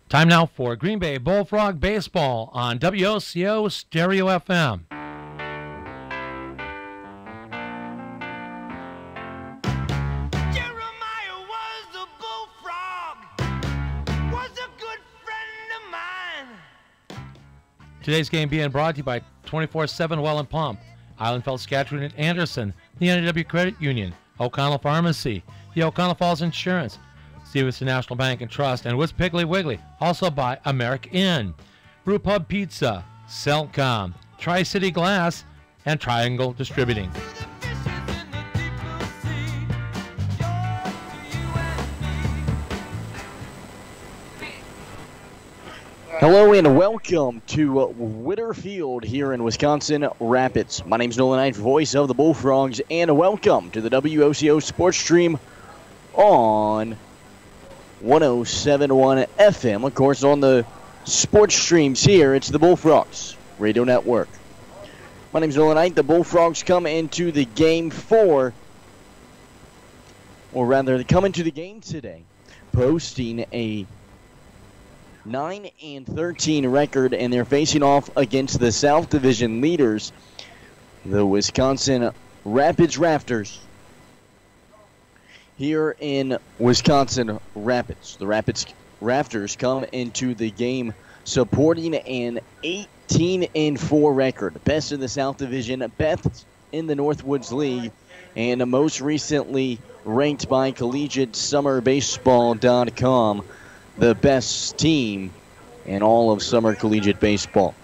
Time now for Green Bay Bullfrog Baseball on WOCO Stereo FM. Jeremiah was a bullfrog, was a good friend of mine. Today's game being brought to you by 24/7 Well and Pump, Island Felt Saskatchewan and Anderson, the NW Credit Union, O'Connell Pharmacy, the O'Connell Falls Insurance, Stevenson National Bank and Trust, and with Piggly Wiggly, also by America Inn, Brew Pub Pizza, Cellcom, Tri-City Glass, and Triangle Distributing. Hello and welcome to Witter Field here in Wisconsin Rapids. My name is Nolan Knight, voice of the Bullfrogs, and welcome to the WOCO Sports Stream on 107.1 FM. Of course, on the sports streams here, it's the Bullfrogs Radio Network. My name is Nolan Knight. The Bullfrogs come into the game they come into the game today, posting a 9-13 record, and they're facing off against the South Division leaders, the Wisconsin Rapids Rafters. Here in Wisconsin Rapids, the Rapids Rafters come into the game supporting an 18-4 record, best in the South Division, best in the Northwoods League, and most recently ranked by CollegiateSummerBaseball.com the best team in all of summer collegiate baseball.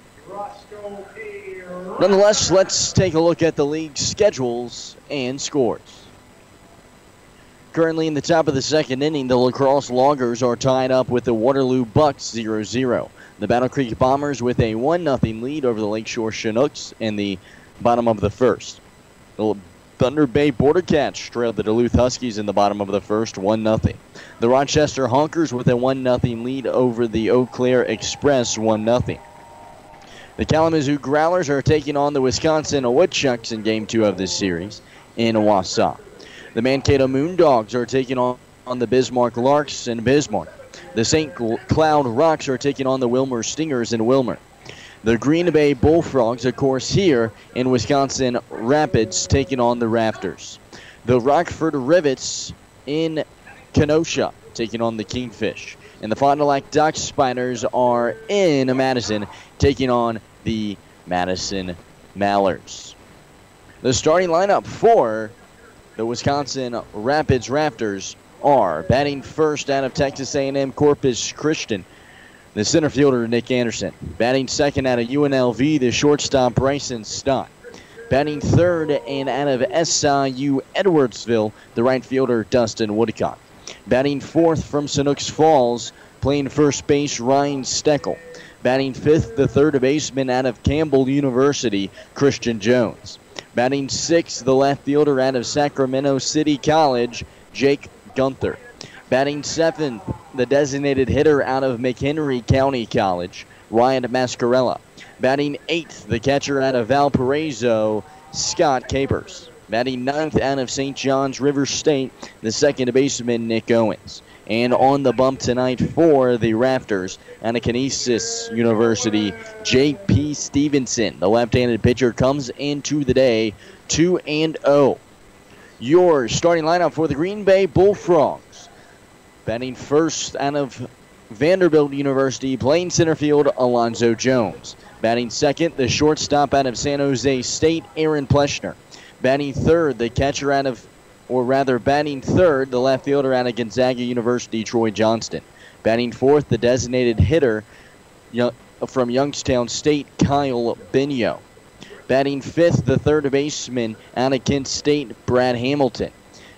Nonetheless, let's take a look at the league schedules and scores. Currently in the top of the second inning, the La Crosse Loggers are tied up with the Waterloo Bucks 0-0. The Battle Creek Bombers with a 1-0 lead over the Lakeshore Chinooks in the bottom of the first. The Thunder Bay Border Cats trailed the Duluth Huskies in the bottom of the first 1-0. The Rochester Honkers with a 1-0 lead over the Eau Claire Express 1-0. The Kalamazoo Growlers are taking on the Wisconsin Woodchucks in Game 2 of this series in Wausau. The Mankato Moondogs are taking on the Bismarck Larks in Bismarck. The St. Cloud Rocks are taking on the Wilmer Stingers in Wilmer. The Green Bay Bullfrogs, of course, here in Wisconsin Rapids, taking on the Rafters. The Rockford Rivets in Kenosha, taking on the Kingfish. And the Fond du Lac Duck Spiders are in Madison, taking on the Madison Mallards. The starting lineup for the Wisconsin Rapids Rafters are batting first out of Texas A&M Corpus Christian, the center fielder, Nick Anderson. Batting second out of UNLV, the shortstop, Bryson Stott. Batting third and out of SIU Edwardsville, the right fielder, Dustin Woodcock. Batting fourth from Sanooks Falls, playing first base, Ryan Steckel. Batting fifth, the third baseman out of Campbell University, Christian Jones. Batting sixth, the left fielder out of Sacramento City College, Jake Gunther. Batting seventh, the designated hitter out of McHenry County College, Ryan Mascarella. Batting eighth, the catcher out of Valparaiso, Scott Capers. Batting ninth out of St. John's River State, the second baseman, Nick Owens. And on the bump tonight for the Rafters, out of Canisius University, J.P. Stevenson. The left-handed pitcher comes into the day 2-0. Your starting lineup for the Green Bay Bullfrogs. Batting first out of Vanderbilt University, playing center field, Alonzo Jones. Batting second, the shortstop out of San Jose State, Aaron Pleschner. Batting third, the catcher batting third, the left fielder out of Gonzaga University, Troy Johnston. Batting fourth, the designated hitter from Youngstown State, Kyle Binyo. Batting fifth, the third baseman out of Kent State, Brad Hamilton.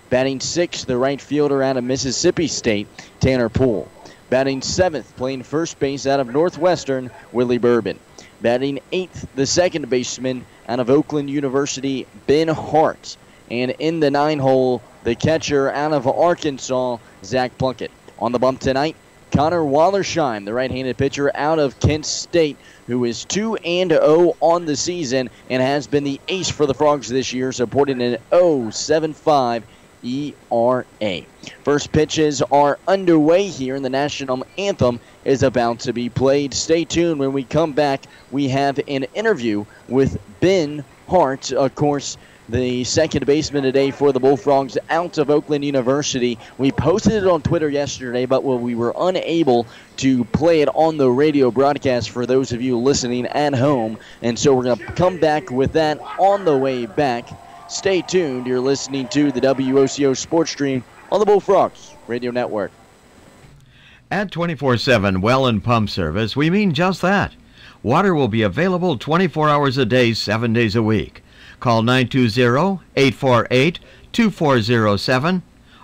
Batting sixth, the right fielder out of Mississippi State, Tanner Poole. Batting seventh, playing first base out of Northwestern, Willie Bourbon. Batting eighth, the second baseman out of Oakland University, Ben Hart. And in the 9-hole, the catcher out of Arkansas, Zach Plunkett. On the bump tonight, Connor Wallersheim, the right-handed pitcher out of Kent State, who is 2-0 on the season and has been the ace for the Frogs this year, supporting an 0.75 ERA. First pitches are underway here, and the national anthem is about to be played. Stay tuned. When we come back, we have an interview with Ben Hart, of course, the second baseman today for the Bullfrogs out of Oakland University. We posted it on Twitter yesterday, but we were unable to play it on the radio broadcast for those of you listening at home. And so we're going to come back with that on the way back. Stay tuned. You're listening to the WOCO Sports Stream on the Bullfrogs Radio Network. At 24/7 Well and Pump Service, we mean just that. Water will be available 24 hours a day, 7 days a week. Call 920-848-2407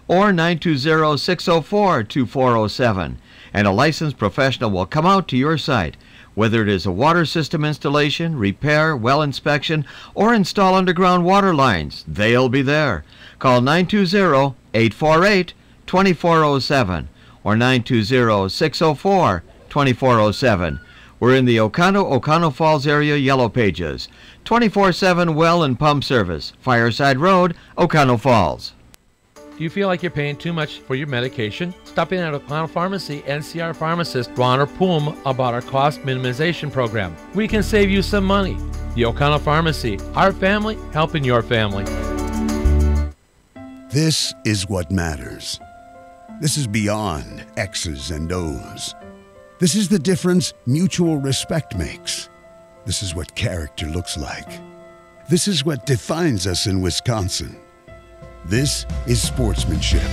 or 920-604-2407, and a licensed professional will come out to your site, whether it is a water system installation, repair, well inspection, or install underground water lines. They'll be there. Call 920-848-2407 or 920-604-2407. We're in the O'Connell Falls area Yellow Pages. 24/7 Well and Pump Service, Fireside Road, O'Connell Falls. Do you feel like you're paying too much for your medication? Stop in at O'Connell Pharmacy and see our pharmacist, Ron or Poom, about our cost minimization program. We can save you some money. The O'Connell Pharmacy, our family helping your family. This is what matters. This is beyond X's and O's. This is the difference mutual respect makes. This is what character looks like. This is what defines us in Wisconsin. This is sportsmanship.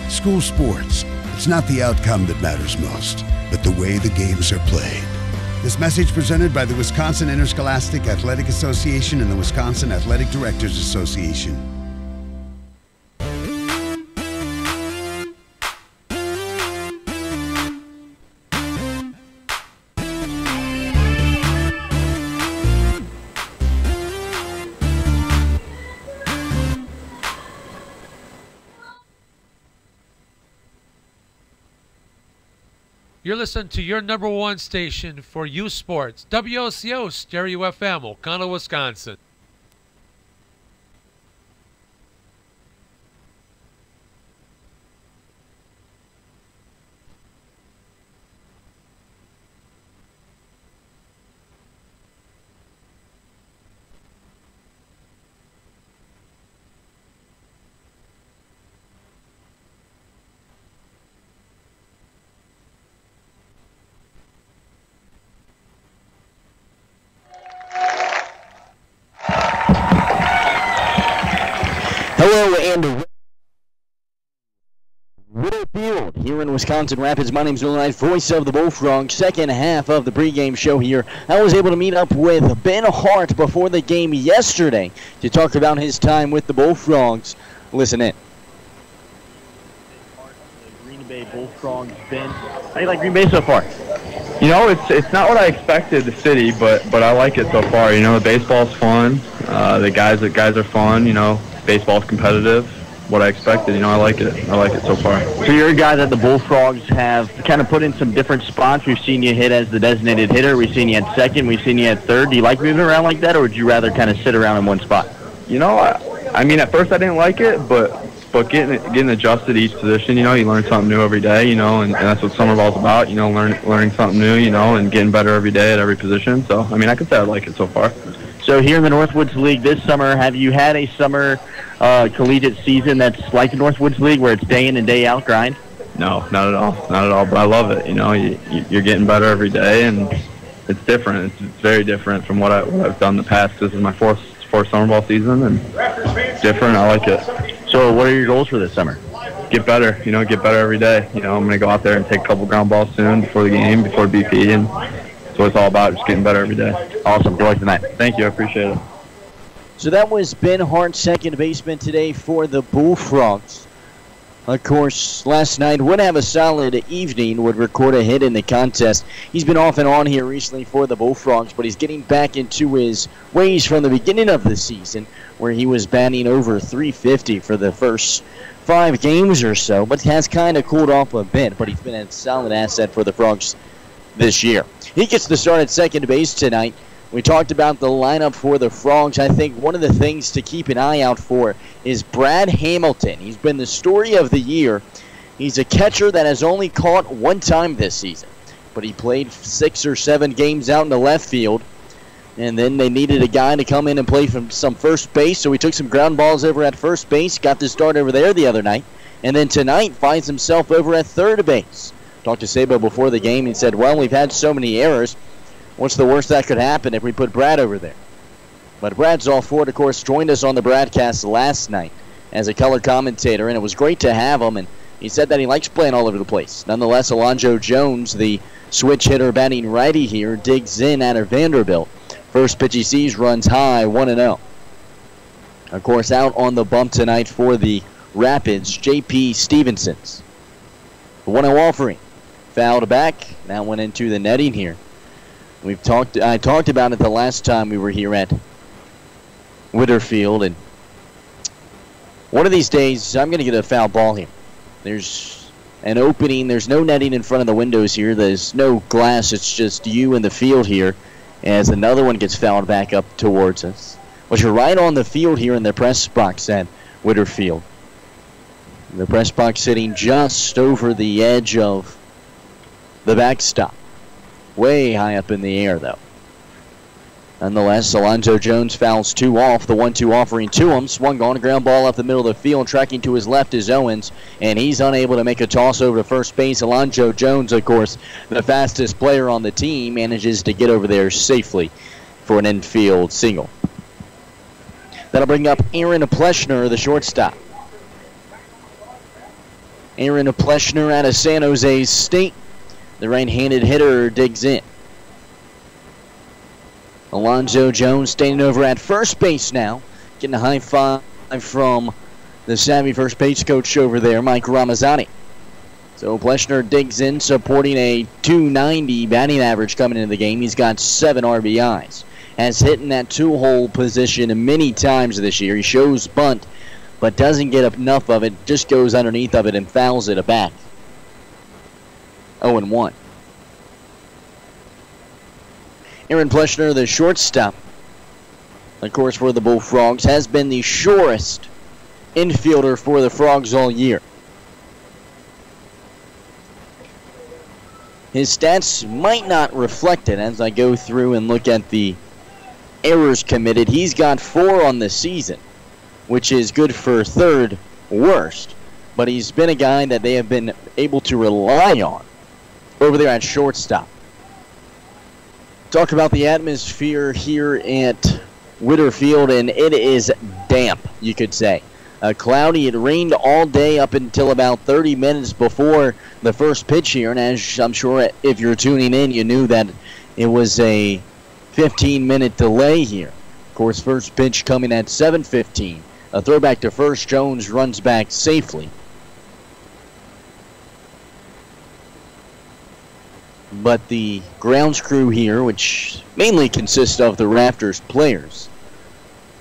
School sports, it's not the outcome that matters most, but the way the games are played. This message presented by the Wisconsin Interscholastic Athletic Association and the Wisconsin Athletic Directors Association. You're listening to your number one station for youth sports, WOCO Stereo FM, O'Connell, Wisconsin. Hello and Field here in Wisconsin Rapids. My name is Bill Knight, voice of the Bullfrogs. Second half of the pregame show here. I was able to meet up with Ben Hart before the game yesterday to talk about his time with the Bullfrogs. Listen in. Green Bay Bullfrogs. Ben, how do you like Green Bay so far? You know, it's not what I expected, the city, but I like it so far. You know, the baseball's fun. The guys are fun. You know, baseball's competitive. What I expected, you know, I like it. I like it so far. So you're a guy that the Bullfrogs have kind of put in some different spots. We've seen you hit as the designated hitter. We've seen you at second. We've seen you at third. Do you like moving around like that, or would you rather kind of sit around in one spot? You know, I mean, at first I didn't like it, but getting adjusted to each position, you know, you learn something new every day, you know, and that's what summer ball's about, you know, learning something new, you know, and getting better every day at every position. So, I mean, I could say I like it so far. So here in the Northwoods League this summer, have you had a summer collegiate season that's like the Northwoods League where it's day in and day out grind? No, not at all. Not at all, but I love it. You know, you're getting better every day, and it's different. It's very different from what I've done in the past. This is my fourth summer ball season, and it's different. I like it. So what are your goals for this summer? Get better, you know, get better every day. You know, I'm going to go out there and take a couple ground balls soon before the game, before BP, and that's what it's all about, just getting better every day. Awesome. Good luck tonight. Thank you. I appreciate it. So that was Ben Hart, second baseman today for the Bullfrogs. Of course, last night would have a solid evening, would record a hit in the contest. He's been off and on here recently for the Bullfrogs, but he's getting back into his ways from the beginning of the season, where he was batting over .350 for the first 5 games or so, but has kind of cooled off a bit, but he's been a solid asset for the Frogs this year. He gets the start at second base tonight. We talked about the lineup for the Frogs. I think one of the things to keep an eye out for is Brad Hamilton. He's been the story of the year. He's a catcher that has only caught one time this season, but he played 6 or 7 games out in the left field, and then they needed a guy to come in and play from some first base, so he took some ground balls over at first base, got the start over there the other night, and then tonight finds himself over at third base. Talked to Sabo before the game, and he said, well, we've had so many errors. What's the worst that could happen if we put Brad over there? But Brad's all for it, of course, joined us on the broadcast last night as a color commentator, and it was great to have him, and he said that he likes playing all over the place. Nonetheless, Alonzo Jones, the switch hitter batting righty here, digs in out of Vanderbilt. First pitch he sees runs high, 1-0. Of course, out on the bump tonight for the Rapids, J.P. Stevenson's. The 1-0 offering. Fouled back. That went into the netting here. I talked about it the last time we were here at Whitterfield, and one of these days I'm going to get a foul ball here. There's an opening. There's no netting in front of the windows here. There's no glass. It's just you in the field here as another one gets fouled back up towards us. But you're right on the field here in the press box at Whitterfield. The press box sitting just over the edge of the backstop. Way high up in the air, though. Nonetheless, Alonzo Jones fouls 2 off. The 1-2 offering to him. Swung on a ground ball up the middle of the field. Tracking to his left is Owens, and he's unable to make a toss over to first base. Alonzo Jones, of course, the fastest player on the team, manages to get over there safely for an infield single. That'll bring up Aaron Pleshner, the shortstop. Aaron Pleshner out of San Jose State. The right-handed hitter digs in. Alonzo Jones standing over at first base now, getting a high five from the savvy first base coach over there, Mike Ramazzani. So Pleshner digs in, supporting a .290 batting average coming into the game. He's got 7 RBIs. Has hit in that 2-hole position many times this year. He shows bunt, but doesn't get enough of it, just goes underneath of it and fouls it back. 0-1. Aaron Pleshner, the shortstop, of course, for the Bullfrogs, has been the surest infielder for the Frogs all year. His stats might not reflect it as I go through and look at the errors committed. He's got 4 on the season, which is good for third worst, but he's been a guy that they have been able to rely on over there at shortstop. Talk about the atmosphere here at Whitterfield, and it is damp, you could say. Cloudy. It rained all day up until about 30 minutes before the first pitch here, and as I'm sure if you're tuning in, you knew that it was a 15-minute delay here. Of course, first pitch coming at 7:15. A throwback to first. Jones runs back safely. But the grounds crew here, which mainly consists of the Rafters players,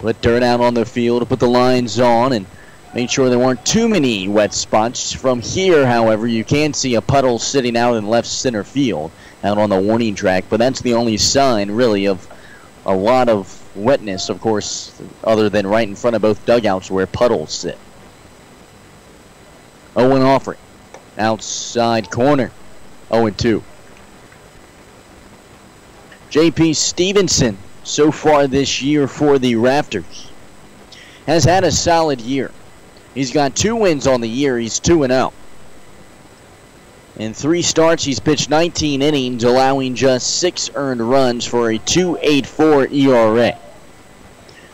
put dirt out on the field to put the lines on and made sure there weren't too many wet spots. From here, however, you can see a puddle sitting out in left center field out on the warning track, but that's the only sign, really, of a lot of wetness, of course, other than right in front of both dugouts where puddles sit. 0-1 offering. Outside corner. 0-2. J.P. Stevenson, so far this year for the Rafters, has had a solid year. He's got 2 wins on the year. He's 2-0. In 3 starts, he's pitched 19 innings, allowing just 6 earned runs for a 2.84 ERA.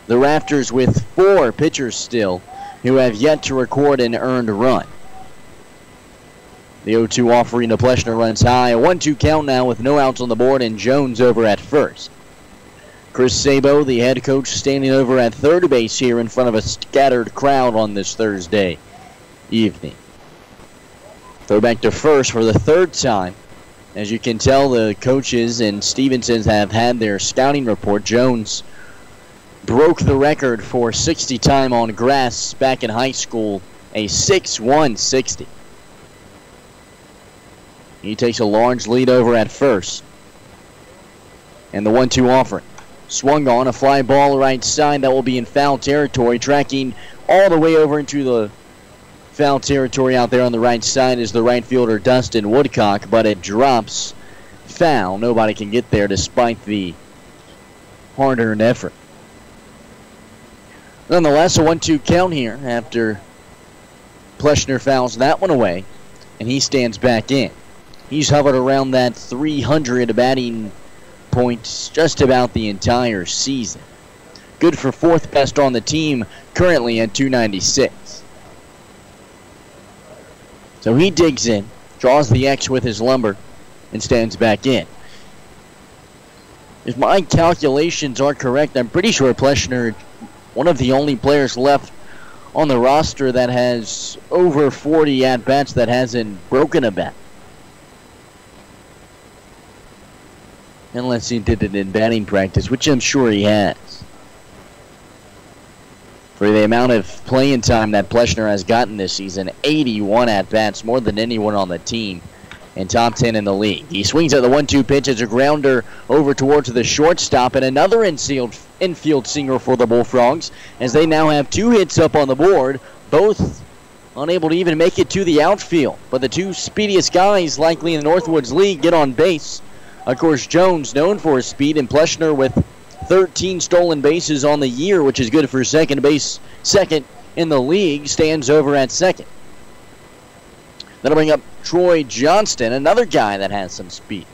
The Rafters with 4 pitchers still who have yet to record an earned run. The 0-2 offering to Pleshner runs high. A 1-2 count now with no outs on the board and Jones over at first. Chris Sabo, the head coach, standing over at third base here in front of a scattered crowd on this Thursday evening. Throw back to first for the 3rd time. As you can tell, the coaches and Stevensons have had their scouting report. Jones broke the record for 60 time on grass back in high school, a 6.160. He takes a large lead over at first. And the 1-2 offering. Swung on, a fly ball right side that will be in foul territory. Tracking all the way over into the foul territory out there on the right side is the right fielder Dustin Woodcock, but it drops foul. Nobody can get there despite the hard-earned effort. Nonetheless, a 1-2 count here after Pleshner fouls that one away, and he stands back in. He's hovered around that 300 batting points just about the entire season. Good for fourth best on the team, currently at 296. So he digs in, draws the X with his lumber, and stands back in. If my calculations are correct, I'm pretty sure Pleshner, one of the only players left on the roster that has over 40 at-bats that hasn't broken a bat. Unless he did it in batting practice, which I'm sure he has. For the amount of playing time that Pleshner has gotten this season, 81 at-bats, more than anyone on the team, and top 10 in the league. He swings at the 1-2 pitch as a grounder over towards the shortstop, and another infield single for the Bullfrogs, as they now have 2 hits up on the board, both unable to even make it to the outfield. But the 2 speediest guys likely in the Northwoods League get on base. Of course, Jones, known for his speed, and Pleshner with 13 stolen bases on the year, which is good for second in the league, stands over at second. That'll bring up Troy Johnston, another guy that has some speed.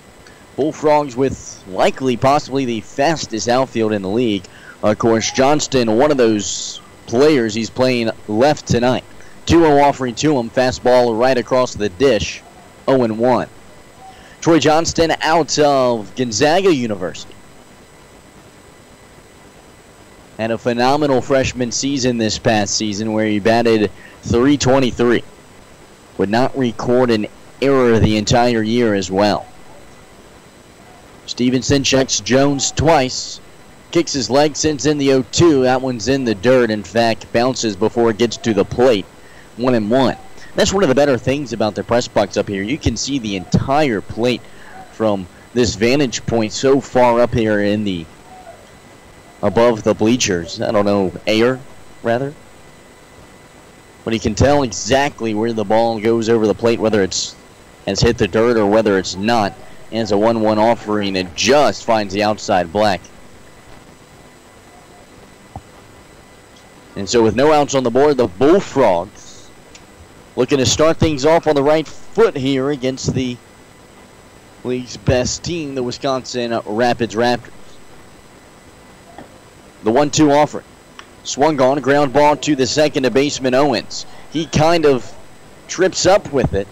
Bullfrogs with likely, possibly the fastest outfield in the league. Of course, Johnston, one of those players, he's playing left tonight. 2-0 offering to him, fastball right across the dish, 0-1. Troy Johnston out of Gonzaga University. Had a phenomenal freshman season this past season where he batted .323. Would not record an error the entire year as well. Stevenson checks Jones twice. Kicks his leg, sends in the 0-2. That one's in the dirt. In fact, bounces before it gets to the plate. 1-1. That's one of the better things about the press box up here. You can see the entire plate from this vantage point so far up here in the above the bleachers. I don't know, air, rather. But you can tell exactly where the ball goes over the plate, whether it's has hit the dirt or whether it's not. And it's a 1-1 offering. It just finds the outside black. And so with no outs on the board, the Bullfrogs looking to start things off on the right foot here against the league's best team, the Wisconsin Rapids Raptors. The 1-2 offering. Swung on, ground ball to the second baseman Owens. He kind of trips up with it,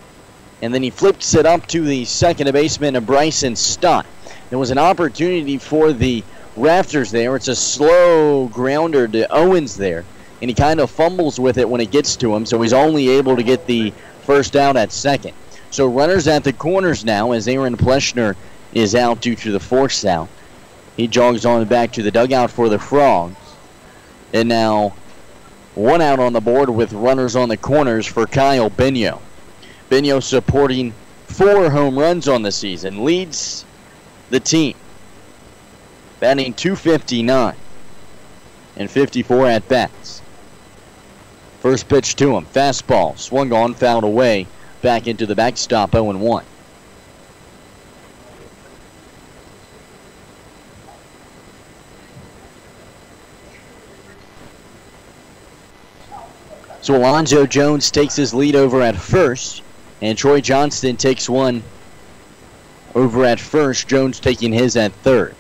and then he flips it up to the second baseman Bryson Stott. There was an opportunity for the Raptors there. It's a slow grounder to Owens there, and he kind of fumbles with it when it gets to him, so he's only able to get the first out at second. So runners at the corners now as Aaron Pleshner is out due to the force out. He jogs on back to the dugout for the Frogs. And now 1 out on the board with runners on the corners for Kyle Benio. Benio supporting 4 home runs on the season. Leads the team. Batting .259 and 54 at-bats. First pitch to him. Fastball. Swung on, fouled away. Back into the backstop, 0-1. So Alonzo Jones takes his lead over at first, and Troy Johnston takes one over at first, Jones taking his at third.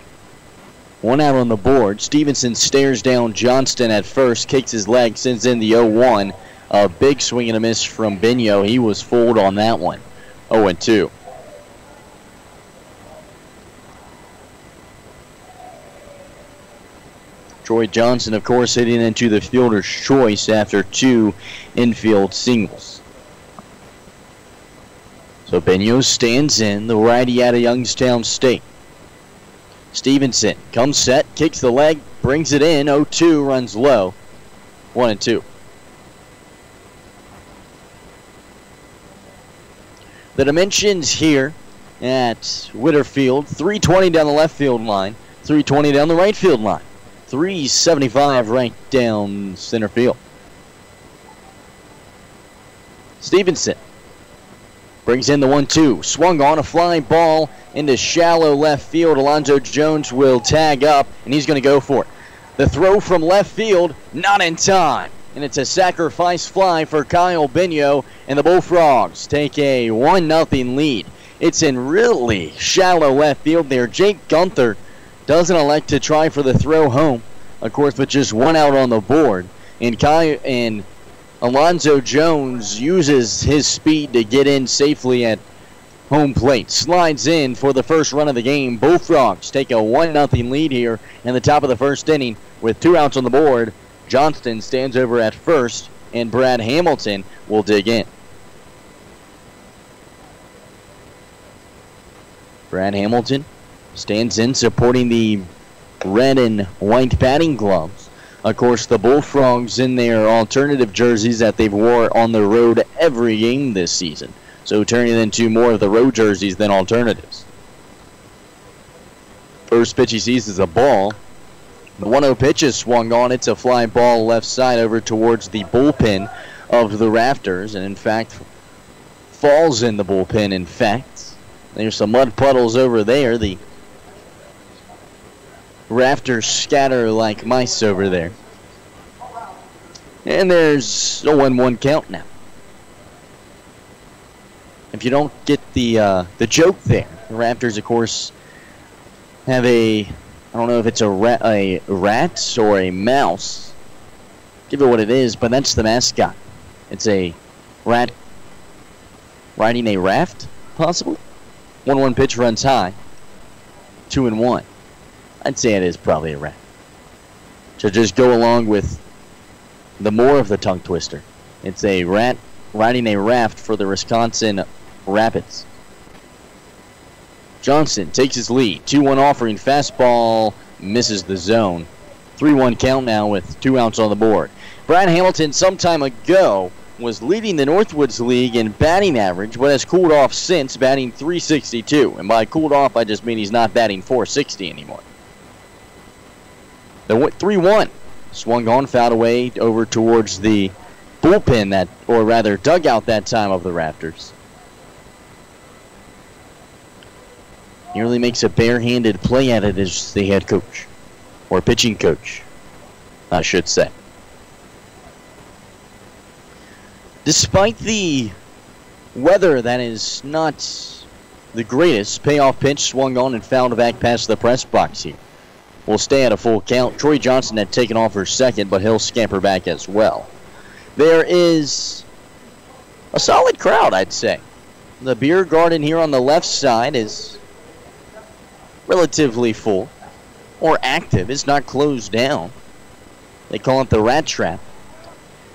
1 out on the board. Stevenson stares down Johnston at first, kicks his leg, sends in the 0-1. A big swing and a miss from Benio. He was fooled on that one. 0-2. Troy Johnson, of course, hitting into the fielder's choice after 2 infield singles. So Benio stands in, the righty out of Youngstown State. Stevenson comes set, kicks the leg, brings it in. 0-2, runs low. 1-2. The dimensions here at Whitterfield, 320 down the left field line, 320 down the right field line. 375 right down center field. Stevenson brings in the 1-2. Swung on a fly ball into shallow left field. Alonzo Jones will tag up, and he's going to go for it. The throw from left field, not in time. And it's a sacrifice fly for Kyle Bino, and the Bullfrogs take a 1-0 lead. It's in really shallow left field there. Jake Gunther doesn't elect to try for the throw home, of course, with just one out on the board. And Alonzo Jones uses his speed to get in safely at home plate. Slides in for the first run of the game. Bullfrogs take a 1-0 lead here in the top of the first inning with 2 outs on the board. Johnston stands over at first, and Brad Hamilton will dig in. Brad Hamilton stands in, supporting the red and white batting gloves. Of course, the Bullfrogs in their alternative jerseys that they've wore on the road every game this season. So turning into more of the road jerseys than alternatives. First pitch he sees is a ball. The 1-0 pitch is swung on. It's a fly ball left side over towards the bullpen of the Rafters. And in fact, falls in the bullpen, in fact. There's some mud puddles over there. The Rafters scatter like mice over there. And there's a 1-1 count now. If you don't get the joke there, the Raptors, of course, have I don't know if it's a rat or a mouse. Give it what it is, but that's the mascot. It's a rat riding a raft, possibly. 1-1 pitch runs high. 2-1. I'd say it is probably a rat. To just go along with the more of the tongue twister. It's a rat riding a raft for the Wisconsin Rapids. Johnson takes his lead. 2-1 offering. Fastball misses the zone. 3-1 count now with 2 outs on the board. Brad Hamilton some time ago was leading the Northwoods League in batting average, but has cooled off since, batting .362. And by cooled off, I just mean he's not batting .460 anymore. The 3-1 swung on, fouled away over towards the bullpen, or rather dugout that time of the Raptors. Nearly makes a barehanded play at it as the head coach, or pitching coach, I should say. Despite the weather that is not the greatest, payoff pitch swung on and fouled back past the press box here. Will stay at a full count. Troy Johnson had taken off for second, but he'll scamper back as well. There is a solid crowd, I'd say. The beer garden here on the left side is relatively full, or active. It's not closed down. They call it the Rat Trap.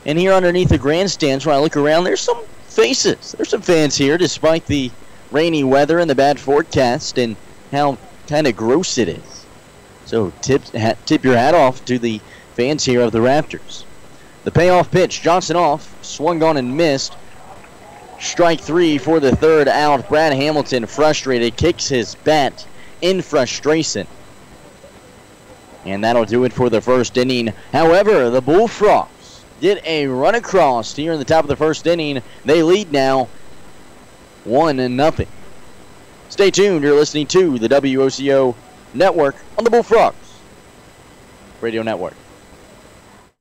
And here underneath the grandstands, when I look around, there's some faces. There's some fans here, despite the rainy weather and the bad forecast and how kind of gross it is. So tip your hat off to the fans here of the Raptors. The payoff pitch, Johnson off, swung on and missed. Strike 3 for the third out. Brad Hamilton, frustrated, kicks his bat in frustration. And that'll do it for the first inning. However, the Bullfrogs get a run across here in the top of the first inning. They lead now 1-0. Stay tuned. You're listening to the WOCO Network on the Bullfrogs Radio Network.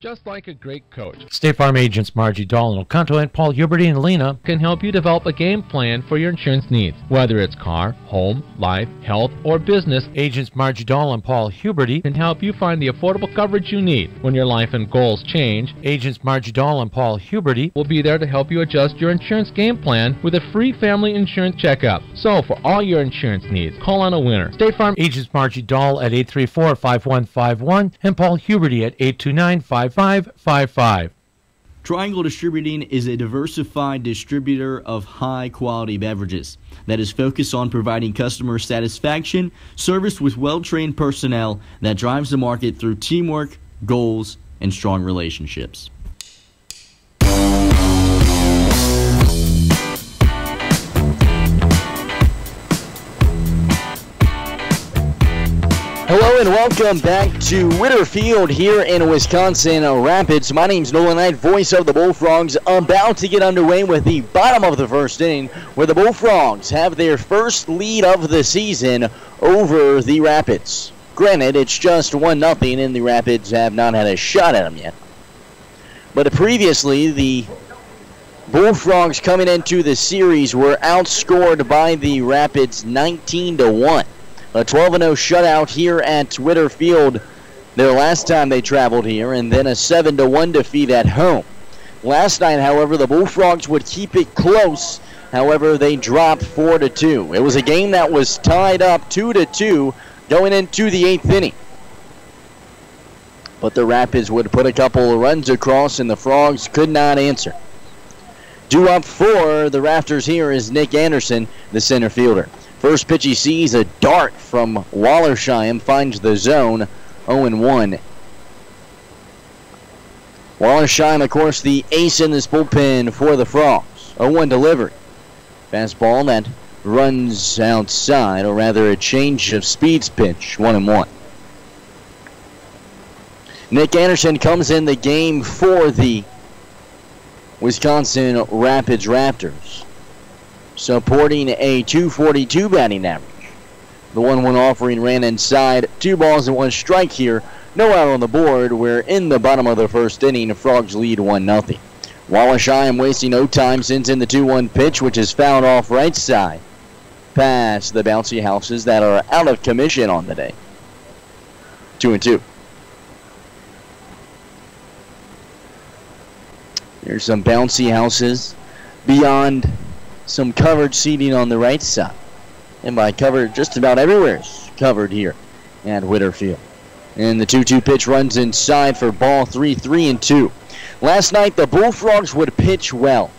Just like a great coach, State Farm agents Margie Dahl, Oconto, and Paul Huberty and Lena can help you develop a game plan for your insurance needs, whether it's car, home, life, health, or business. Agents Margie Dahl and Paul Huberty Can help you find the affordable coverage you need when your life and goals change. Agents Margie Dahl and Paul Huberty Will be there to help you adjust your insurance game plan with a free family insurance checkup. So for all your insurance needs, call on a winner. State Farm Agents Margie Dahl at 834-5151 and Paul Huberty at 829-5555. Triangle Distributing is a diversified distributor of high-quality beverages that is focused on providing customer satisfaction, service with well-trained personnel that drives the market through teamwork, goals, and strong relationships. Hello and welcome back to Whitterfield here in Wisconsin Rapids. My name's Nolan Knight, voice of the Bullfrogs, about to get underway with the bottom of the first inning, where the Bullfrogs have their first lead of the season over the Rapids. Granted, it's just 1-0, and the Rapids have not had a shot at them yet. But previously, the Bullfrogs coming into the series were outscored by the Rapids 19-1. A 12-0 shutout here at Whitterfield their last time they traveled here, and then a 7-1 defeat at home. Last night, however, the Bullfrogs would keep it close. However, they dropped 4-2. It was a game that was tied up 2-2 going into the 8th inning. But the Rapids would put a couple of runs across, and the Frogs could not answer. Due up for the rafters here is Nick Anderson, the center fielder. First pitch he sees, a dart from Wallersheim, finds the zone, 0-1. Wallersheim, of course, the ace in this bullpen for the Frogs. 0-1 delivery. Fastball that runs outside, or rather a change of speeds pitch, 1-1. Nick Anderson comes in the game for the Wisconsin Rapids Raptors, supporting a .242 batting average. The 1-1 offering ran inside. 2 balls and 1 strike here. No out on the board. We're in the bottom of the first inning. The Frogs lead 1-0. Wallersheim wasting no time, sends in the 2-1 pitch, which is fouled off right side, past the bouncy houses that are out of commission on the day. 2-2. There's some bouncy houses beyond some covered seating on the right side. And by covered, just about everywhere is covered here at Whitterfield. And the 2-2 pitch runs inside for ball 3-2. Last night, the Bullfrogs would pitch well.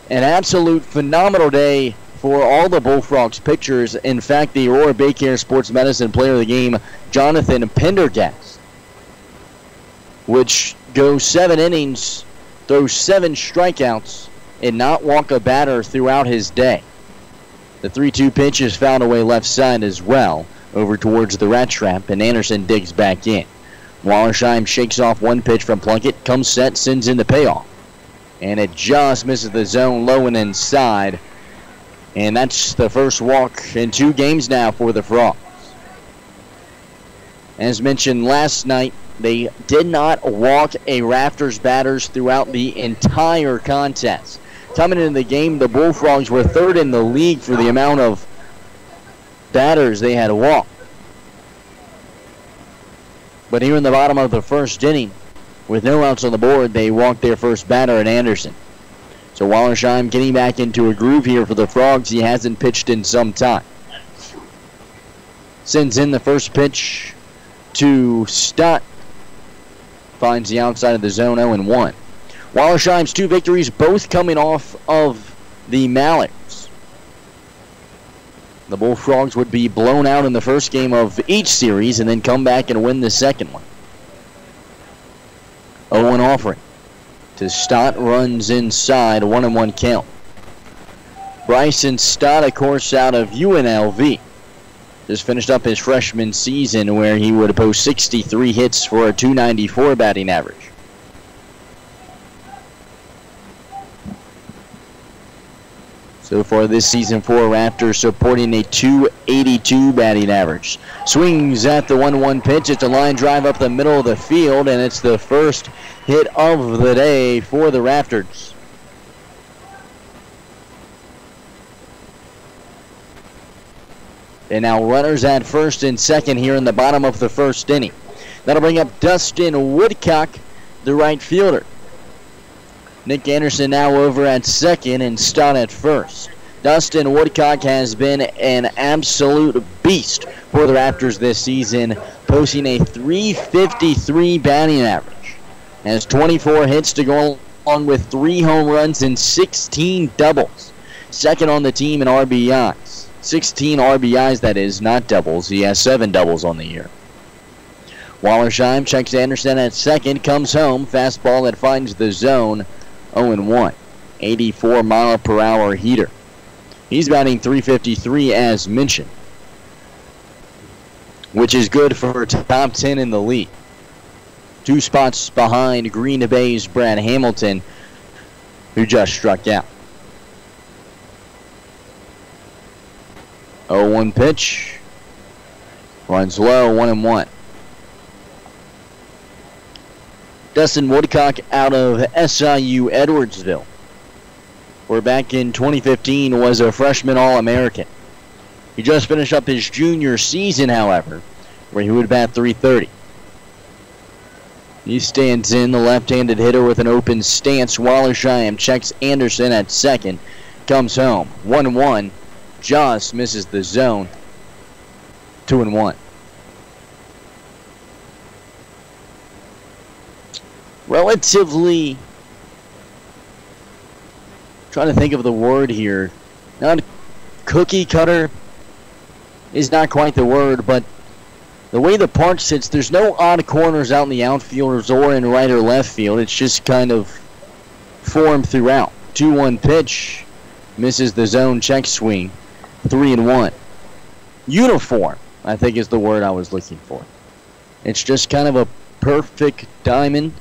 An absolute phenomenal day for all the Bullfrogs pitchers. In fact, the Aurora Baycare Sports Medicine player of the game, Jonathan Pendergast, which goes 7 innings, throws 7 strikeouts, and not walk a batter throughout his day. The 3-2 pitch is fouled away left side as well, over towards the rat trap, and Anderson digs back in. Wallersheim shakes off 1 pitch from Plunkett, comes set, sends in the payoff. And it just misses the zone low and inside. And that's the first walk in 2 games now for the Frogs. As mentioned last night, they did not walk a Raptors batters throughout the entire contest. Coming into the game, the Bullfrogs were 3rd in the league for the amount of batters they had walked. But here in the bottom of the first inning, with no outs on the board, they walked their first batter at Anderson. So Wallersheim getting back into a groove here for the Frogs. He hasn't pitched in some time. Sends in the first pitch to Stott. Finds the outside of the zone, 0-1. Wallersheim's 2 victories, both coming off of the Mallards. The Bullfrogs would be blown out in the first game of each series and then come back and win the second one. 0-1 offering to Stott, runs inside, 1-1 count. Bryson Stott, of course, out of UNLV. Just finished up his freshman season where he would post 63 hits for a .294 batting average. So far this season for Raptors, supporting a .282 batting average. Swings at the 1-1 pitch. It's a line drive up the middle of the field, and it's the first hit of the day for the Raptors. And now runners at first and second here in the bottom of the first inning. That'll bring up Dustin Woodcock, the right fielder. Nick Anderson now over at second and Stott at first. Dustin Woodcock has been an absolute beast for the Raptors this season, posting a .353 batting average. Has 24 hits to go along with 3 home runs and 16 doubles. Second on the team in RBIs. 16 RBIs, that is, not doubles. He has 7 doubles on the year. Wallersheim checks Anderson at second, comes home. Fastball that finds the zone, 0-1. 84-mile-per-hour heater. He's batting .353 as mentioned. which is good for top 10 in the league. 2 spots behind Green Bay's Brad Hamilton, who just struck out. 0-1 pitch. Runs low, 1-1. Dustin Woodcock out of SIU Edwardsville, where back in 2015 was a freshman All-American. He just finished up his junior season, however, where he would bat .330. He stands in, the left-handed hitter with an open stance. Wallersheim checks Anderson at second. Comes home. 1-1. Just misses the zone. 2-1. Relatively, trying to think of the word here. Not cookie cutter is not quite the word, but the way the park sits, there's no odd corners out in the outfielders or in right or left field. It's just kind of formed throughout. 2-1 pitch. Misses the zone check swing. 3-1. Uniform, I think, is the word I was looking for. It's just kind of a perfect diamond.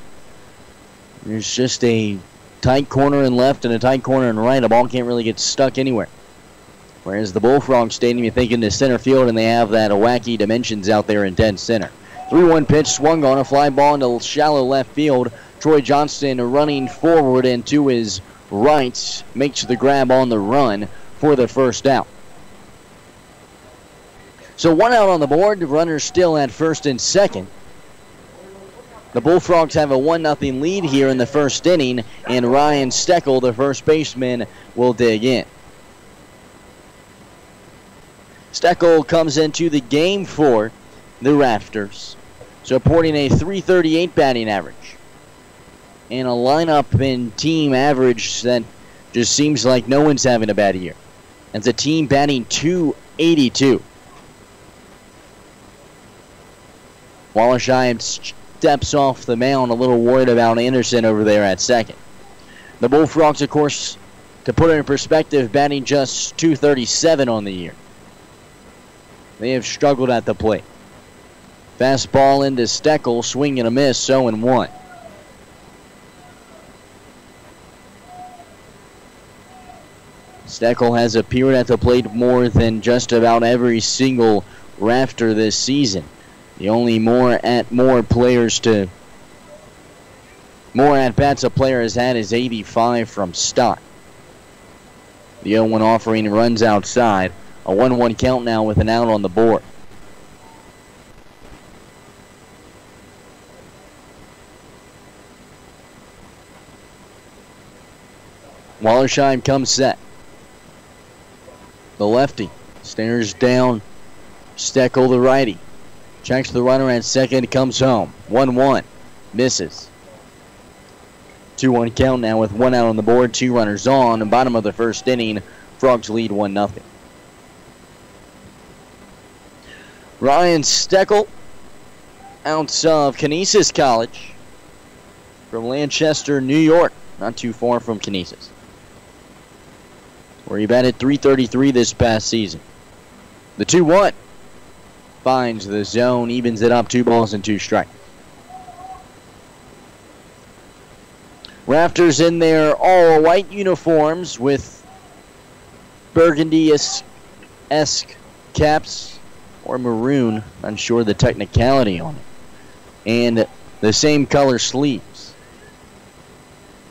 There's just a tight corner in left and a tight corner in right. A ball can't really get stuck anywhere. Whereas the Bullfrog Stadium, you think into center field, and they have that wacky dimensions out there in dead center. 3-1 pitch swung on, a fly ball into shallow left field. Troy Johnston running forward and to his right makes the grab on the run for the first out. So 1 out on the board. The runners still at first and second. The Bullfrogs have a 1-0 lead here in the first inning, and Ryan Steckel, the first baseman, will dig in. Steckel comes into the game for the Rafters, supporting a .338 batting average and a lineup and team average that just seems like no one's having a bad year. It's a team batting .282. Wallersheim steps off the mound, a little worried about Anderson over there at second. The Bullfrogs, of course, to put it in perspective, batting just .237 on the year. They have struggled at the plate. Fastball into Steckel, swing and a miss, 0-1. Steckel has appeared at the plate more than just about every single Rafter this season. The only more at-bats a player has had is 85 from Stott. The 0-1 offering runs outside. A 1-1 count now with an out on the board. Wallersheim comes set. The lefty stares down Steckel, the righty. Checks the runner at second, comes home. 1-1. Misses. 2-1 count now with 1 out on the board, 2 runners on. And bottom of the first inning, Frogs lead 1-0. Ryan Steckel, out of Canisius College, from Lancaster, New York, not too far from Canisius, where he batted .333 this past season. The 2-1 finds the zone, evens it up, 2 balls and 2 strikes. Rafters in their all-white uniforms with burgundy-esque caps, or maroon, unsure the technicality on it, and the same color sleeves.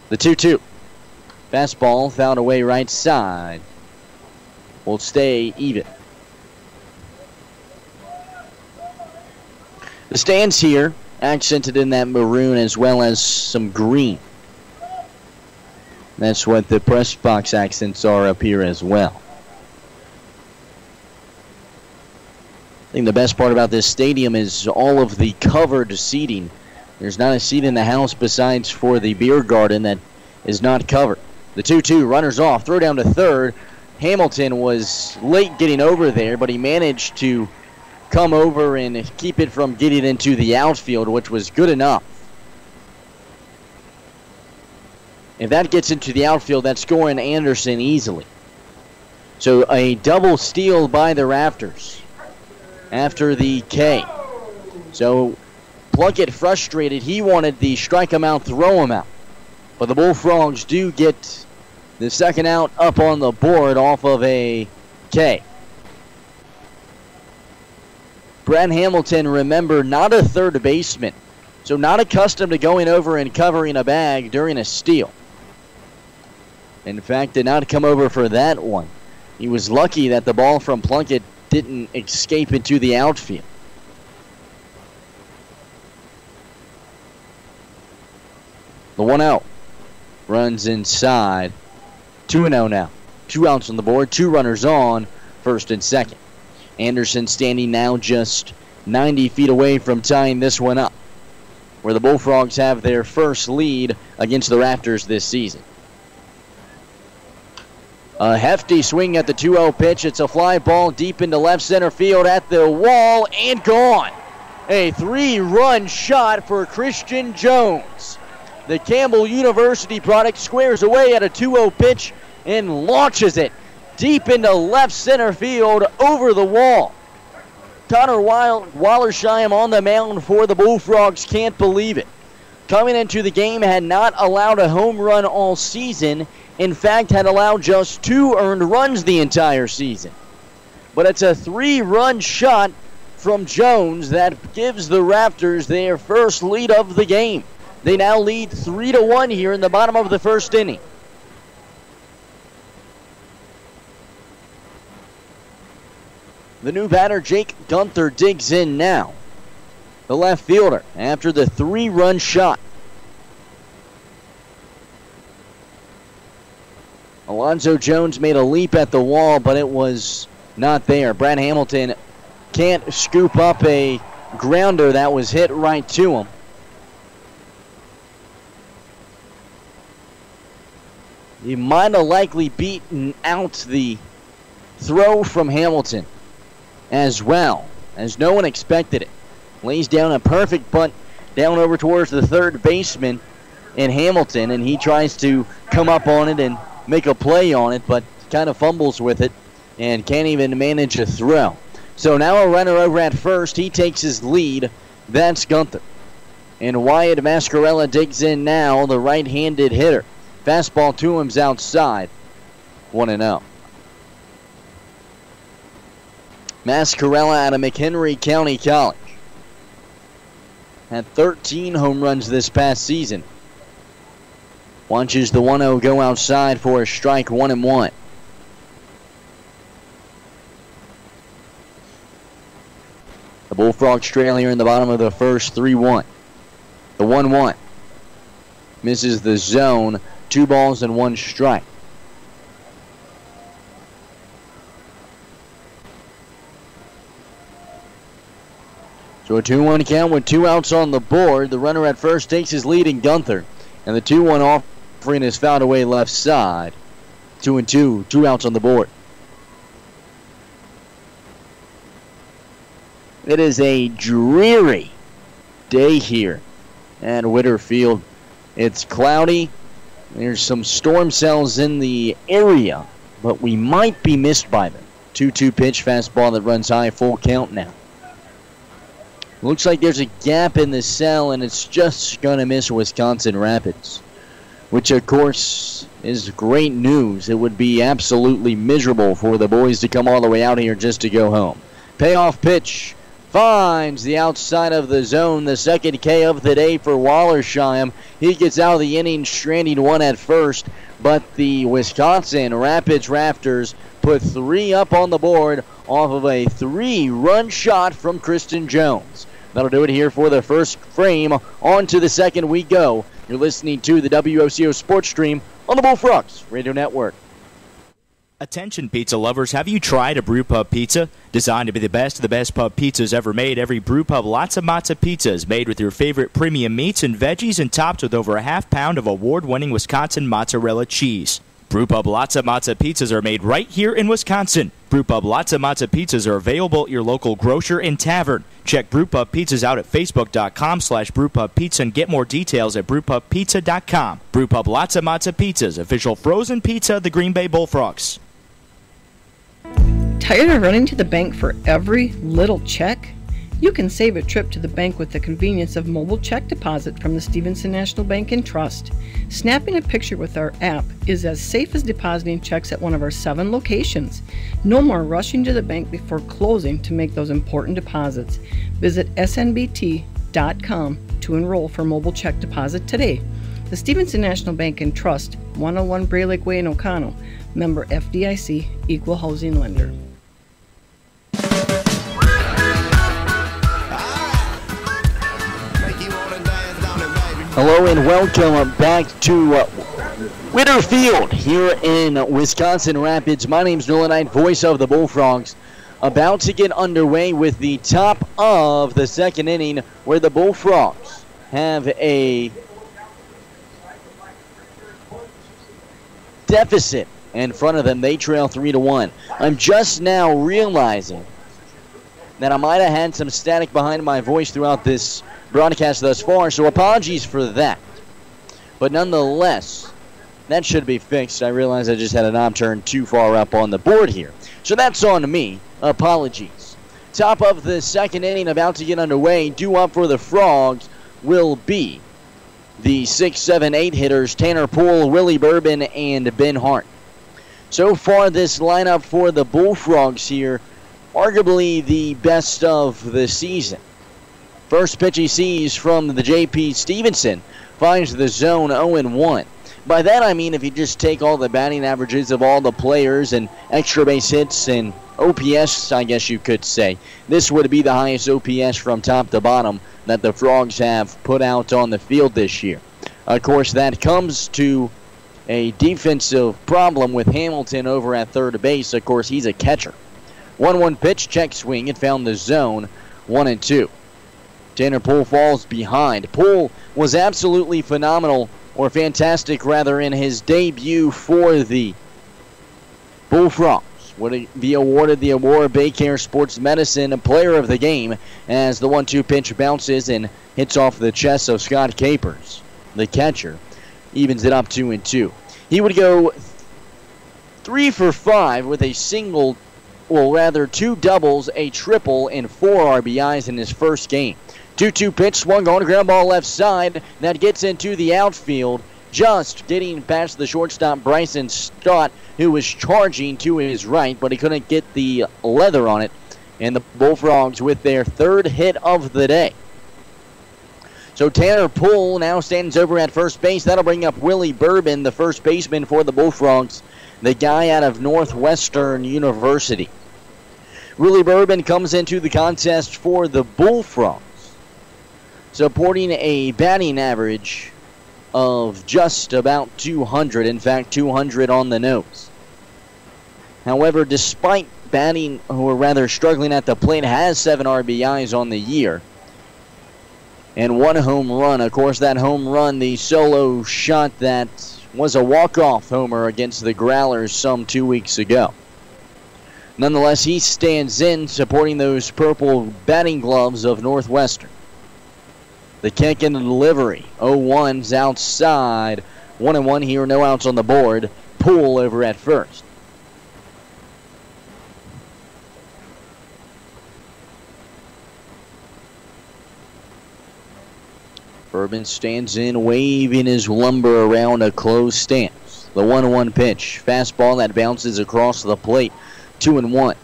The 2-2. Fastball fouled away right side. Will stay even. The stands here accented in that maroon as well as some green. That's what the press box accents are up here as well. I think the best part about this stadium is all of the covered seating. There's not a seat in the house besides for the beer garden that is not covered. The 2-2, runners off, throw down to third. Hamilton was late getting over there, but he managed to come over and keep it from getting into the outfield, which was good enough. If that gets into the outfield, that's scoring Anderson easily. So a double steal by the Rafters. after the K. So Plunkett frustrated. He wanted the strike him out, throw him out. But the Bullfrogs do get the second out up on the board off of a K. Brad Hamilton, remember, not a third baseman, so not accustomed to going over and covering a bag during a steal. In fact, did not come over for that one. He was lucky that the ball from Plunkett didn't escape into the outfield. The 1-0 runs inside. 2-0 now. 2 outs on the board, 2 runners on, first and second. Anderson standing now just 90 feet away from tying this one up, where the Bullfrogs have their first lead against the Raptors this season. A hefty swing at the 2-0 pitch. It's a fly ball deep into left center field at the wall and gone. A 3-run shot for Christian Jones. The Campbell University product squares away at a 2-0 pitch and launches it deep into left center field over the wall. Connor Wallersheim on the mound for the Bullfrogs can't believe it. Coming into the game, had not allowed a home run all season. In fact, had allowed just 2 earned runs the entire season. But it's a 3-run shot from Jones that gives the Raptors their first lead of the game. They now lead 3-1 here in the bottom of the first inning. The new batter, Jake Gunther, digs in now. The left fielder after the 3-run shot. Alonzo Jones made a leap at the wall, but it was not there. Brad Hamilton can't scoop up a grounder that was hit right to him. He might have likely beaten out the throw from Hamilton as well, as no one expected it. Lays down a perfect bunt down over towards the third baseman in Hamilton, and he tries to come up on it and make a play on it, but kind of fumbles with it and can't even manage a throw. So now a runner over at first. He takes his lead. That's Gunther. And Wyatt Mascarella digs in now, the right-handed hitter. Fastball to him's outside. 1-0. Mascarella out of McHenry County College. Had 13 home runs this past season. Watches the 1-0 go outside for a strike, 1-1. The Bullfrogs trail here in the bottom of the first, 3-1. The 1-1 misses the zone, 2 balls and 1 strike. So a 2-1 count with 2 outs on the board. The runner at first takes his lead in Gunther. And the 2-1 offering is fouled away left side. 2-2, 2 outs on the board. It is a dreary day here at Whitterfield. It's cloudy. There's some storm cells in the area, but we might be missed by them. 2-2 pitch, fastball that runs high, full count now. Looks like there's a gap in the cell, and it's just going to miss Wisconsin Rapids, which, of course, is great news. It would be absolutely miserable for the boys to come all the way out here just to go home. Payoff pitch finds the outside of the zone, the second K of the day for Wallersheim. He gets out of the inning stranding 1 at first, but the Wisconsin Rapids Raptors put 3 up on the board off of a 3-run shot from Kristen Jones. That'll do it here for the first frame. On to the second we go. You're listening to the WOCO Sports Stream on the Bullfrogs Radio Network. Attention pizza lovers, have you tried a Brew Pub pizza? Designed to be the best of the best pub pizzas ever made, every Brew Pub Lots of Matza pizza is made with your favorite premium meats and veggies and topped with over a half-pound of award-winning Wisconsin mozzarella cheese. Brew Pub Lots of Matza pizzas are made right here in Wisconsin. Brew Pub Lots of Matza pizzas are available at your local grocer and tavern. Check Brew Pub Pizzas out at facebook.com/brewpubpizza and get more details at brewpubpizza.com. Brew Pub Lots of Matza pizzas, official frozen pizza of the Green Bay Bullfrogs. Tired of running to the bank for every little check? You can save a trip to the bank with the convenience of mobile check deposit from the Stevenson National Bank and Trust. Snapping a picture with our app is as safe as depositing checks at one of our 7 locations. No more rushing to the bank before closing to make those important deposits. Visit snbt.com to enroll for mobile check deposit today. The Stevenson National Bank and Trust, 101 Bray Lake Way in O'Connell. Member FDIC, Equal Housing Lender. Hello and welcome back to Whitterfield here in Wisconsin Rapids. My name's Nolan Knight, voice of the Bullfrogs, about to get underway with the top of the second inning, where the Bullfrogs have a deficit in front of them. They trail 3-1. I'm just now realizing that I might have had some static behind my voice throughout this broadcast thus far, so apologies for that. But nonetheless, that should be fixed. I realize I just had a knob turned too far up on the board here. So that's on me. Apologies. Top of the second inning about to get underway. Due up for the Frogs will be the 6, 7, 8 hitters, Tanner Poole, Willie Bourbon, and Ben Hart. So far, this lineup for the Bullfrogs here, arguably the best of the season. First pitch he sees from the J.P. Stevenson finds the zone 0-1. By that I mean if you just take all the batting averages of all the players and extra base hits and OPS, I guess you could say, this would be the highest OPS from top to bottom that the Frogs have put out on the field this year. Of course, that comes to a defensive problem with Hamilton over at third base. Of course, he's a catcher. 1-1 pitch, check swing, it found the zone, 1-2. Tanner Poole falls behind. Poole was absolutely phenomenal, or fantastic rather, in his debut for the Bullfrogs. Would be awarded the award Baycare Sports Medicine Player of the Game as the 1-2 pitch bounces and hits off the chest of Scott Capers. The catcher evens it up 2-2. He would go 3 for 5 with a single, well rather 2 doubles, a triple, and 4 RBIs in his first game. 2-2 pitch swung on, ground ball left side. That gets into the outfield, just getting past the shortstop Bryson Stott, who was charging to his right, but he couldn't get the leather on it. And the Bullfrogs with their 3rd hit of the day. So Tanner Poole now stands over at first base. That'll bring up Willie Bourbon, the first baseman for the Bullfrogs, the guy out of Northwestern University. Willie Bourbon comes into the contest for the Bullfrogs, supporting a batting average of just about 200, in fact 200 on the nose. However, despite batting, or rather struggling at the plate, has 7 RBIs on the year and 1 home run. Of course, that home run, the solo shot that was a walk-off homer against the Growlers some 2 weeks ago. Nonetheless, he stands in, supporting those purple batting gloves of Northwestern. The kick and the delivery. 0-1's outside. 1-1 here, no outs on the board. Poole over at first. Bourbon stands in, waving his lumber around a closed stance. The 1-1 pitch. Fastball that bounces across the plate. 2-1.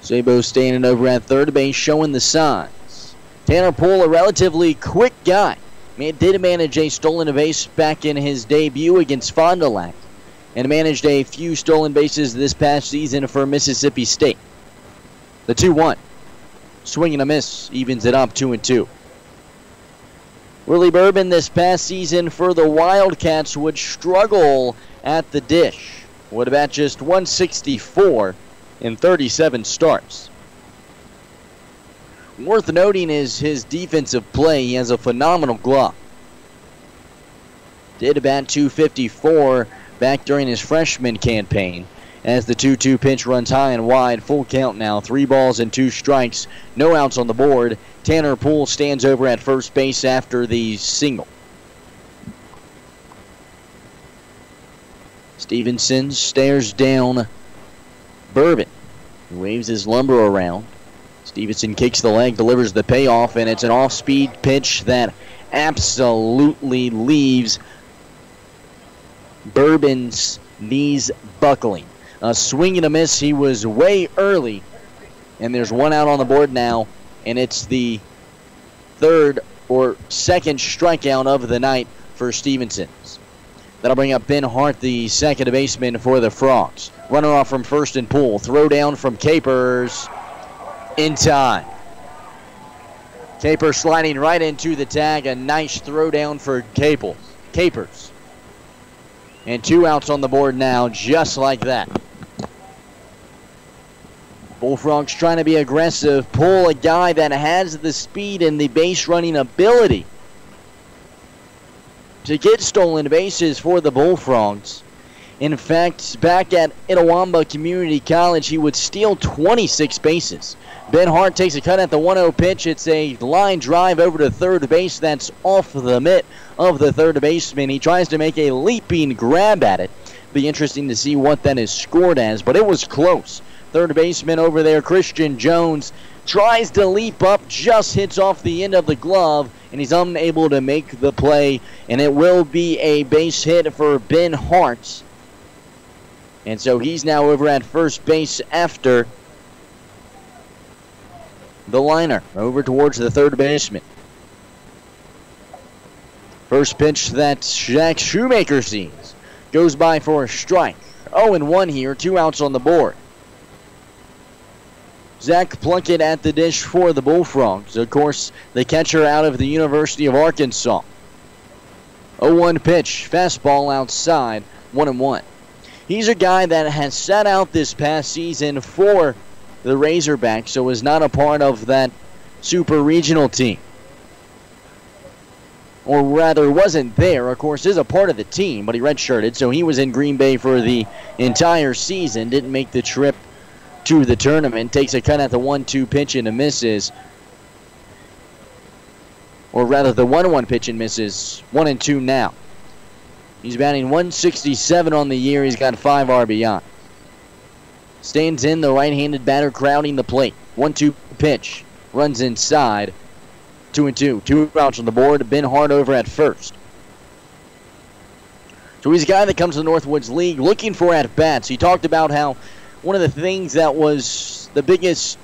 Sabo standing over at third base, showing the signs. Tanner Poole, a relatively quick guy, did manage a stolen base back in his debut against Fond du Lac, and managed a few stolen bases this past season for Mississippi State. The 2-1. Swing and a miss, evens it up 2-2. Willie Bourbon this past season for the Wildcats would struggle at the dish. Would bat just 164 in 37 starts. Worth noting is his defensive play. He has a phenomenal glove. Did bat 254 back during his freshman campaign, as the 2-2 pitch runs high and wide. Full count now. 3 balls and 2 strikes. No outs on the board. Tanner Poole stands over at first base after the single. Stevenson stares down Bourbon. He waves his lumber around. Stevenson kicks the leg, delivers the payoff, and it's an off-speed pitch that absolutely leaves Bourbon's knees buckling. A swing and a miss. He was way early, and there's one out on the board now, and it's the third or second strikeout of the night for Stevenson. That'll bring up Ben Hart, the second baseman for the Frogs. Runner off from first and pull. Throw down from Capers in time. Capers sliding right into the tag. A nice throw down for Capers. And 2 outs on the board now, just like that. Bullfrogs trying to be aggressive. Pull a guy that has the speed and the base running ability to get stolen bases for the Bullfrogs. In fact, back at Itawamba Community College, he would steal 26 bases. Ben Hart takes a cut at the 1-0 pitch. It's a line drive over to third base. That's off the mitt of the third baseman. He tries to make a leaping grab at it. Be interesting to see what that is scored as, but it was close. Third baseman over there, Christian Jones, tries to leap up, just hits off the end of the glove, and he's unable to make the play, and it will be a base hit for Ben Hart. And so he's now over at first base after the liner, over towards the third baseman. First pitch that Jack Shoemaker sees goes by for a strike. 0-1 here, 2 outs on the board. Zach Plunkett at the dish for the Bullfrogs. Of course, the catcher out of the University of Arkansas. 0-1 pitch, fastball outside, 1-1. He's a guy that has sat out this past season for the Razorbacks, so is not a part of that super regional team. Or rather, wasn't there. Of course, is a part of the team, but he redshirted, so he was in Green Bay for the entire season. Didn't make the trip to the tournament. Takes a cut at the 1-2 pitch and misses. Or rather, the 1-1 pitch and misses. 1-2 now. He's batting 167 on the year. He's got 5 RBI. Stands in, the right-handed batter crowding the plate. 1-2 pitch. Runs inside. 2-2. 2 outs on the board. Ben Hart over at first. So he's a guy that comes to the Northwoods League looking for at-bats. He talked about how one of the things that was the biggest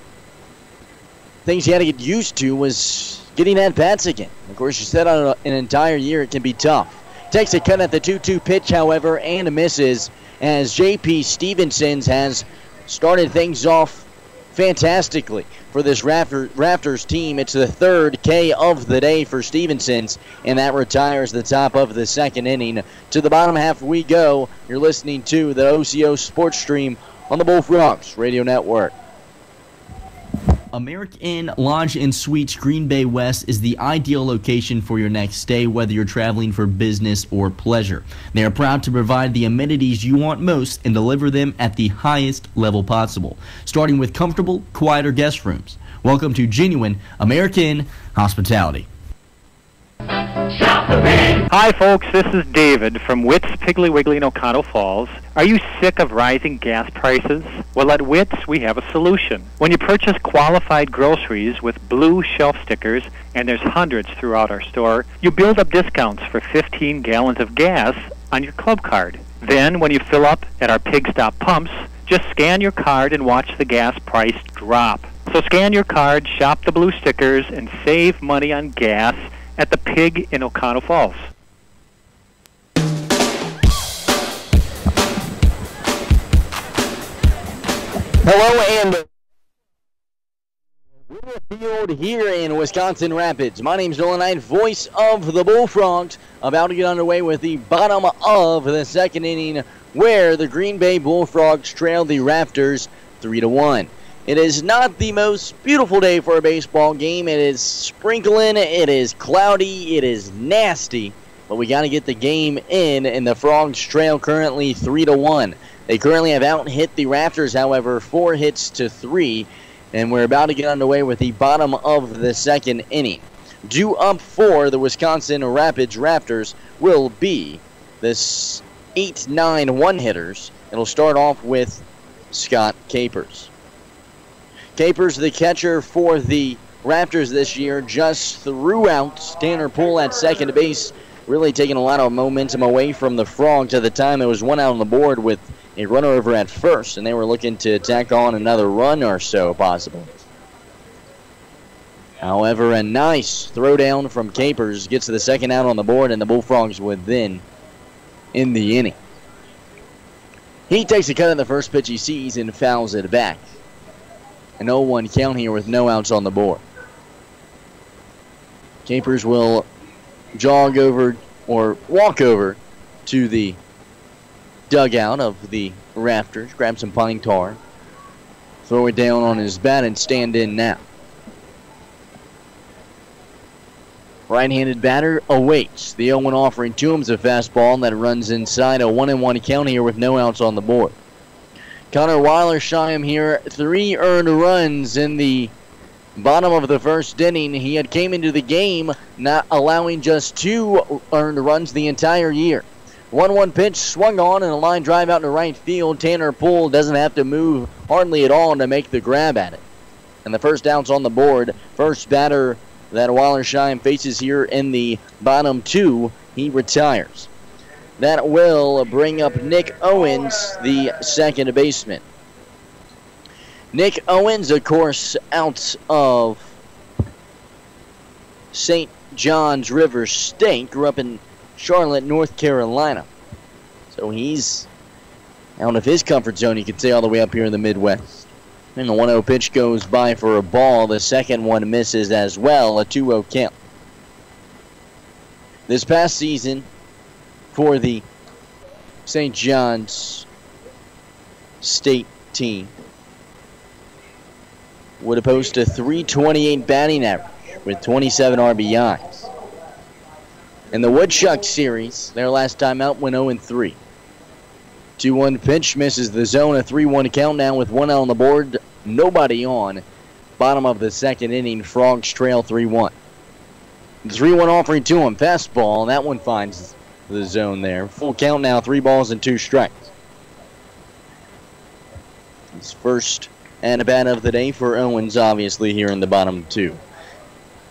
things he had to get used to was getting at-bats again. Of course, you said on an entire year it can be tough. Takes a cut at the 2-2 pitch, however, and misses as J.P. Stevenson's has started things off fantastically for this Raptors team. It's the third K of the day for Stevenson's, and that retires the top of the second inning. To the bottom half we go. You're listening to the OCO Sports Stream on the Bullfrogs Radio Network. American Inn Lodge and Suites Green Bay West is the ideal location for your next stay, whether you're traveling for business or pleasure. They are proud to provide the amenities you want most and deliver them at the highest level possible, starting with comfortable, quieter guest rooms. Welcome to genuine American hospitality. Hi folks, this is David from Witt's Piggly Wiggly in Oconto Falls. Are you sick of rising gas prices? Well, at Witt's we have a solution. When you purchase qualified groceries with blue shelf stickers, and there's hundreds throughout our store, you build up discounts for 15 gallons of gas on your club card. Then, when you fill up at our Pig Stop pumps, just scan your card and watch the gas price drop. So scan your card, shop the blue stickers, and save money on gas at the Pig in Oconto Falls. Hello and field here in Wisconsin Rapids. My name's Nolan Knight, voice of the Bullfrogs, about to get underway with the bottom of the second inning, where the Green Bay Bullfrogs trail the Raptors 3-1. It is not the most beautiful day for a baseball game. It is sprinkling, it is cloudy, it is nasty, but we got to get the game in, and the Frogs trail currently 3-1. They currently have out-hit the Raptors, however, 4 hits to 3, and we're about to get underway with the bottom of the second inning. Due up for the Wisconsin Rapids Raptors will be the 8-9 one-hitters. It'll start off with Scott Capers. Capers, the catcher for the Raptors this year, just threw out Tanner Poole at second base, really taking a lot of momentum away from the Frogs. At the time, there was one out on the board with a runner over at first, and they were looking to tack on another run or so, possibly. However, a nice throwdown from Capers gets to the second out on the board, and the Bullfrogs would then end the inning. He takes a cut at the first pitch he sees and fouls it back. An 0-1 count here with no outs on the board. Capers will jog over or walk over to the dugout of the Raptors, grab some pine tar, throw it down on his bat, and stand in now. Right-handed batter awaits. The 0-1 offering to him is a fastball that runs inside. A 1-1 count here with no outs on the board. Connor Weilersheim here, 3 earned runs in the bottom of the first inning. He had came into the game not allowing just 2 earned runs the entire year. 1-1 pitch swung on and a line drive out to right field. Tanner Poole doesn't have to move hardly at all to make the grab at it. And the first out's on the board. First batter that Weilersheim faces here in the bottom 2, he retires. That will bring up Nick Owens, the second baseman. Nick Owens, of course, out of St. John's River State, grew up in Charlotte, North Carolina. So he's out of his comfort zone, you could say, all the way up here in the Midwest. And the 1-0 pitch goes by for a ball. The second one misses as well, a 2-0 count. This past season, for the St. John's State team, would post a .328 batting average with 27 RBIs. In the Woodchuck series, their last time out went 0-3. 2-1 pitch misses the zone, a 3-1 count now with 1 out on the board, nobody on. Bottom of the second inning, Frogs trail 3-1. The 3-1 offering to him, fastball, that one finds the zone there. Full count now, 3 balls and 2 strikes. His first at bat of the day for Owens, obviously, here in the bottom 2.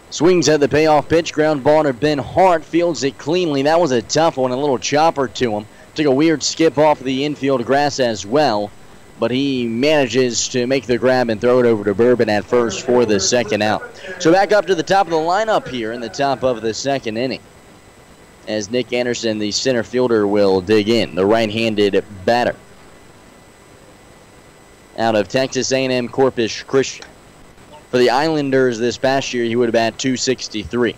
Swings at the payoff pitch, ground ball to Ben Hart, fields it cleanly. That was a tough one, a little chopper to him. Took a weird skip off the infield grass as well, but he manages to make the grab and throw it over to Bourbon at first for the second out. So back up to the top of the lineup here in the top of the second inning, as Nick Anderson, the center fielder, will dig in, the right-handed batter out of Texas A&M Corpus Christian. For the Islanders this past year, he would have batted .263.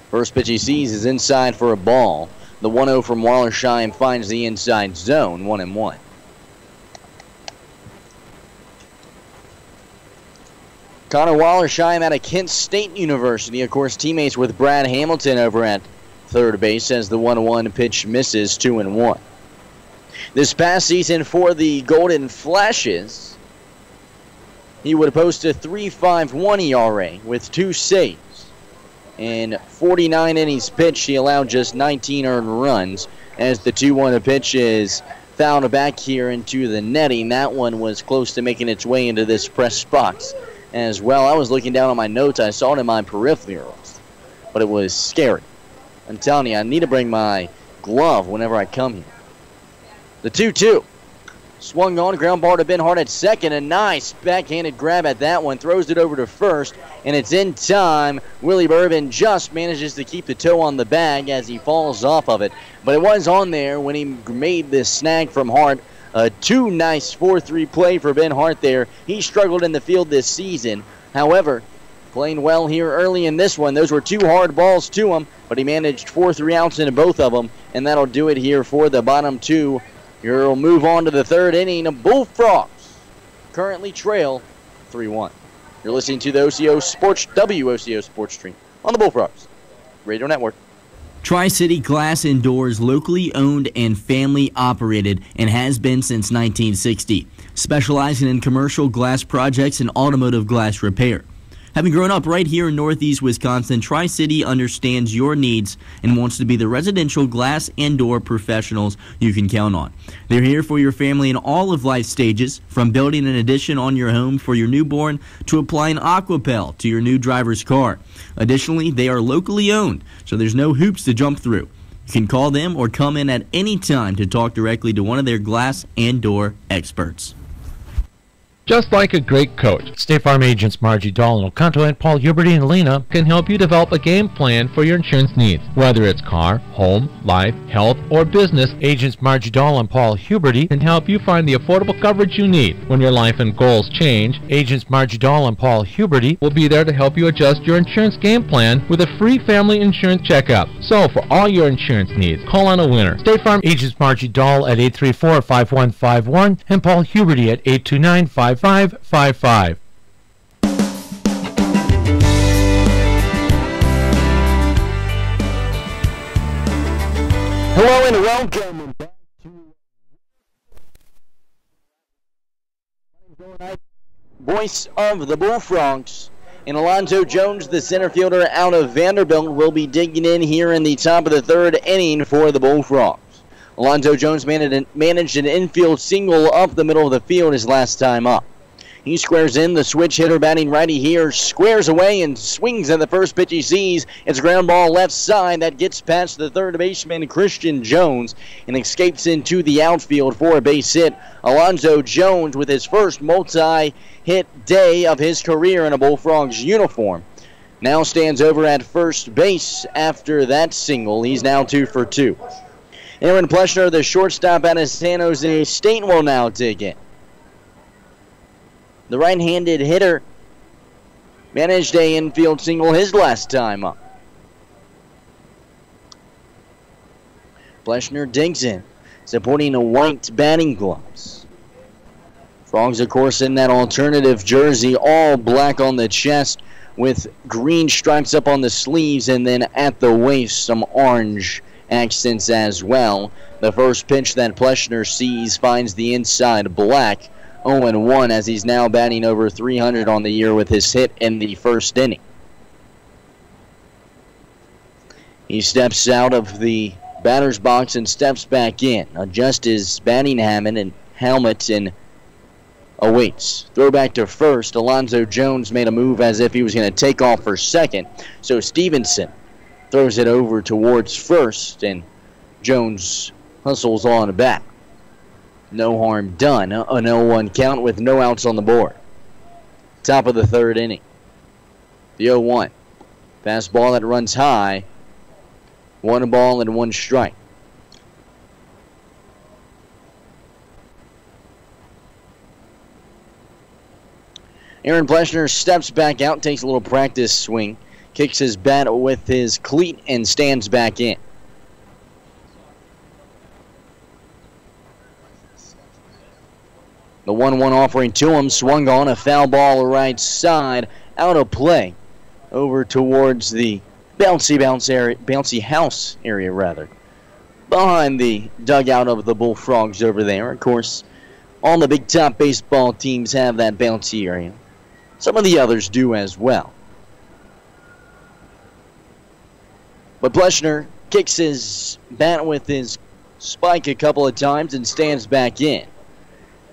First pitch he sees is inside for a ball. The 1-0 from Weilersheim finds the inside zone, 1-1. Connor Weilersheim out of Kent State University, of course, teammates with Brad Hamilton over at third base, as the 1-1 pitch misses, 2-1. This past season for the Golden Flashes, he would post a .351 ERA with 2 saves. In 49 innings pitched, he allowed just 19 earned runs, as the 2-1 pitch is fouled back here into the netting. That one was close to making its way into this press box as well. I was looking down on my notes. I saw it in my peripherals, but it was scary. I'm telling you, I need to bring my glove whenever I come here. The 2-2. Swung on, ground ball to Ben Hart at second. A nice backhanded grab at that one. Throws it over to first, and it's in time. Willie Bourbon just manages to keep the toe on the bag as he falls off of it. But it was on there when he made this snag from Hart. A 2 nice 4-3 play for Ben Hart there. He struggled in the field this season. However, playing well here early in this one. Those were 2 hard balls to him, but he managed 4-3 outs into both of them, and that'll do it here for the bottom 2. You'll move on to the third inning. Bullfrogs currently trail 3-1. You're listening to the WOCO Sports Stream on the Bullfrogs Radio Network. Tri-City Glass and Doors, locally owned and family operated, and has been since 1960, specializing in commercial glass projects and automotive glass repair. Having grown up right here in Northeast Wisconsin, Tri-City understands your needs and wants to be the residential glass and door professionals you can count on. They're here for your family in all of life stages, from building an addition on your home for your newborn to applying Aquapel to your new driver's car. Additionally, they are locally owned, so there's no hoops to jump through. You can call them or come in at any time to talk directly to one of their glass and door experts. Just like a great coach, State Farm agents Margie Dahl and Oconto and Paul Huberty and Lena can help you develop a game plan for your insurance needs, whether it's car, home, life, health, or business. Agents Margie Dahl and Paul Huberty can help you find the affordable coverage you need when your life and goals change. Agents Margie Dahl and Paul Huberty will be there to help you adjust your insurance game plan with a free family insurance checkup. So for all your insurance needs, call on a winner. State Farm agents Margie Dahl at 834-5151 and Paul Huberty at 829-5555. Hello and welcome back to voice of the Bullfrogs. And Alonzo Jones, the center fielder out of Vanderbilt, will be digging in here in the top of the third inning for the Bullfrogs. Alonzo Jones managed an infield single up the middle of the field his last time up. He squares in. The switch hitter batting righty here squares away and swings at the first pitch he sees. It's a ground ball left side that gets past the third baseman Christian Jones and escapes into the outfield for a base hit. Alonzo Jones with his first multi-hit day of his career in a Bullfrogs uniform now stands over at first base after that single. He's now 2 for 2. Aaron Pleshner, the shortstop out of San Jose State, will now dig in. The right-handed hitter managed an infield single his last time up. Pleshner digs in, supporting a white batting gloves. Frogs, of course, in that alternative jersey, all black on the chest with green stripes up on the sleeves, and then at the waist some orange accents as well. The first pitch that Pleshner sees finds the inside black. 0-1 as he's now batting over 300 on the year with his hit in the first inning. He steps out of the batter's box and steps back in, adjusts his batting helmet and awaits. Throw back to first. Alonzo Jones made a move as if he was going to take off for second, so Stevenson throws it over towards first, and Jones hustles on back. No harm done. An 0-1 count with no outs on the board. Top of the third inning. The 0-1. Fastball that runs high. 1 ball and 1 strike. Aaron Pleshner steps back out, takes a little practice swing, kicks his bat with his cleat, and stands back in. The 1-1 offering to him, swung on, a foul ball right side, out of play, over towards the bouncy house area, behind the dugout of the Bullfrogs over there. Of course, all the big top baseball teams have that bouncy area. Some of the others do as well. But Pleshner kicks his bat with his spike a couple of times and stands back in.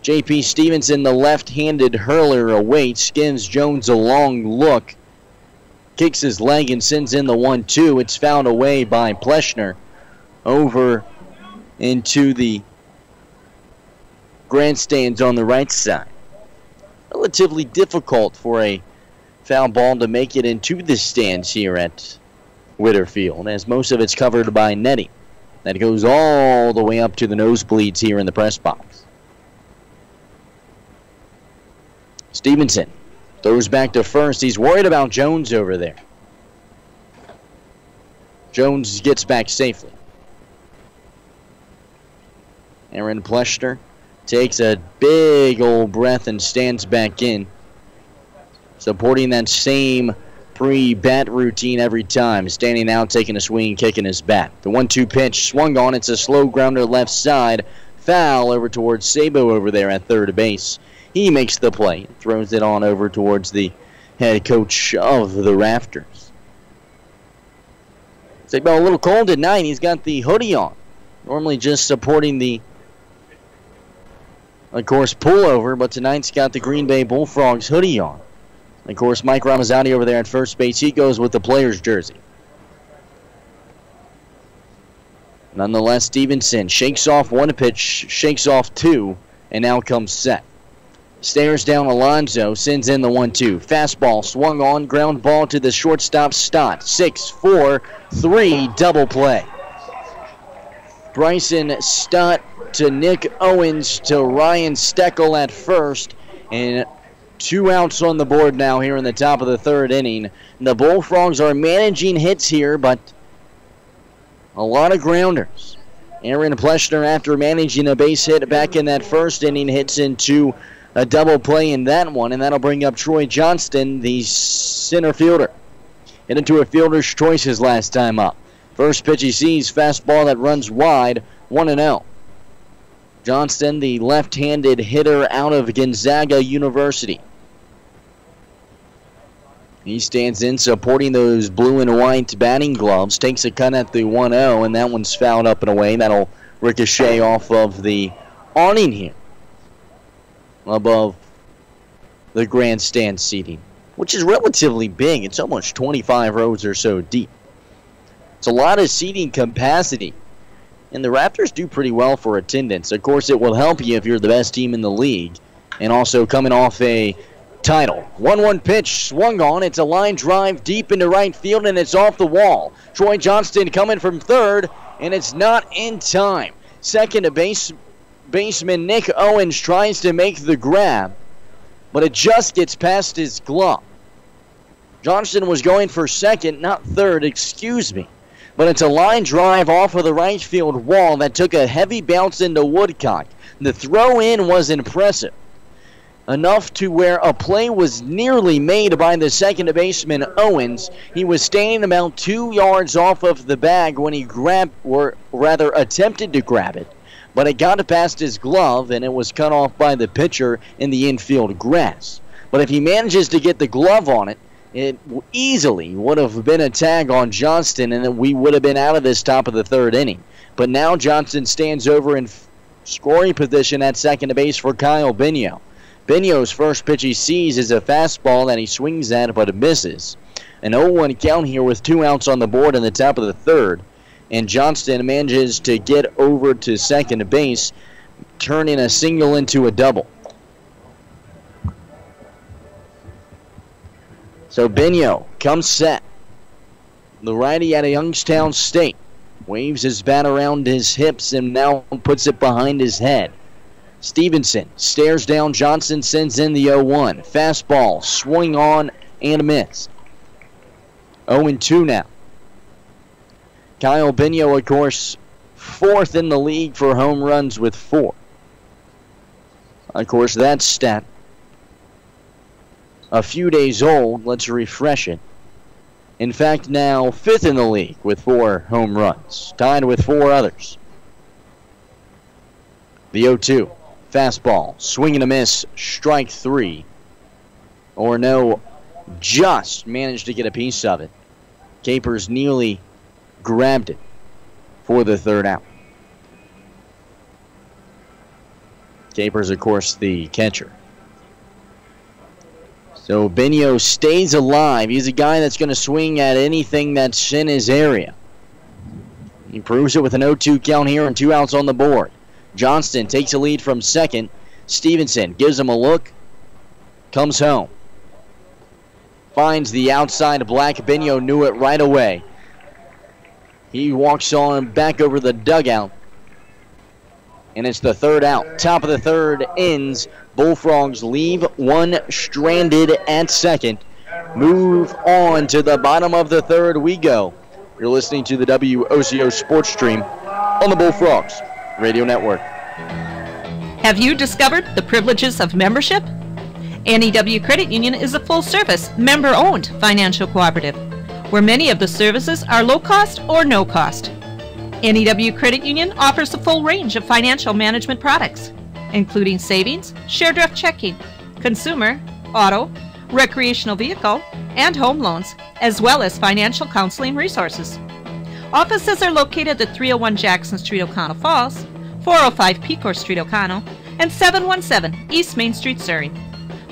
J.P. Stevenson, the left-handed hurler, awaits, gives Jones a long look, kicks his leg and sends in the 1-2. It's fouled away by Pleshner over into the grandstands on the right side. Relatively difficult for a foul ball to make it into the stands here at Whitterfield, as most of it's covered by netting that goes all the way up to the nosebleeds here in the press box. Stevenson throws back to first. He's worried about Jones over there. Jones gets back safely. Aaron Pleshner takes a big old breath and stands back in, supporting that same pre-bat routine every time, standing out, taking a swing, kicking his bat. The 1-2 pitch swung on. It's a slow grounder left side. Foul over towards Sabo over there at third base. He makes the play, throws it on over towards the head coach of the Rafters. It's a little cold at night. He's got the hoodie on. Normally just supporting the, of course, pullover, but tonight's got the Green Bay Bullfrogs hoodie on. Of course, Mike Ramazzani over there at first base. He goes with the player's jersey. Nonetheless, Stevenson shakes off one pitch, shakes off two, and now comes set. Stares down Alonzo, sends in the 1-2. Fastball swung on, ground ball to the shortstop Stott. 6-4-3 double play. Bryson Stott to Nick Owens to Ryan Steckel at first, and 2 outs on the board now here in the top of the third inning. The Bullfrogs are managing hits here, but a lot of grounders. Aaron Pleshner, after managing a base hit back in that first inning, hits into a double play in that one, and that'll bring up Troy Johnston, the center fielder. Hit into a fielder's choice his last time up. First pitch he sees, fastball that runs wide, 1-0. Johnston, the left-handed hitter out of Gonzaga University. He stands in supporting those blue and white batting gloves, takes a cut at the 1-0, and that one's fouled up and away. That'll ricochet off of the awning here above the grandstand seating, which is relatively big. It's almost 25 rows or so deep. It's a lot of seating capacity, and the Raptors do pretty well for attendance. Of course, it will help you if you're the best team in the league, and also coming off a title. 1-1 pitch swung on. It's a line drive deep into right field, and it's off the wall. Troy Johnston coming from third, and it's not in time. Second baseman Nick Owens tries to make the grab, but it just gets past his glove. Johnston was going for second, not third, excuse me. But it's a line drive off of the right field wall that took a heavy bounce into Woodcock. The throw-in was impressive, enough to where a play was nearly made by the second baseman Owens. He was standing about 2 yards off of the bag when he grabbed, or rather attempted to grab it, but it got past his glove and it was cut off by the pitcher in the infield grass. But if he manages to get the glove on it, it easily would have been a tag on Johnston, and then we would have been out of this top of the third inning. But now Johnston stands over in scoring position at second base for Kyle Bino. Bino's first pitch he sees is a fastball that he swings at but misses. An 0-1 count here with 2 outs on the board in the top of the third. And Johnston manages to get over to second base, turning a single into a double. So Bino comes set. The righty out of Youngstown State waves his bat around his hips and now puts it behind his head. Stevenson stares down Johnson, sends in the 0-1. Fastball, swing on, and a miss. 0-2 now. Kyle Bino, of course, 4th in the league for home runs with 4. Of course, that stat a few days old. Let's refresh it. In fact, now 5th in the league with 4 home runs, tied with 4 others. The 0-2. Fastball, swing and a miss, strike 3. Or no, just managed to get a piece of it. Capers nearly grabbed it for the third out. Capers, of course, the catcher. So Bino stays alive. He's a guy that's going to swing at anything that's in his area. He proves it with an 0-2 count here and 2 outs on the board. Johnston takes a lead from second. Stevenson gives him a look. Comes home. Finds the outside black. Bino knew it right away. He walks on back over the dugout. And it's the third out. Top of the third ends. Bullfrogs leave one stranded at second. Move on to the bottom of the third we go. You're listening to the WOCO Sports Stream on the Bullfrogs Radio Network. Have you discovered the privileges of membership? NEW Credit Union is a full-service, member-owned financial cooperative, where many of the services are low-cost or no-cost. NEW Credit Union offers a full range of financial management products, including savings, share draft checking, consumer, auto, recreational vehicle, and home loans, as well as financial counseling resources. Offices are located at 301 Jackson Street, O'Connell Falls, 405 Pecor Street, O'Connell, and 717 East Main Street, Surrey.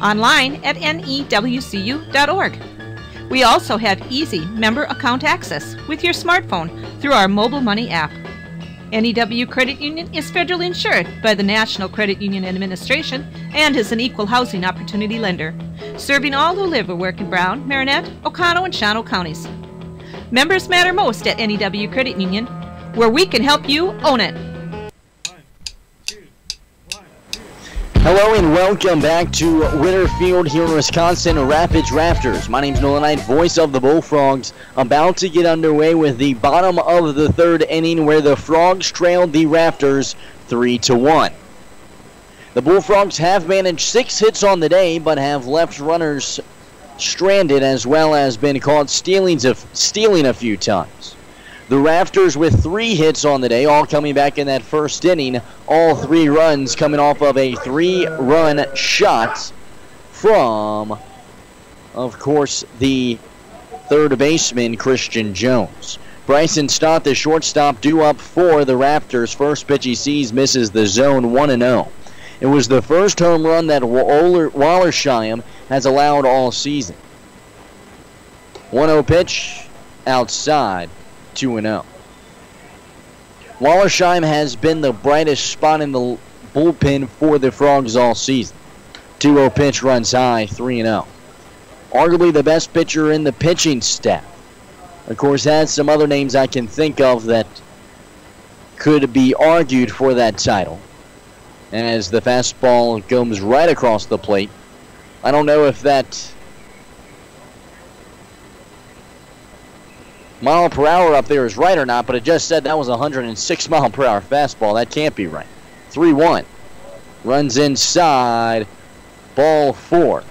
Online at newcu.org. We also have easy member account access with your smartphone through our mobile money app. NEW Credit Union is federally insured by the National Credit Union Administration and is an equal housing opportunity lender, serving all who live or work in Brown, Marinette, Oconto, and Shawano counties. Members matter most at NEW Credit Union, where we can help you own it. Hello and welcome back to Winterfield here in Wisconsin, Rapids Rafters. My name's Nolan Knight, voice of the Bullfrogs, about to get underway with the bottom of the third inning where the Frogs trailed the Rafters 3-1. The Bullfrogs have managed 6 hits on the day, but have left runners stranded as well as been caught stealing a few times. The Rafters with 3 hits on the day, all coming back in that first inning. All 3 runs coming off of a 3-run shot from, of course, the third baseman, Christian Jones. Bryson Stott, the shortstop, due up for the Rafters. First pitch he sees misses the zone 1-0. It was the first home run that Wallersheim has allowed all season. 1-0 pitch, outside. 2-0. Wallersheim has been the brightest spot in the bullpen for the Frogs all season. 2-0 pitch runs high, 3-0. Arguably the best pitcher in the pitching staff. Of course, has some other names I can think of that could be argued for that title. As the fastball goes right across the plate. I don't know if that mile per hour up there is right or not, but it just said that was a 106 mile per hour fastball. That can't be right. 3-1. Runs inside. Ball 4.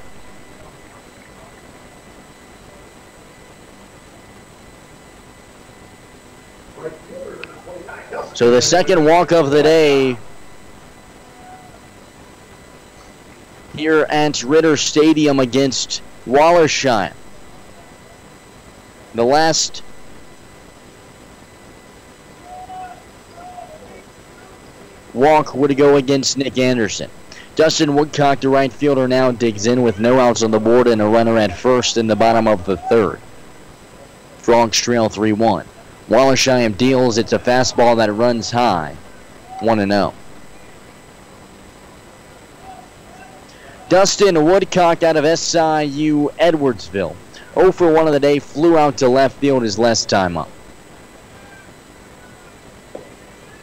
So the second walk of the day here at Ritter Stadium against Wallersheim. The last walk would go against Nick Anderson. Dustin Woodcock, the right fielder, now digs in with no outs on the board and a runner at first in the bottom of the third. Frogs trail 3-1. Wallersheim deals. It's a fastball that runs high. 1-0. Dustin Woodcock out of SIU Edwardsville. 0 for 1 of the day, flew out to left field his last time up.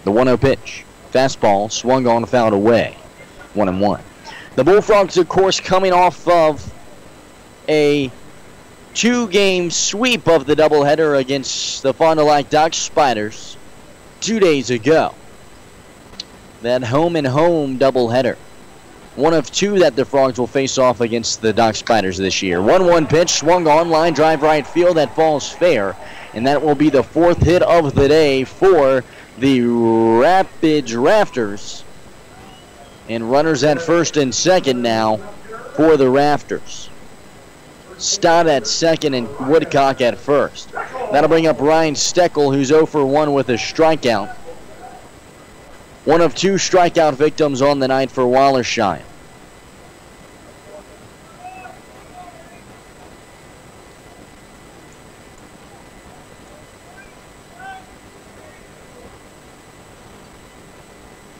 The 1-0 pitch. Fastball swung on, fouled away. 1-1. The Bullfrogs, of course, coming off of a 2-game sweep of the doubleheader against the Fond du Lac Dock Spiders 2 days ago. That home-and-home doubleheader. 1 of 2 that the Frogs will face off against the Dock Spiders this year. 1-1 pitch, swung on, line drive right field, that falls fair. And that will be the 4th hit of the day for the Rapids Rafters. And runners at first and second now for the Rafters. Stott at second and Woodcock at first. That'll bring up Ryan Steckel, who's 0 for 1 with a strikeout. 1 of 2 strikeout victims on the night for Wallersheim.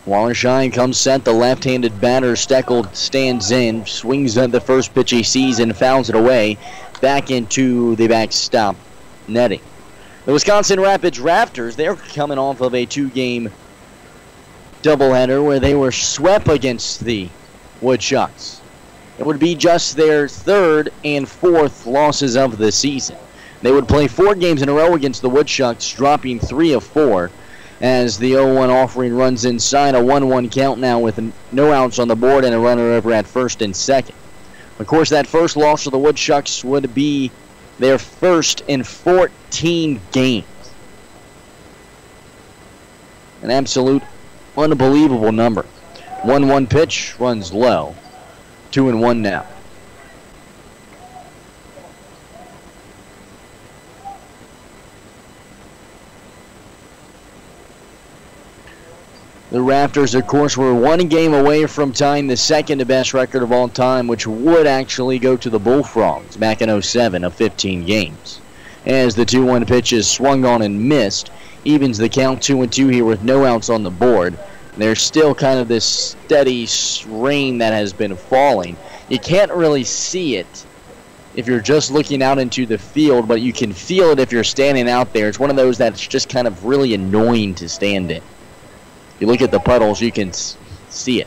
Wallersheim comes set. The left-handed batter, Steckel, stands in, swings at the first pitch he sees and fouls it away back into the backstop netting. The Wisconsin Rapids Rafters, they're coming off of a 2-game doubleheader where they were swept against the Woodchucks. It would be just their 3rd and 4th losses of the season. They would play 4 games in a row against the Woodchucks, dropping 3 of 4. As the 0-1 offering runs inside, a 1-1 count now with no outs on the board and a runner over at first and second. Of course, that first loss of the Woodchucks would be their first in 14 games. An absolute unbelievable number. 1-1 pitch runs low. 2-1 now. The Raptors, of course, were one game away from tying the second best record of all time, which would actually go to the Bullfrogs back in 07 of 15 games. As the 2-1 pitch is swung on and missed, evens the count 2-2 here with no outs on the board. There's still kind of this steady rain that has been falling. You can't really see it if you're just looking out into the field, but you can feel it if you're standing out there. It's one of those that's just kind of really annoying to stand in. You look at the puddles, you can see it.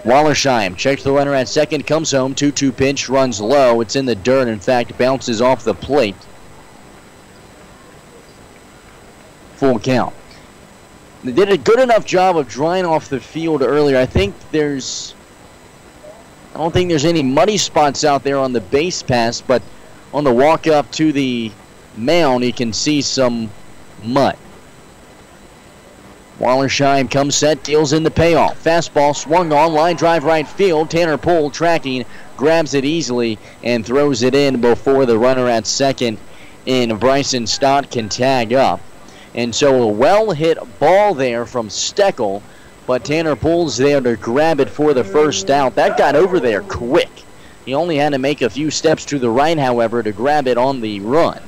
Wallersheim checks the runner at second, comes home, 2-2 pitch, runs low. It's in the dirt, in fact, bounces off the plate. Full count. They did a good enough job of drying off the field earlier. I don't think there's any muddy spots out there on the base pass, but on the walk up to the mound, you can see some mud. Wallersheim comes set, deals in the payoff. Fastball swung on, line drive right field. Tanner Pohl tracking, grabs it easily, and throws it in before the runner at second in Bryson Stott can tag up. And so a well-hit ball there from Steckel, but Tanner Pohl's there to grab it for the first out. That got over there quick. He only had to make a few steps to the right, however, to grab it on the run.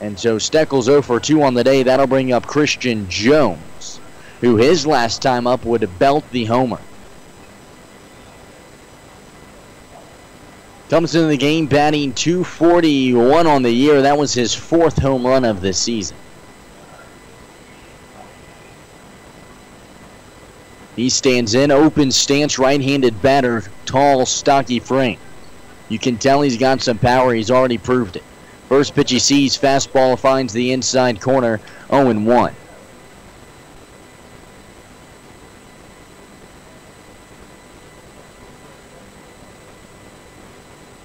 And so Steckel's 0 for 2 on the day. That'll bring up Christian Jones, who his last time up would belt the homer. Comes into the game batting .241 on the year. That was his 4th home run of the season. He stands in, open stance, right-handed batter, tall, stocky frame. You can tell he's got some power. He's already proved it. First pitch he sees, fastball finds the inside corner, 0-1.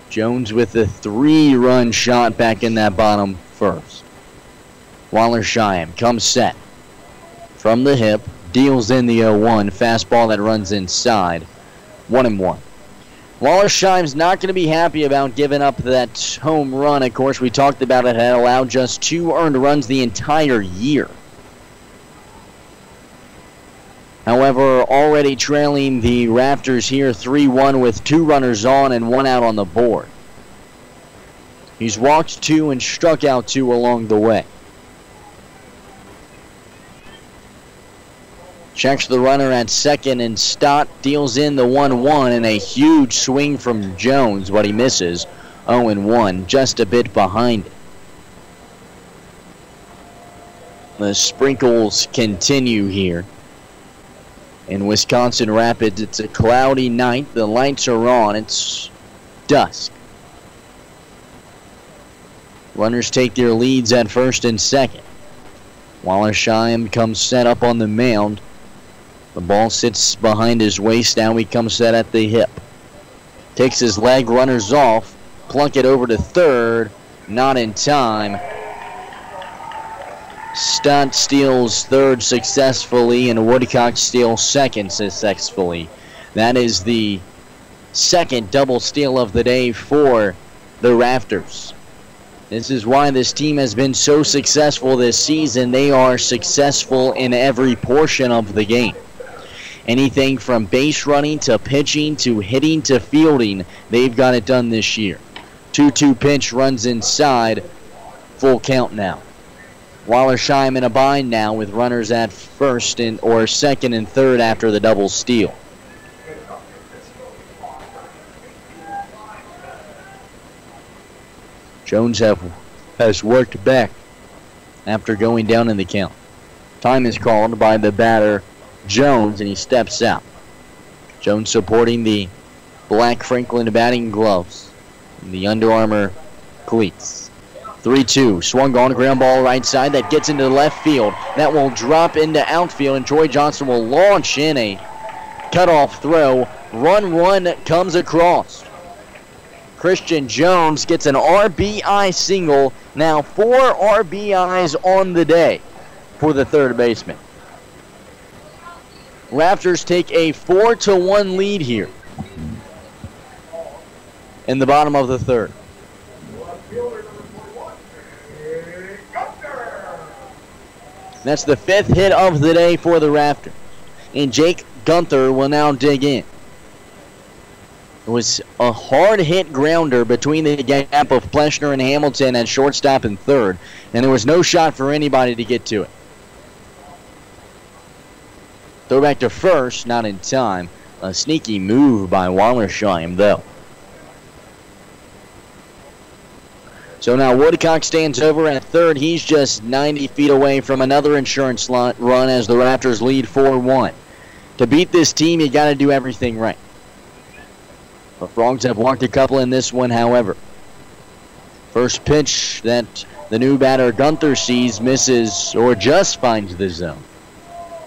Jones with a 3-run shot back in that bottom first. Wallersheim comes set. From the hip, deals in the 0-1. Fastball that runs inside, 1-1. Wallersheim's not going to be happy about giving up that home run. Of course, we talked about it had allowed just 2 earned runs the entire year. However, already trailing the Raptors here 3-1 with 2 runners on and 1 out on the board. He's walked 2 and struck out 2 along the way. Checks the runner at second, and Stott deals in the 1-1, and a huge swing from Jones, but he misses. 0-1, just a bit behind it. The sprinkles continue here in Wisconsin Rapids. It's a cloudy night. The lights are on. It's dusk. Runners take their leads at first and second. Wallersheim comes set up on the mound. The ball sits behind his waist. Now he comes set at the hip. Takes his leg, runners off. Plunk it over to third. Not in time. Stott steals third successfully, and Woodcock steals second successfully. That is the second double steal of the day for the Raptors. This is why this team has been so successful this season. They are successful in every portion of the game. Anything from base running to pitching to hitting to fielding, they've got it done this year. 2-2 pitch runs inside. Full count now. Wallersheim in a bind now with runners at first or second and third after the double steal. Jones has worked back after going down in the count. Time is called by the batter Jones, and he steps out. Jones supporting the black Franklin batting gloves and the Under Armour cleats. 3-2, swung on, ground ball right side that gets into the left field. That will drop into outfield, and Troy Johnson will launch in a cutoff throw. Run comes across. Christian Jones gets an RBI single. Now 4 RBIs on the day for the third baseman. Raptors take a 4-1 lead here in the bottom of the third. That's the 5th hit of the day for the Raptors. And Jake Gunther will now dig in. It was a hard-hit grounder between the gap of Pleshner and Hamilton at shortstop and third, and there was no shot for anybody to get to it. Throw back to first, not in time. A sneaky move by Wallersheim, though. So now Woodcock stands over at third. He's just 90 feet away from another insurance run as the Raptors lead 4-1. To beat this team, you got to do everything right. The Frogs have walked a couple in this one, however. First pitch that the new batter Gunther sees, misses, or just finds the zone.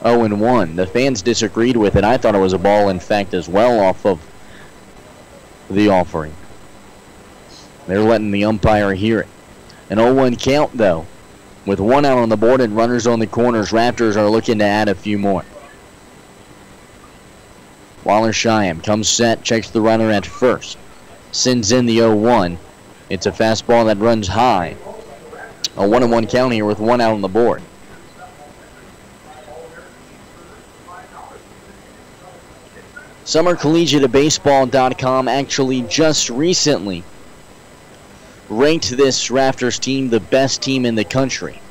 0-1. The fans disagreed with it. I thought it was a ball, in fact, as well off of the offering. They're letting the umpire hear it. An 0-1 count, though. With one out on the board and runners on the corners, Raptors are looking to add a few more. Wallersheim comes set, checks the runner at first. Sends in the 0-1. It's a fastball that runs high. A 1-1 count here with one out on the board. SummerCollegiateBaseball.com actually just recently ranked this Raptors team the best team in the country.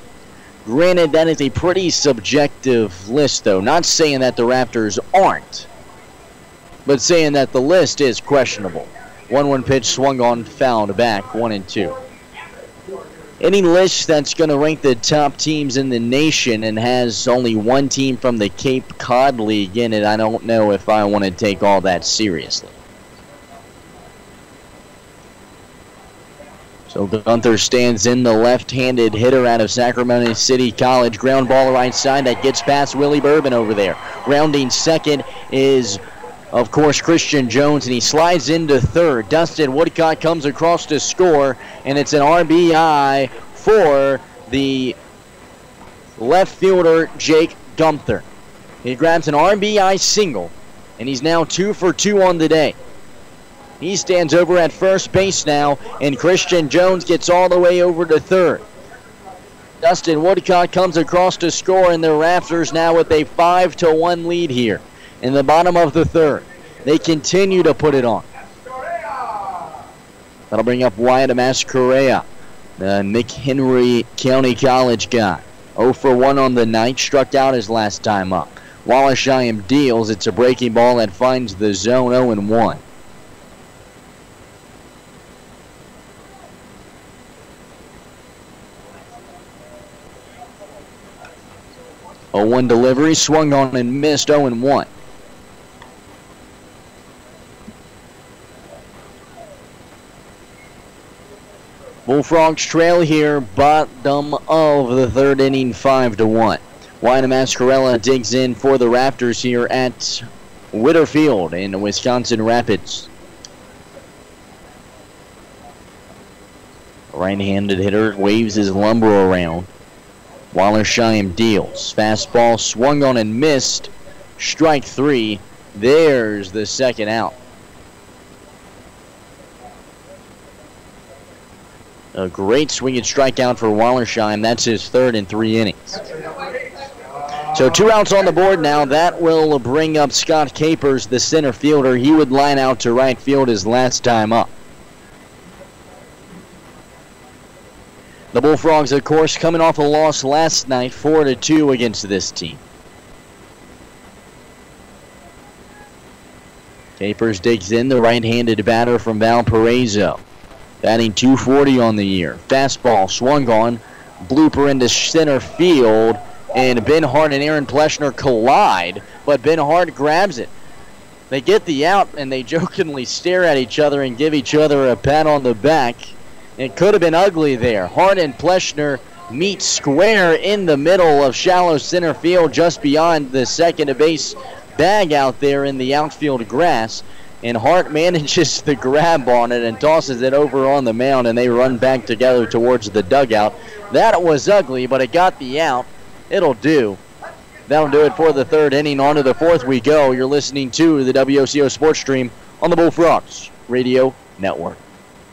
Granted, that is a pretty subjective list, though. Not saying that the Raptors aren't, but saying that the list is questionable. 1-1 pitch swung on, fouled back, 1-2. Any list that's going to rank the top teams in the nation and has only one team from the Cape Cod League in it, I don't know if I want to take all that seriously. So Gunther stands in, the left-handed hitter out of Sacramento City College. Ground ball right side that gets past Willie Bourbon over there. Rounding second is, of course, Christian Jones, and he slides into third. Dustin Woodcock comes across to score, and it's an RBI for the left fielder, Jake Gunther. He grabs an RBI single, and he's now 2 for 2 on the day. He stands over at first base now, and Christian Jones gets all the way over to third. Dustin Woodcock comes across to score, and the Raptors now with a 5-1 lead here in the bottom of the third. They continue to put it on. That'll bring up Wyatt Amascorrea, the McHenry County College guy. 0 for 1 on the night, struck out his last time up. Wallersheim deals. It's a breaking ball that finds the zone. 0-1. A 1 delivery, swung on and missed. 0-1. Bullfrogs trail here, bottom of the third inning, 5-1. Wyatt Amascorrea digs in for the Raptors here at Whitterfield in Wisconsin Rapids. Right-handed hitter waves his lumber around. Wallersheim deals. Fastball swung on and missed. Strike 3. There's the second out. A great swing and strikeout for Wallersheim. That's his third in 3 innings. So 2 outs on the board now. That will bring up Scott Capers, the center fielder. He would line out to right field his last time up. The Bullfrogs, of course, coming off a loss last night, 4-2 against this team. Capers digs in, the right-handed batter from Valparaiso. Batting .240 on the year. Fastball swung on, blooper into center field, and Ben Hart and Aaron Pleshner collide, but Ben Hart grabs it. They get the out, and they jokingly stare at each other and give each other a pat on the back. It could have been ugly there. Hart and Pleshner meet square in the middle of shallow center field, just beyond the second base bag out there in the outfield grass. And Hart manages the grab on it and tosses it over on the mound, and they run back together towards the dugout. That was ugly, but it got the out. It'll do. That'll do it for the third inning. On to the fourth we go. You're listening to the WOCO Sports Stream on the Bullfrogs Radio Network.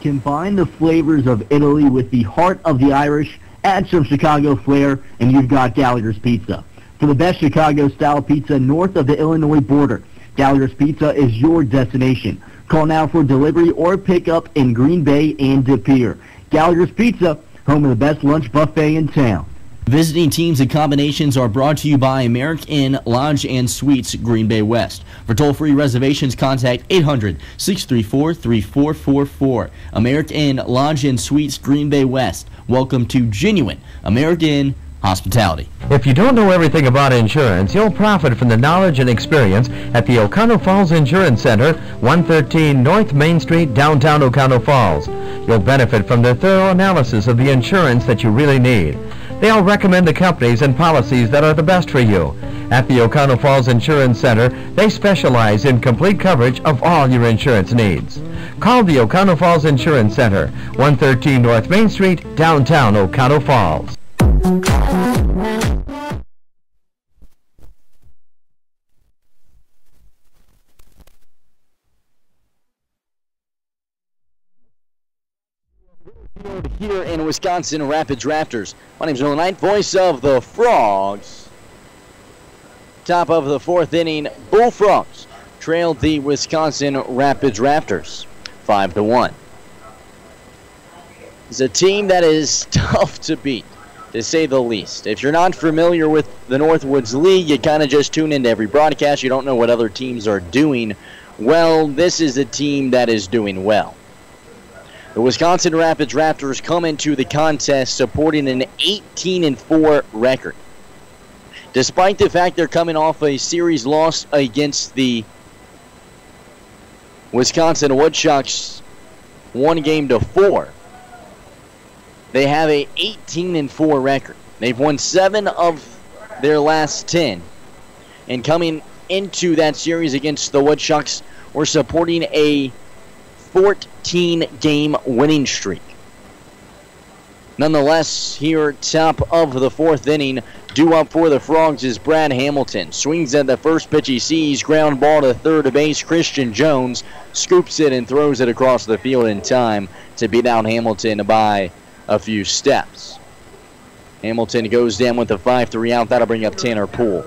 Combine the flavors of Italy with the heart of the Irish Add some Chicago flair, and you've got Gallagher's Pizza. For the best Chicago-style pizza north of the Illinois border, Gallagher's Pizza is your destination. Call now for delivery or pickup in Green Bay and De Pere. Gallagher's Pizza, home of the best lunch buffet in town. Visiting teams and combinations are brought to you by American Inn Lodge and Suites, Green Bay West. For toll-free reservations, contact 800-634-3444. American Inn Lodge and Suites, Green Bay West. Welcome to genuine American Inn hospitality. If you don't know everything about insurance, you'll profit from the knowledge and experience at the Oconto Falls Insurance Center, 113 North Main Street, downtown Oconto Falls. You'll benefit from their thorough analysis of the insurance that you really need. They'll recommend the companies and policies that are the best for you. At the Oconto Falls Insurance Center, they specialize in complete coverage of all your insurance needs. Call the Oconto Falls Insurance Center, 113 North Main Street, downtown Oconto Falls. Here in Wisconsin Rapids Raptors. My name is Nolan Knight, voice of the Frogs. Top of the fourth inning, Bullfrogs trailed the Wisconsin Rapids Raptors 5-1. It's a team that is tough to beat, to say the least. If you're not familiar with the Northwoods League, you kind of just tune into every broadcast. You don't know what other teams are doing. Well, this is a team that is doing well. The Wisconsin Rapids Raptors come into the contest supporting an 18-4 record. Despite the fact they're coming off a series loss against the Wisconsin Woodchucks 1-4, they have a 18-4 record. They've won 7 of their last 10. And coming into that series against the Woodchucks, we're supporting a 14-game winning streak. Nonetheless, here top of the fourth inning, due up for the Frogs is Brad Hamilton. Swings at the first pitch he sees, ground ball to third base. Christian Jones scoops it and throws it across the field in time to beat out Hamilton by a few steps. Hamilton goes down with a 5-3 out. That'll bring up Tanner Poole.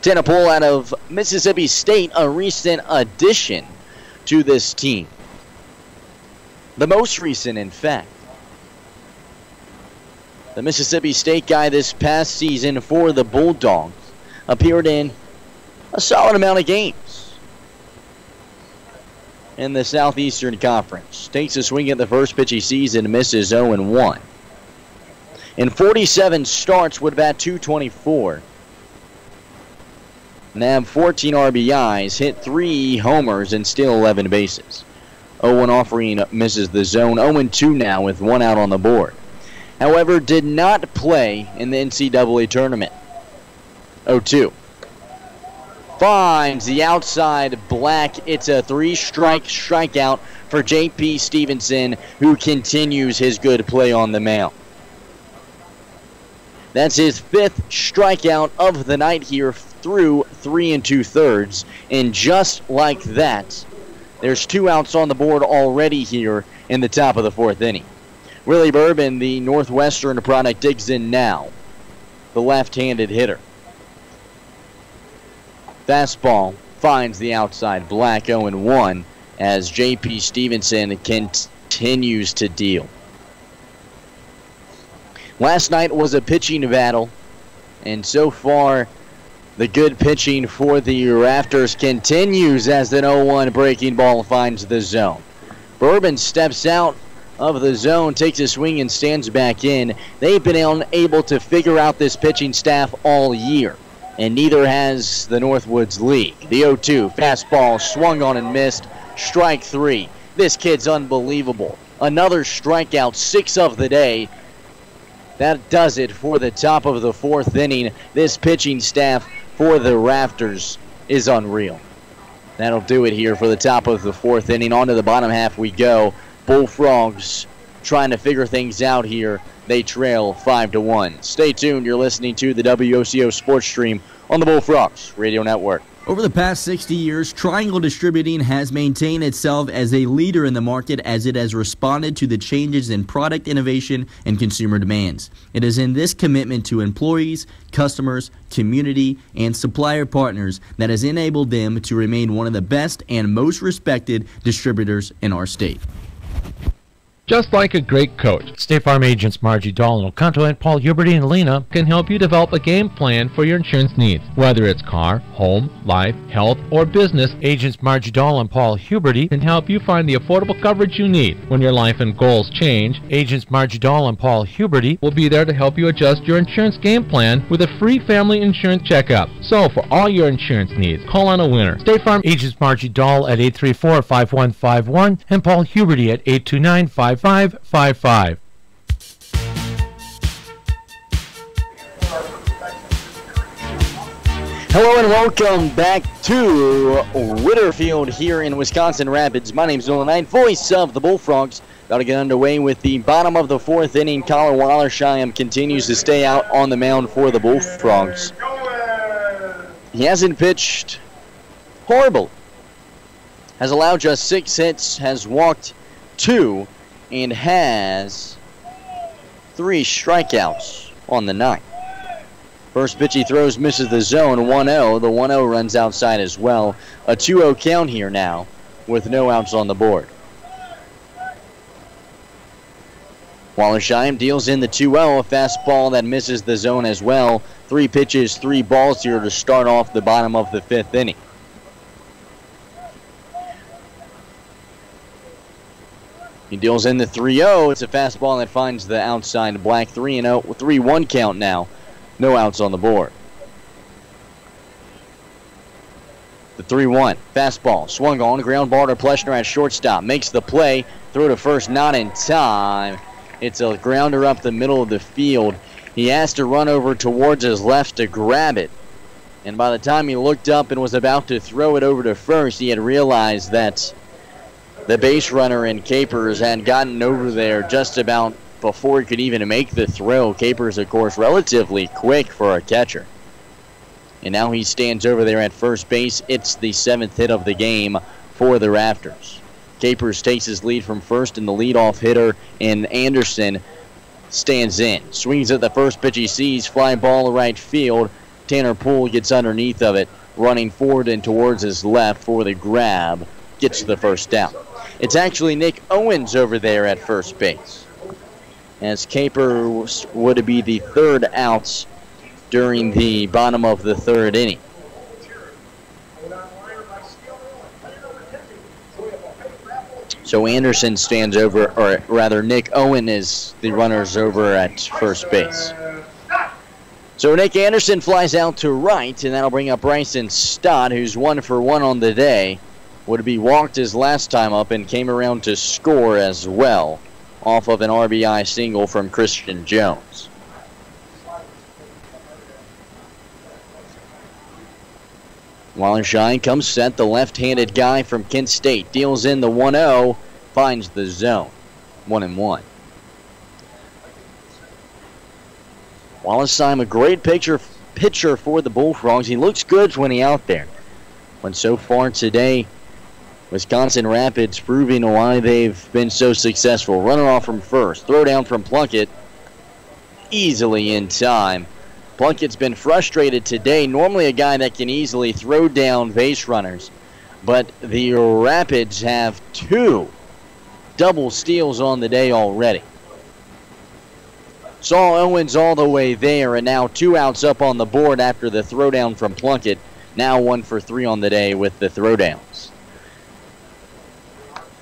Tanner Poole out of Mississippi State, a recent addition to this team. The most recent, in fact. The Mississippi State guy this past season for the Bulldogs appeared in a solid amount of games in the Southeastern Conference. Takes a swing at the first pitch he sees and misses 0-1. In 47 starts would bat .224. Nabbed 14 RBIs, hit 3 homers, and steal 11 bases. 0-1 offering misses the zone. 0-2 now with 1 out on the board. However, did not play in the NCAA tournament. 0-2. Finds the outside black. It's a 3-strike strikeout for J.P. Stevenson, who continues his good play on the mound. That's his 5th strikeout of the night here through 3 2/3. And just like that, there's 2 outs on the board already here in the top of the 4th inning. Willie Bourbon, the Northwestern product, digs in now. The left-handed hitter. Fastball finds the outside black. 0-1 as J.P. Stevenson continues to deal. Last night was a pitching battle, and so far the good pitching for the Rafters continues as the 0-1 breaking ball finds the zone. Bourbon steps out of the zone, takes a swing, and stands back in. They've been unable to figure out this pitching staff all year, and neither has the Northwoods League. The 0-2 fastball swung on and missed. Strike 3. This kid's unbelievable. Another strikeout, 6 of the day. That does it for the top of the 4th inning. This pitching staff for the Rafters is unreal. That'll do it here for the top of the 4th inning. On to the bottom half we go. Bullfrogs trying to figure things out here. They trail 5-1. Stay tuned. You're listening to the WOCO Sports Stream on the Bullfrogs Radio Network. Over the past 60 years, Triangle Distributing has maintained itself as a leader in the market as it has responded to the changes in product innovation and consumer demands. It is in this commitment to employees, customers, community, and supplier partners that has enabled them to remain one of the best and most respected distributors in our state. Just like a great coach, State Farm agents Margie Dahl and Oconto and Paul Huberty and Lena can help you develop a game plan for your insurance needs, whether it's car, home, life, health, or business. Agents Margie Dahl and Paul Huberty can help you find the affordable coverage you need when your life and goals change. Agents Margie Dahl and Paul Huberty will be there to help you adjust your insurance game plan with a free family insurance checkup. So for all your insurance needs, call on a winner. State Farm agents Margie Dahl at 834-5151 and Paul Huberty at 829-5555. Hello and welcome back to Whitterfield here in Wisconsin Rapids. My name is Nolan Knight, voice of the Bullfrogs. About to get underway with the bottom of the fourth inning. Collar Wallersheim continues to stay out on the mound for the Bullfrogs. He hasn't pitched horrible. Has allowed just 6 hits, has walked 2, and has 3 strikeouts on the night. First pitch he throws misses the zone, 1-0. The 1-0 runs outside as well. A 2-0 count here now with no outs on the board. Wallersheim deals in the 2-0, a fastball that misses the zone as well. 3 pitches, 3 balls here to start off the bottom of the 5th inning. He deals in the 3-0. It's a fastball that finds the outside black. 3-0, 3-1 count now. No outs on the board. The 3-1 fastball swung on, ground ball to Pleshner at shortstop. Makes the play, throw to first, not in time. It's a grounder up the middle of the field. He has to run over towards his left to grab it. And by the time he looked up and was about to throw it over to first, he had realized that the base runner in Capers had gotten over there just about before he could even make the throw. Capers, of course, relatively quick for a catcher. And now he stands over there at first base. It's the 7th hit of the game for the Raptors. Capers takes his lead from first, and the leadoff hitter in Anderson stands in. Swings at the first pitch he sees, fly ball to right field. Tanner Poole gets underneath of it, running forward and towards his left for the grab. Gets the first down. It's actually Nick Owens over there at first base, as Capers would be the 3rd outs during the bottom of the 3rd inning. So Anderson stands over, or rather Nick Owen is the runners over at first base. So Nick Anderson flies out to right, and that'll bring up Bryson Stott, who's 1 for 1 on the day. Would be walked his last time up and came around to score as well off of an RBI single from Christian Jones. Wallersheim comes set, the left-handed guy from Kent State. Deals in the 1-0, finds the zone. 1-1. Wallersheim, a great pitcher for the Bullfrogs. He looks good when he's out there. But so far today, Wisconsin Rapids proving why they've been so successful. Runner off from first. Throw down from Plunkett. Easily in time. Plunkett's been frustrated today. Normally a guy that can easily throw down base runners. But the Rapids have 2 double steals on the day already. Saul Owens all the way there, and now 2 outs up on the board after the throwdown from Plunkett. Now 1 for 3 on the day with the throwdowns.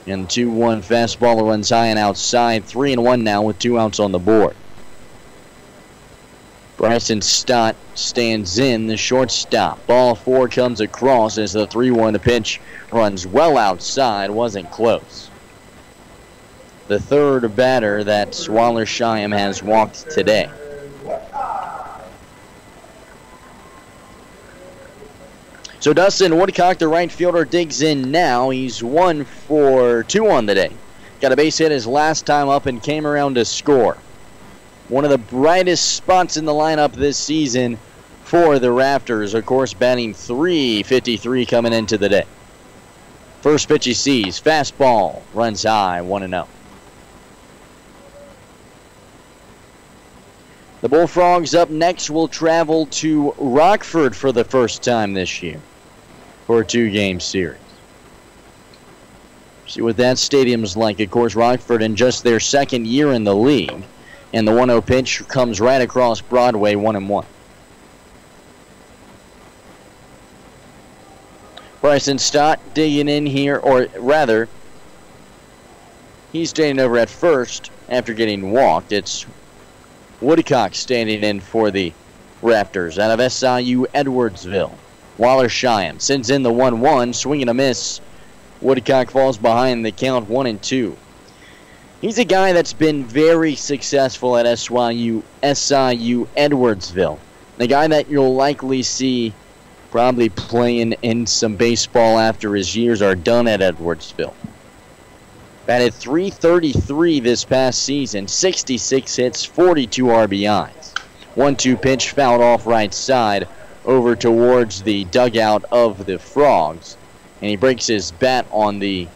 And 2-1 fastball runs high and outside. 3-1 now with 2 outs on the board. Bryson Stott stands in, the shortstop. Ball 4 comes across as the 3-1 pitch runs well outside. Wasn't close. The 3rd batter that Wallersheim has walked today. So Dustin Woodcock, the right fielder, digs in now. He's 1 for 2 on the day. Got a base hit his last time up and came around to score. One of the brightest spots in the lineup this season for the Raptors. Of course, batting .353 coming into the day. First pitch he sees, fastball, runs high, 1-0. The Bullfrogs up next will travel to Rockford for the first time this year for a 2-game series. See what that stadium's like. Of course, Rockford in just their second year in the league. And the 1-0 pitch comes right across Broadway, 1-1. Bryson Stott digging in here, or rather, he's standing over at first after getting walked. It's Woodcock standing in for the Raptors out of SIU Edwardsville. Waller Shyam sends in the 1-1, swing and a miss. Woodcock falls behind the count 1-2. He's a guy that's been very successful at SIU Edwardsville. The guy that you'll likely see probably playing in some baseball after his years are done at Edwardsville. Batted .333 this past season, 66 hits, 42 RBIs. 1-2 pitch fouled off right side over towards the dugout of the Frogs. And he breaks his bat on the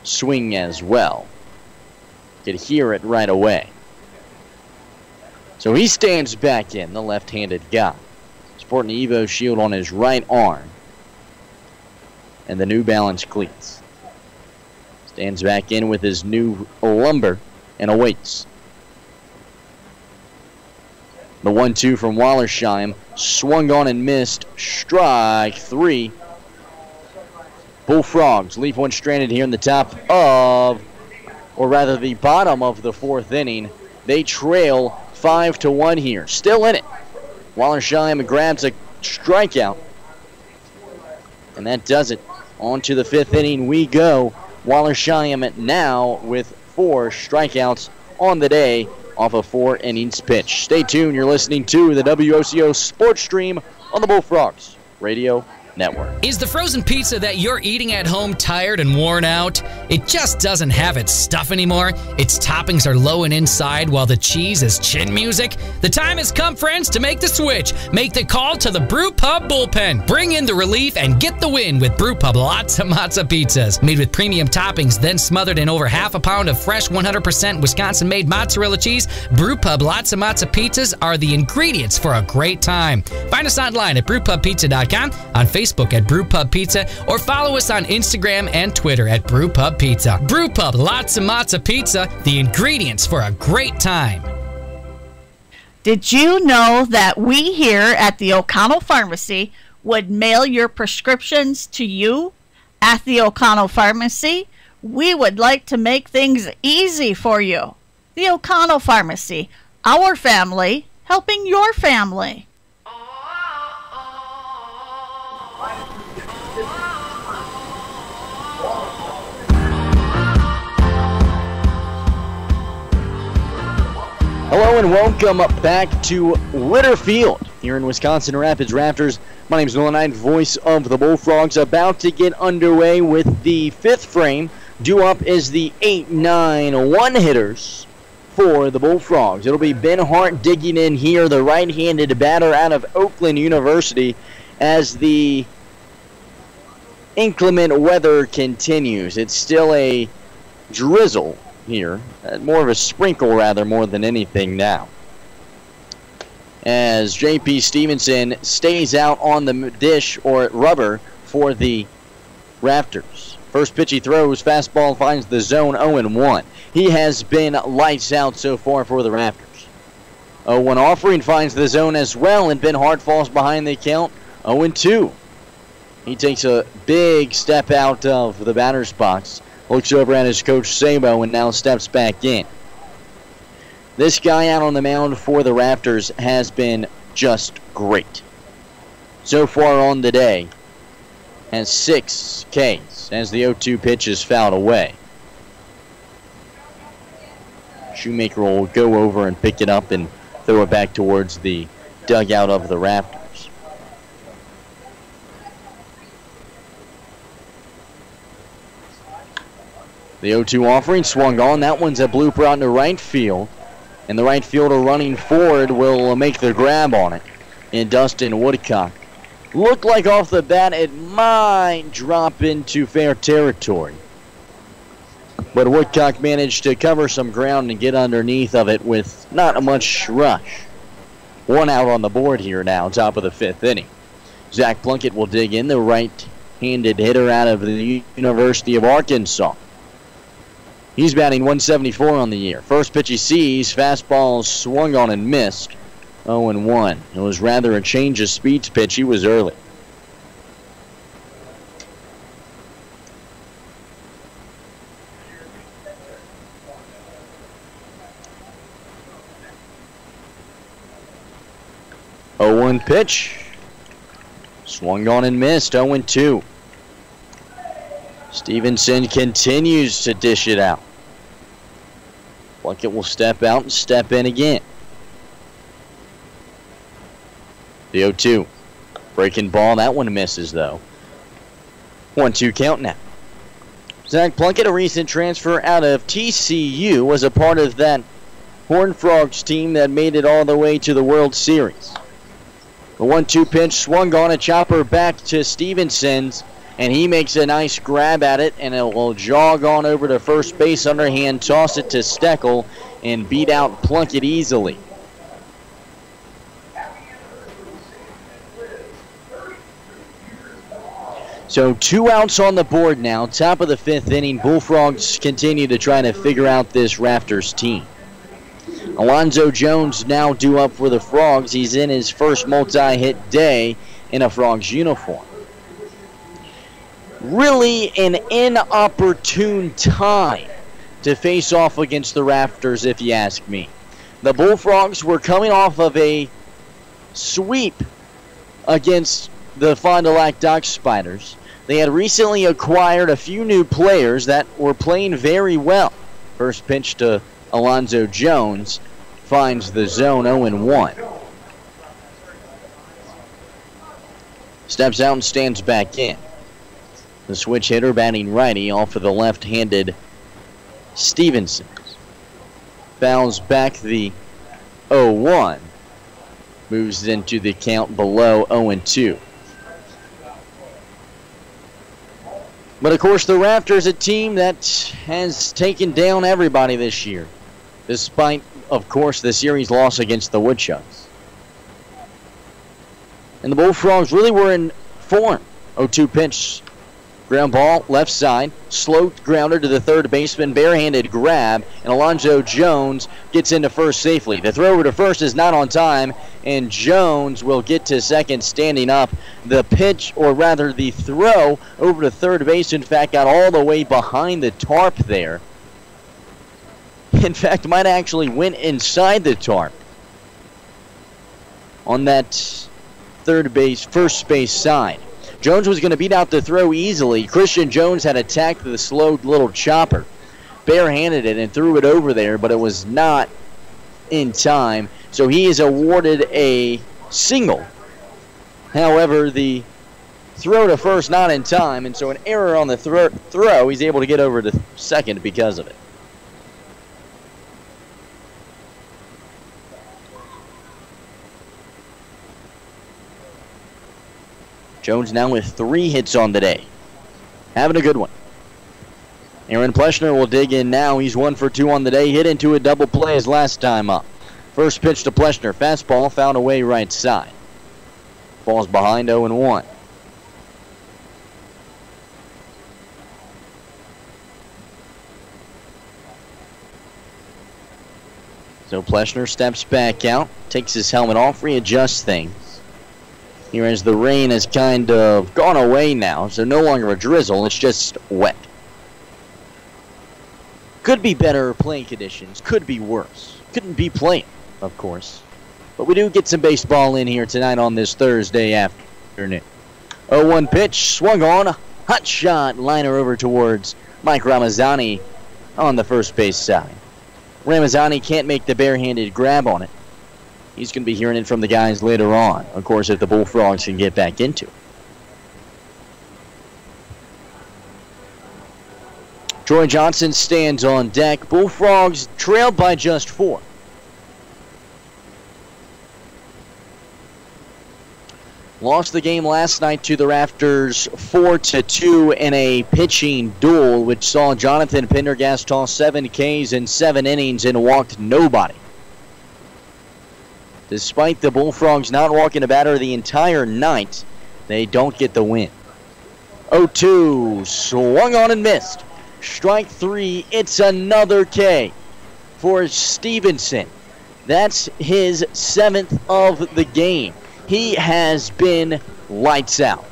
swing as well. Could hear it right away. So he stands back in, the left-handed guy. Sporting the Evo shield on his right arm. And the New Balance cleats. Stands back in with his new lumber and awaits. The 1-2 from Wallersheim. Swung on and missed. Strike 3. Bullfrogs leave one stranded here in the top of, or rather the bottom of the 4th inning. They trail 5-1 here. Still in it. Wallersheim grabs a strikeout. And that does it. On to the 5th inning we go. Wallersheim now with 4 strikeouts on the day off of 4 innings pitched. Stay tuned. You're listening to the WOCO Sports Stream on the Bullfrogs Radio Network. Is the frozen pizza that you're eating at home tired and worn out? It just doesn't have its stuff anymore. Its toppings are low and inside while the cheese is chin music. The time has come, friends, to make the switch. Make the call to the Brew Pub Bullpen. Bring in the relief and get the win with Brew Pub Lots of Matza Pizzas. Made with premium toppings, then smothered in over half a pound of fresh 100% Wisconsin-made mozzarella cheese, Brew Pub Lots of Matza Pizzas are the ingredients for a great time. Find us online at brewpubpizza.com, on Facebook at Brewpub Pizza, or follow us on Instagram and Twitter at Brewpub Pizza. Brewpub Lots of Matza Pizza, the ingredients for a great time. Did you know that we here at the O'Connell Pharmacy would mail your prescriptions to you? At the O'Connell Pharmacy, we would like to make things easy for you. The O'Connell Pharmacy, our family helping your family. Hello and welcome back to Ritter Field here in Wisconsin Rapids Raptors. My name is Nolan Knight, voice of the Bullfrogs, about to get underway with the 5th frame. Due up is the 8-9 one-hitters for the Bullfrogs. It'll be Ben Hart digging in here, the right-handed batter out of Oakland University, as the inclement weather continues. It's still a drizzle here, more of a sprinkle rather more than anything now, as J.P. Stevenson stays out on the dish or rubber for the Raptors. First pitch he throws, fastball finds the zone, 0-1. He has been lights out so far for the Raptors. 0-1 offering finds the zone as well, and Ben Hart falls behind the count, 0-2. He takes a big step out of the batter's box, looks over at his coach Sabo, and now steps back in. This guy out on the mound for the Raptors has been just great. So far on the day, has 6 Ks as the 0-2 pitch is fouled away. Shoemaker will go over and pick it up and throw it back towards the dugout of the Raptors. The 0-2 offering swung on. That one's a blooper out into right field. And the right fielder running forward will make the grab on it. and Dustin Woodcock. Looked like off the bat it might drop into fair territory. But Woodcock managed to cover some ground and get underneath of it with not much rush. One out on the board here now, top of the 5th inning. Zach Plunkett will dig in, the right-handed hitter out of the University of Arkansas. He's batting 174 on the year. First pitch he sees, fastball swung on and missed. 0-1. It was rather a change of speeds pitch. He was early. Oh, 0-1 pitch. Swung on and missed. 0-2. Stevenson continues to dish it out. Plunkett will step out and step in again. The 0-2. Breaking ball. That one misses, though. 1-2 count now. Zach Plunkett, a recent transfer out of TCU, was a part of that Horned Frogs team that made it all the way to the World Series. The 1-2 pitch swung on, a chopper back to Stevenson's, and he makes a nice grab at it, and it will jog on over to first base, underhand, toss it to Steckel, and beat out Plunkett easily. So 2 outs on the board now, top of the 5th inning. Bullfrogs continue to try to figure out this Raptors team. Alonzo Jones now due up for the Frogs. He's in his first multi-hit day in a Frogs uniform. Really an inopportune time to face off against the Raptors, if you ask me. The Bullfrogs were coming off of a sweep against the Fond du Lac Dock Spiders. They had recently acquired a few new players that were playing very well. First pitch to Alonzo Jones finds the zone. 0-1. Steps out and stands back in. The switch hitter batting righty off of the left-handed Stevenson. Fouls back the 0-1. Moves into the count below 0-2. But of course the Raptors, a team that has taken down everybody this year, despite, of course, the series loss against the Woodchucks. And the Bullfrogs really were in form. 0-2 pitch, ground ball, left side, slow grounder to the third baseman, barehanded grab, and Alonzo Jones gets into first safely. The throw over to first is not on time, and Jones will get to second standing up. The pitch, or rather the throw over to third base, in fact, got all the way behind the tarp there. In fact, might actually went inside the tarp on that first base side. Jones was going to beat out the throw easily. Christian Jones had attacked the slow little chopper, barehanded it and threw it over there, but it was not in time. So he is awarded a single. However, the throw to first not in time, and so an error on the throw. He's able to get over to second because of it. Jones now with 3 hits on the day. Having a good one. Aaron Pleshner will dig in now. He's 1 for 2 on the day. Hit into a double play his last time up. First pitch to Pleshner. Fastball found away right side. Falls behind 0-1. So Pleshner steps back out, takes his helmet off, readjusts things. Here as the rain has kind of gone away now, so no longer a drizzle, it's just wet. Could be better playing conditions, could be worse. Couldn't be playing, of course. But we do get some baseball in here tonight on this Thursday afternoon. 0-1 pitch, swung on, hot shot, liner over towards Mike Ramazzani on the first base side. Ramazzani can't make the barehanded grab on it. He's going to be hearing it from the guys later on, of course, if the Bullfrogs can get back into it. Troy Johnson stands on deck. Bullfrogs trailed by just 4. lost the game last night to the Rafters 4-2 in a pitching duel, which saw Jonathan Pendergast toss 7 Ks in 7 innings and walked nobody. Despite the Bullfrogs not walking a batter the entire night, they don't get the win. 0-2, swung on and missed. Strike 3, it's another K for Stevenson. That's his 7th of the game. He has been lights out.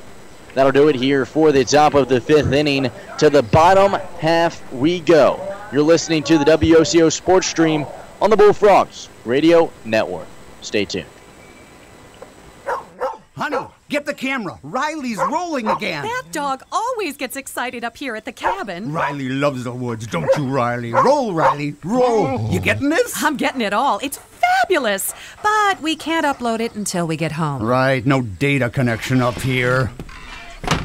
That'll do it here for the top of the 5th inning. To the bottom half we go. You're listening to the WOCO Sports Stream on the Bullfrogs Radio Network. Stay tuned. Honey, get the camera. Riley's rolling again. That dog always gets excited up here at the cabin. Riley loves the woods, don't you, Riley? Roll, Riley, roll. You getting this? I'm getting it all. It's fabulous. But we can't upload it until we get home. Right, no data connection up here.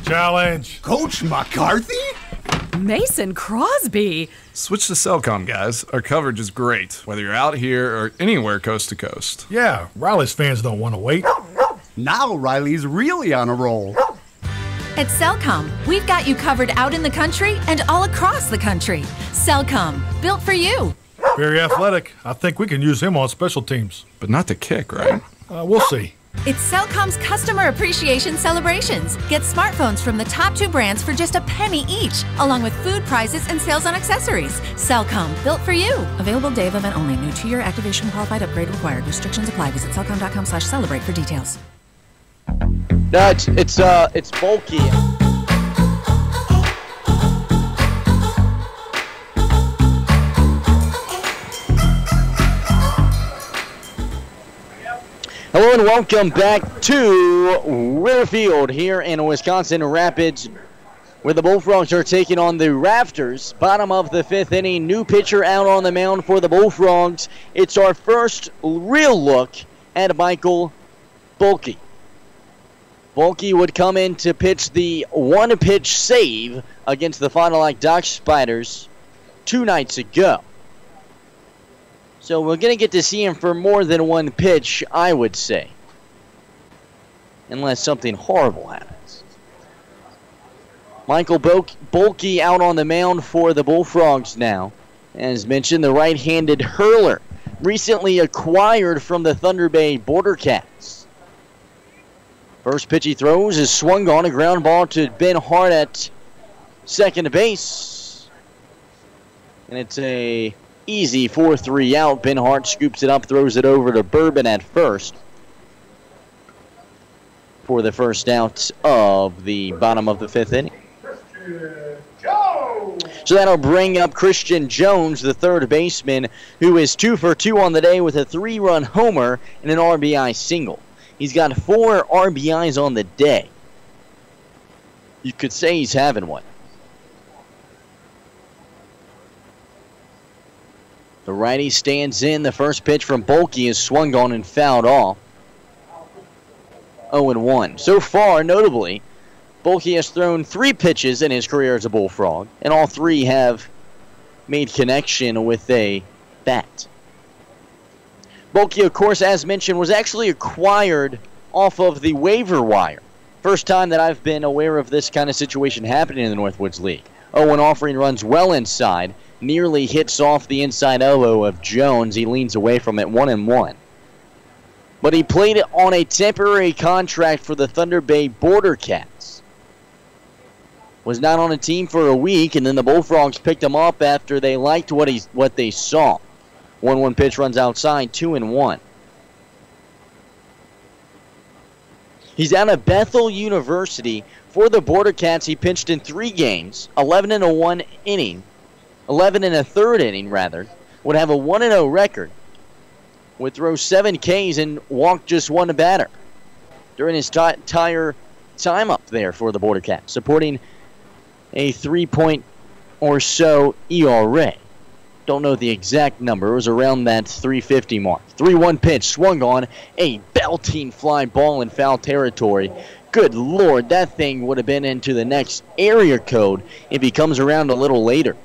Challenge. Coach McCarthy? Mason Crosby. Switch to Cellcom, guys. Our coverage is great, whether you're out here or anywhere coast to coast. Yeah, Riley's fans don't want to wait. Now Riley's really on a roll. At Cellcom, we've got you covered out in the country and all across the country. Cellcom, built for you. Very athletic. I think we can use him on special teams. But not to kick, right? We'll see. It's Cellcom's Customer Appreciation Celebrations. Get smartphones from the top 2 brands for just a penny each, along with food prizes and sales on accessories. Cellcom, built for you. Available day of event only. New 2-year activation qualified upgrade required. Restrictions apply. Visit cellcom.com/celebrate for details. No, it's bulky. Hello and welcome back to Riverfield here in Wisconsin Rapids, where the Bullfrogs are taking on the Rafters. Bottom of the 5th inning, new pitcher out on the mound for the Bullfrogs. It's our first real look at Michael Bulky. Bulky would come in to pitch the 1-pitch save against the Fond du Lac Dock Spiders 2 nights ago. So we're going to get to see him for more than 1 pitch, I would say. Unless something horrible happens. Michael Bulky out on the mound for the Bullfrogs now. As mentioned, the right-handed hurler. Recently acquired from the Thunder Bay Border Cats. First pitch he throws is swung on, a ground ball to Ben Hart at second base. And it's a easy 4-3 out. Ben Hart scoops it up, throws it over to Bourbon at first for the first out of the bottom of the 5th inning. So that'll bring up Christian Jones, the third baseman, who is 2 for 2 on the day with a 3-run homer and an RBI single. He's got 4 RBIs on the day. You could say he's having one. The righty stands in. The first pitch from Bulky is swung on and fouled off. 0-1. So far, notably, Bulky has thrown 3 pitches in his career as a Bullfrog, and all 3 have made connection with a bat. Bulky, of course, as mentioned, was actually acquired off of the waiver wire. First time that I've been aware of this kind of situation happening in the Northwoods League. 0-1 offering runs well inside, nearly hits off the inside elbow of Jones. He leans away from it, 1-1. But he played it on a temporary contract for the Thunder Bay Border Cats. Was not on a team for a week, and then the Bullfrogs picked him up after they liked what they saw. 1-1 pitch runs outside, 2-1. He's out of Bethel University. For the Border Cats, he pitched in 3 games, 11 and a 1 inning, 11 and a third inning rather. Would have a 1-0 record. Would throw 7 Ks and walk just 1 batter during his entire time up there for the Border Cats, supporting a 3-point or so ERA. Don't know the exact number. It was around that 350 mark. 3-1 pitch swung on, a belting fly ball in foul territory. Good Lord, that thing would have been into the next area code if he comes around a little later.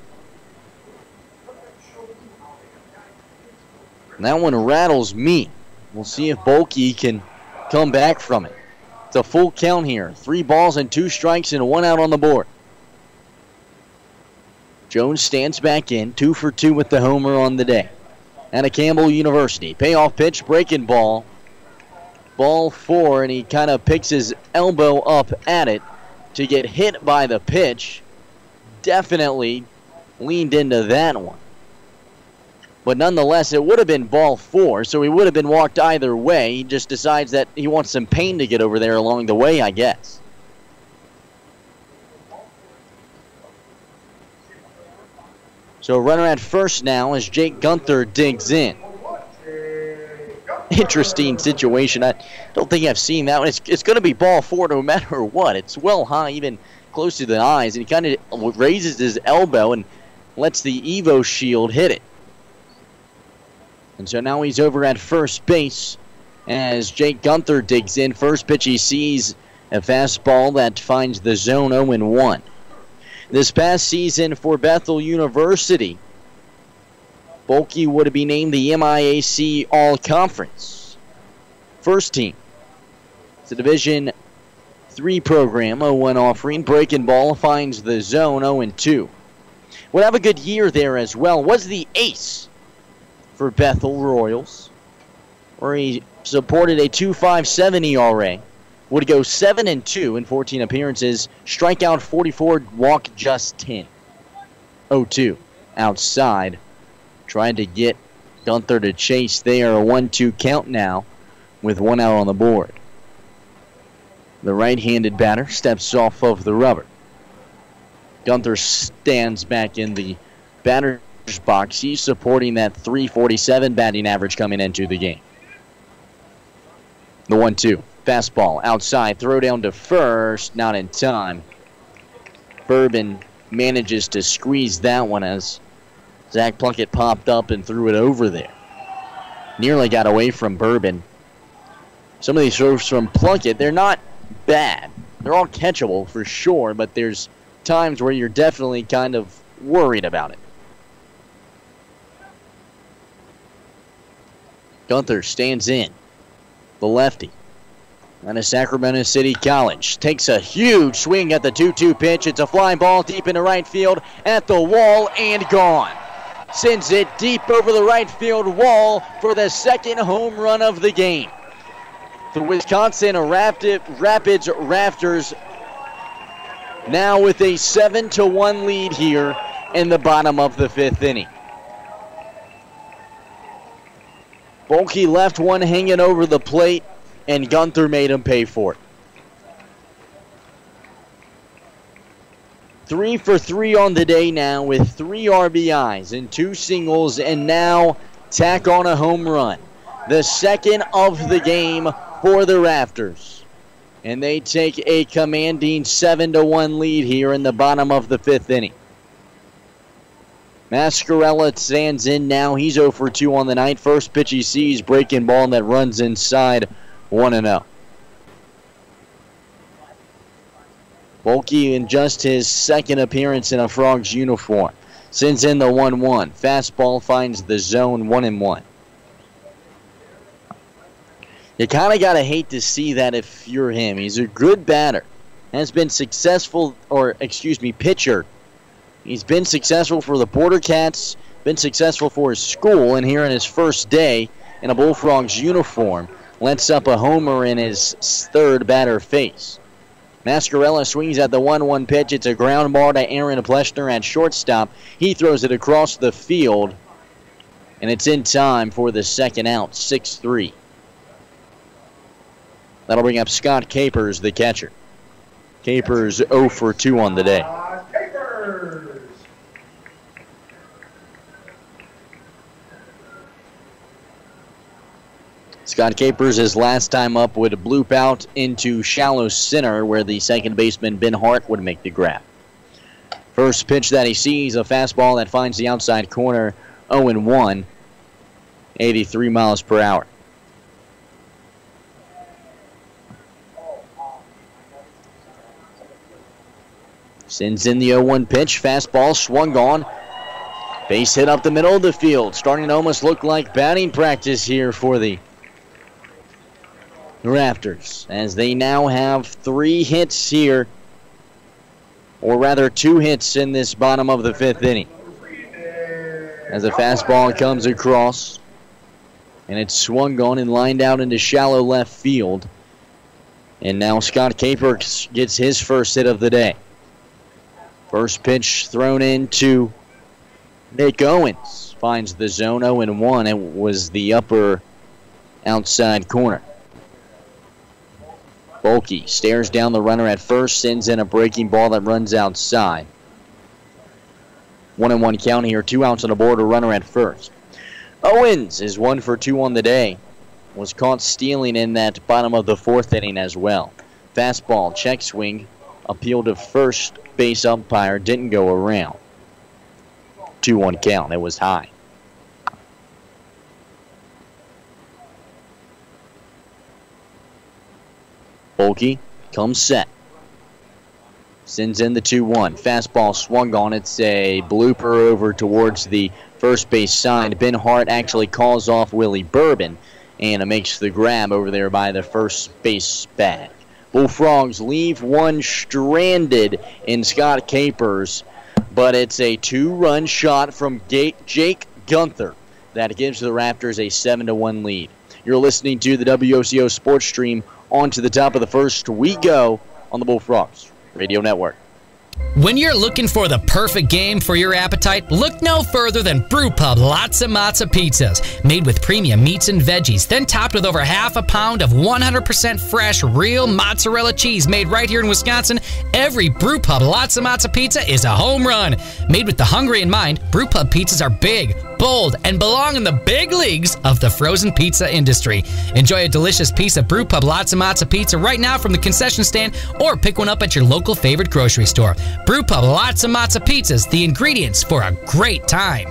And that one rattles me. We'll see if Bulky can come back from it. It's a full count here. 3 balls and 2 strikes and 1 out on the board. Jones stands back in, 2 for 2 with the homer on the day. Out of Campbell University. Payoff pitch, breaking ball. Ball 4, and he kind of picks his elbow up at it to get hit by the pitch. Definitely leaned into that one. But nonetheless, it would have been ball 4, so he would have been walked either way. He just decides that he wants some pain to get over there along the way, I guess. So runner at first now as Jake Gunther digs in. Interesting situation. I don't think I've seen that one. It's going to be ball 4 no matter what. It's well high, even close to the eyes, and he kind of raises his elbow and lets the Evo shield hit it. And so now he's over at first base as Jake Gunther digs in. First pitch he sees a fastball that finds the zone 0-1. This past season for Bethel University, Bulkey would be named the MIAC All-Conference. First team. It's a Division III program, 0-1 offering. Breaking ball finds the zone, 0-2. Would have a good year there as well. Was the ace for Bethel Royals, where he supported a 2.57 ERA. Would go 7-2 in 14 appearances. Strikeout 44, walk just 10. 0-2 outside. Trying to get Gunther to chase there. A 1-2 count now with 1 out on the board. The right-handed batter steps off of the rubber. Gunther stands back in the batter's box. He's supporting that 347 batting average coming into the game. The 1-2. Fastball outside, throw down to first, not in time. Bourbon manages to squeeze that one as Zach Plunkett popped up and threw it over there. Nearly got away from Bourbon. Some of these throws from Plunkett, they're not bad. They're all catchable for sure, but there's times where you're definitely kind of worried about it. Gunther stands in. The lefty. Out of Sacramento City College. Takes a huge swing at the 2-2 pitch. It's a fly ball deep into right field at the wall and gone. Sends it deep over the right field wall for the second home run of the game. The Wisconsin Rapids Rafters now with a 7-1 lead here in the bottom of the 5th inning. Bulkey left one hanging over the plate, and Gunther made him pay for it. 3 for 3 on the day now with 3 RBIs and 2 singles, and now tack on a home run. The second of the game for the Rafters. And they take a commanding 7-1 lead here in the bottom of the 5th inning. Mascarella stands in now. He's 0 for 2 on the night. First pitch he sees, breaking ball that runs inside, 1-0. Bulkey in just his second appearance in a Frogs uniform. Sends in the 1-1. Fastball finds the zone, 1-1. You kind of got to hate to see that if you're him. He's a good batter. Has been successful, pitcher. He's been successful for the Border Cats, been successful for his school, and here in his first day in a Bullfrogs uniform, lets up a homer in his third batter face. Mascarella swings at the 1-1 pitch. It's a ground ball to Aaron Pleshner at shortstop. He throws it across the field, and it's in time for the second out, 6-3. That'll bring up Scott Capers, the catcher. Capers 0 for 2 on the day. Scott Capers, his last time up, would bloop out into shallow center where the second baseman Ben Hart would make the grab. First pitch that he sees, a fastball that finds the outside corner, 0-1, 83 miles per hour. Sends in the 0-1 pitch, fastball swung on. Base hit up the middle of the field, starting to almost look like batting practice here for the Raptors, as they now have 3 hits here, or rather 2 hits in this bottom of the 5th inning. As a fastball comes across, and it's swung on and lined out into shallow left field. And now Scott Capers gets his first hit of the day. First pitch thrown into Nick Owens. Finds the zone 0-1. It was the upper outside corner. Bulky stares down the runner at first, sends in a breaking ball that runs outside. 1-1 count here, 2 outs on the board, a runner at first. Owens is 1 for 2 on the day. Was caught stealing in that bottom of the 4th inning as well. Fastball, check swing, appeal to first base umpire, didn't go around. 2-1 count, it was high. Bulky comes set. Sends in the 2-1. Fastball swung on. It's a blooper over towards the first base side. Ben Hart actually calls off Willie Bourbon and makes the grab over there by the first base bag. Bullfrogs leave one stranded in Scott Capers, but it's a 2-run shot from Jake Gunther that gives the Raptors a 7-1 lead. You're listening to the WOCO Sports Stream. On to the top of the first we go on the Bullfrogs Radio Network. When you're looking for the perfect game for your appetite, look no further than Brewpub Lots of Matzo Pizzas. Made with premium meats and veggies, then topped with over half a pound of 100% fresh, real mozzarella cheese made right here in Wisconsin, every Brewpub Lots of Matzo Pizza is a home run. Made with the hungry in mind, Brewpub pizzas are big, bold, and belong in the big leagues of the frozen pizza industry. Enjoy a delicious piece of Brewpub Lots of Matzo Pizza right now from the concession stand, or pick one up at your local favorite grocery store. Brewpub Lots of Matzo Pizzas, the ingredients for a great time.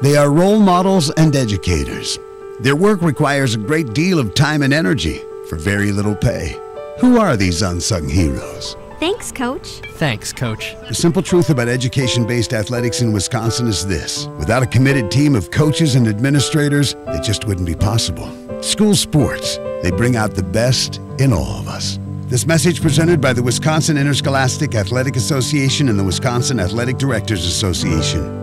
They are role models and educators. Their work requires a great deal of time and energy for very little pay. Who are these unsung heroes? Thanks, Coach. Thanks, Coach. The simple truth about education-based athletics in Wisconsin is this: without a committed team of coaches and administrators, it just wouldn't be possible. School sports, they bring out the best in all of us. This message presented by the Wisconsin Interscholastic Athletic Association and the Wisconsin Athletic Directors Association.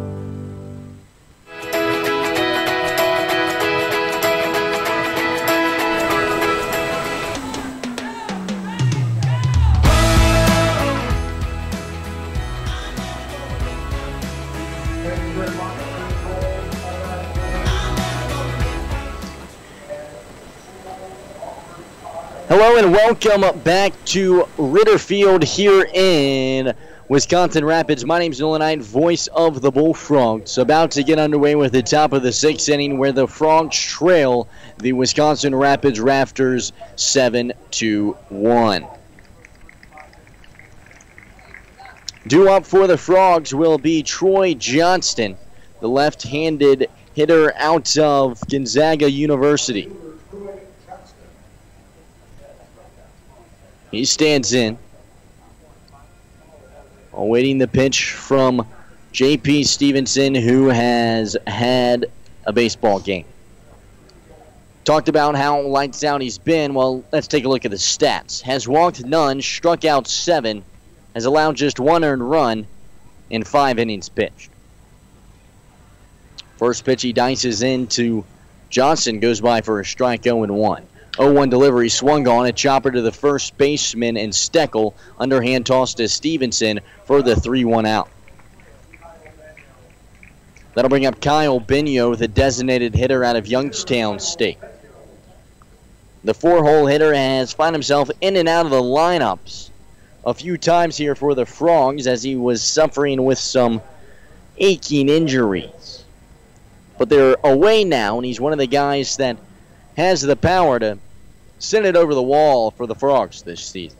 Hello and welcome back to Ritter Field here in Wisconsin Rapids. My name is Nolan Knight, voice of the Bullfrogs. About to get underway with the top of the 6th inning where the Frogs trail the Wisconsin Rapids Raptors 7-1. Due up for the Frogs will be Troy Johnston, the left-handed hitter out of Gonzaga University. He stands in, awaiting the pitch from J.P. Stevenson, who has had a baseball game. Talked about how lights out he's been. Well, let's take a look at the stats. Has walked none, struck out 7, has allowed just 1 earned run in 5 innings pitched. First pitch he dices into Johnson, goes by for a strike, 0-1. 0-1 delivery swung on, a chopper to the first baseman and Steckel. Underhand toss to Stevenson for the 3-1 out. That'll bring up Kyle Benio, the designated hitter out of Youngstown State. The 4-hole hitter has found himself in and out of the lineups a few times here for the Frogs as he was suffering with some aching injuries. But they're away now, and he's one of the guys that has the power to send it over the wall for the Frogs this season.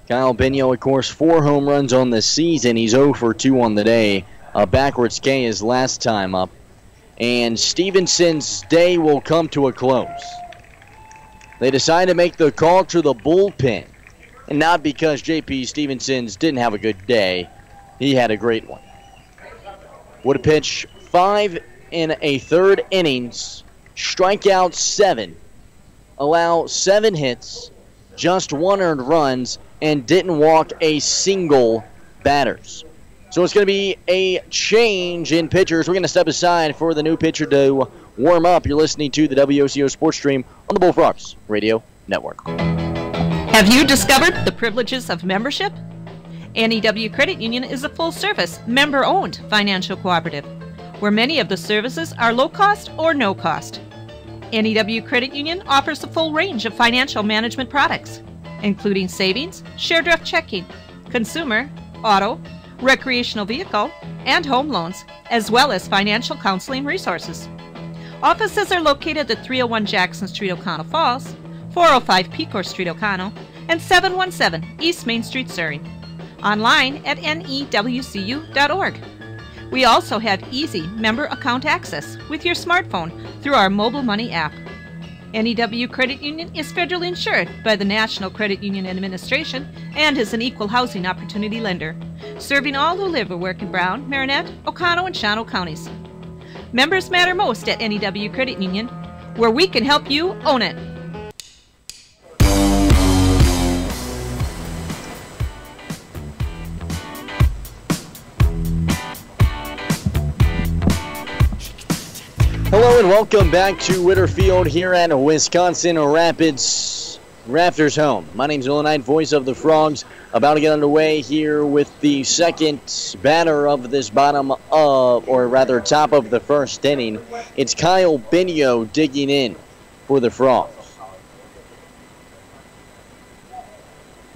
Kyle Benio, of course, 4 home runs on the season. He's 0 for 2 on the day. A backwards K his last time up. And Stevenson's day will come to a close. They decide to make the call to the bullpen. And not because J.P. Stevenson's didn't have a good day. He had a great one. Would pitch 5 1/3 innings, strike out 7, allow 7 hits, just 1 earned runs, and didn't walk a single batters. So it's going to be a change in pitchers. We're going to step aside for the new pitcher to warm up. You're listening to the WOCO Sports Stream on the Bullfrogs Radio Network. Have you discovered the privileges of membership? NEW Credit Union is a full-service, member-owned financial cooperative where many of the services are low cost or no cost. NEW Credit Union offers a full range of financial management products, including savings, share draft checking, consumer, auto, recreational vehicle, and home loans, as well as financial counseling resources. Offices are located at 301 Jackson Street, O'Connell Falls, 405 Pecor Street, O'Connell, and 717 East Main Street, Surrey. Online at newcu.org. We also have easy member account access with your smartphone through our mobile money app. NEW Credit Union is federally insured by the National Credit Union Administration and is an equal housing opportunity lender, serving all who live or work in Brown, Marinette, Oconto, and Shawano counties. Members matter most at NEW Credit Union, where we can help you own it. Hello and welcome back to Whitterfield here at Wisconsin Rapids Raptors home. My name's Nolan Knight, voice of the Frogs, about to get underway here with the second batter of this top of the first inning. It's Kyle Binio digging in for the Frogs.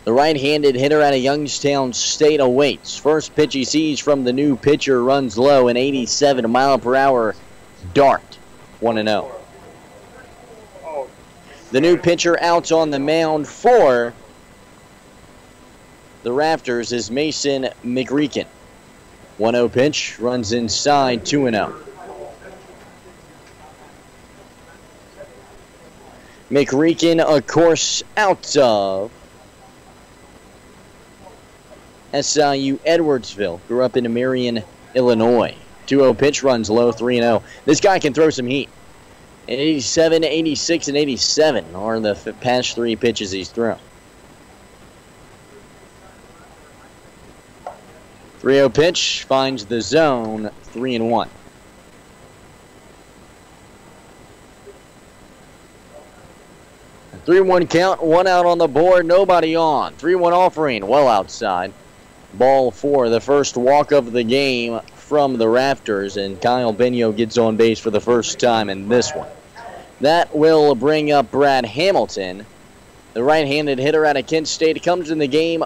The right-handed hitter out of Youngstown State awaits. First pitch he sees from the new pitcher runs low, an 87-mile-per-hour dart, 1-0. The new pitcher out on the mound for the Raptors is Mason McReekin. 1-0 pitch, runs inside, 2-0. McReekin, of course, out of SIU Edwardsville. Grew up in Marion, Illinois. 2-0 pitch, runs low, 3-0. This guy can throw some heat. 87, 86, and 87 are the past 3 pitches he's thrown. 3-0 pitch, finds the zone, 3-1. A 3-1 count, 1 out on the board, nobody on. 3-1 offering, well outside. Ball 4, the first walk of the game from the Raptors, and Kyle Binio gets on base for the first time in this one. That will bring up Brad Hamilton, the right-handed hitter out of Kent State. Comes in the game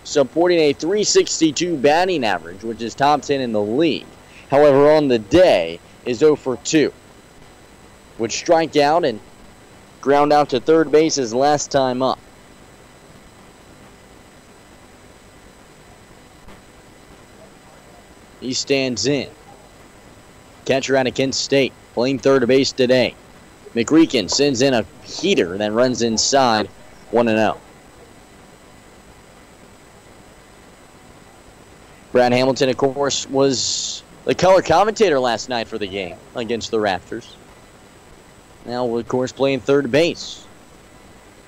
supporting a .362 batting average, which is top 10 in the league. However, on the day is 0 for 2. Would strike out and ground out to third base his last time up. He stands in. Catcher out of Kent State, playing third base today. McReekin sends in a heater, then runs inside, 1-0. Brad Hamilton, of course, was the color commentator last night for the game against the Raptors. Now, of course, playing third base.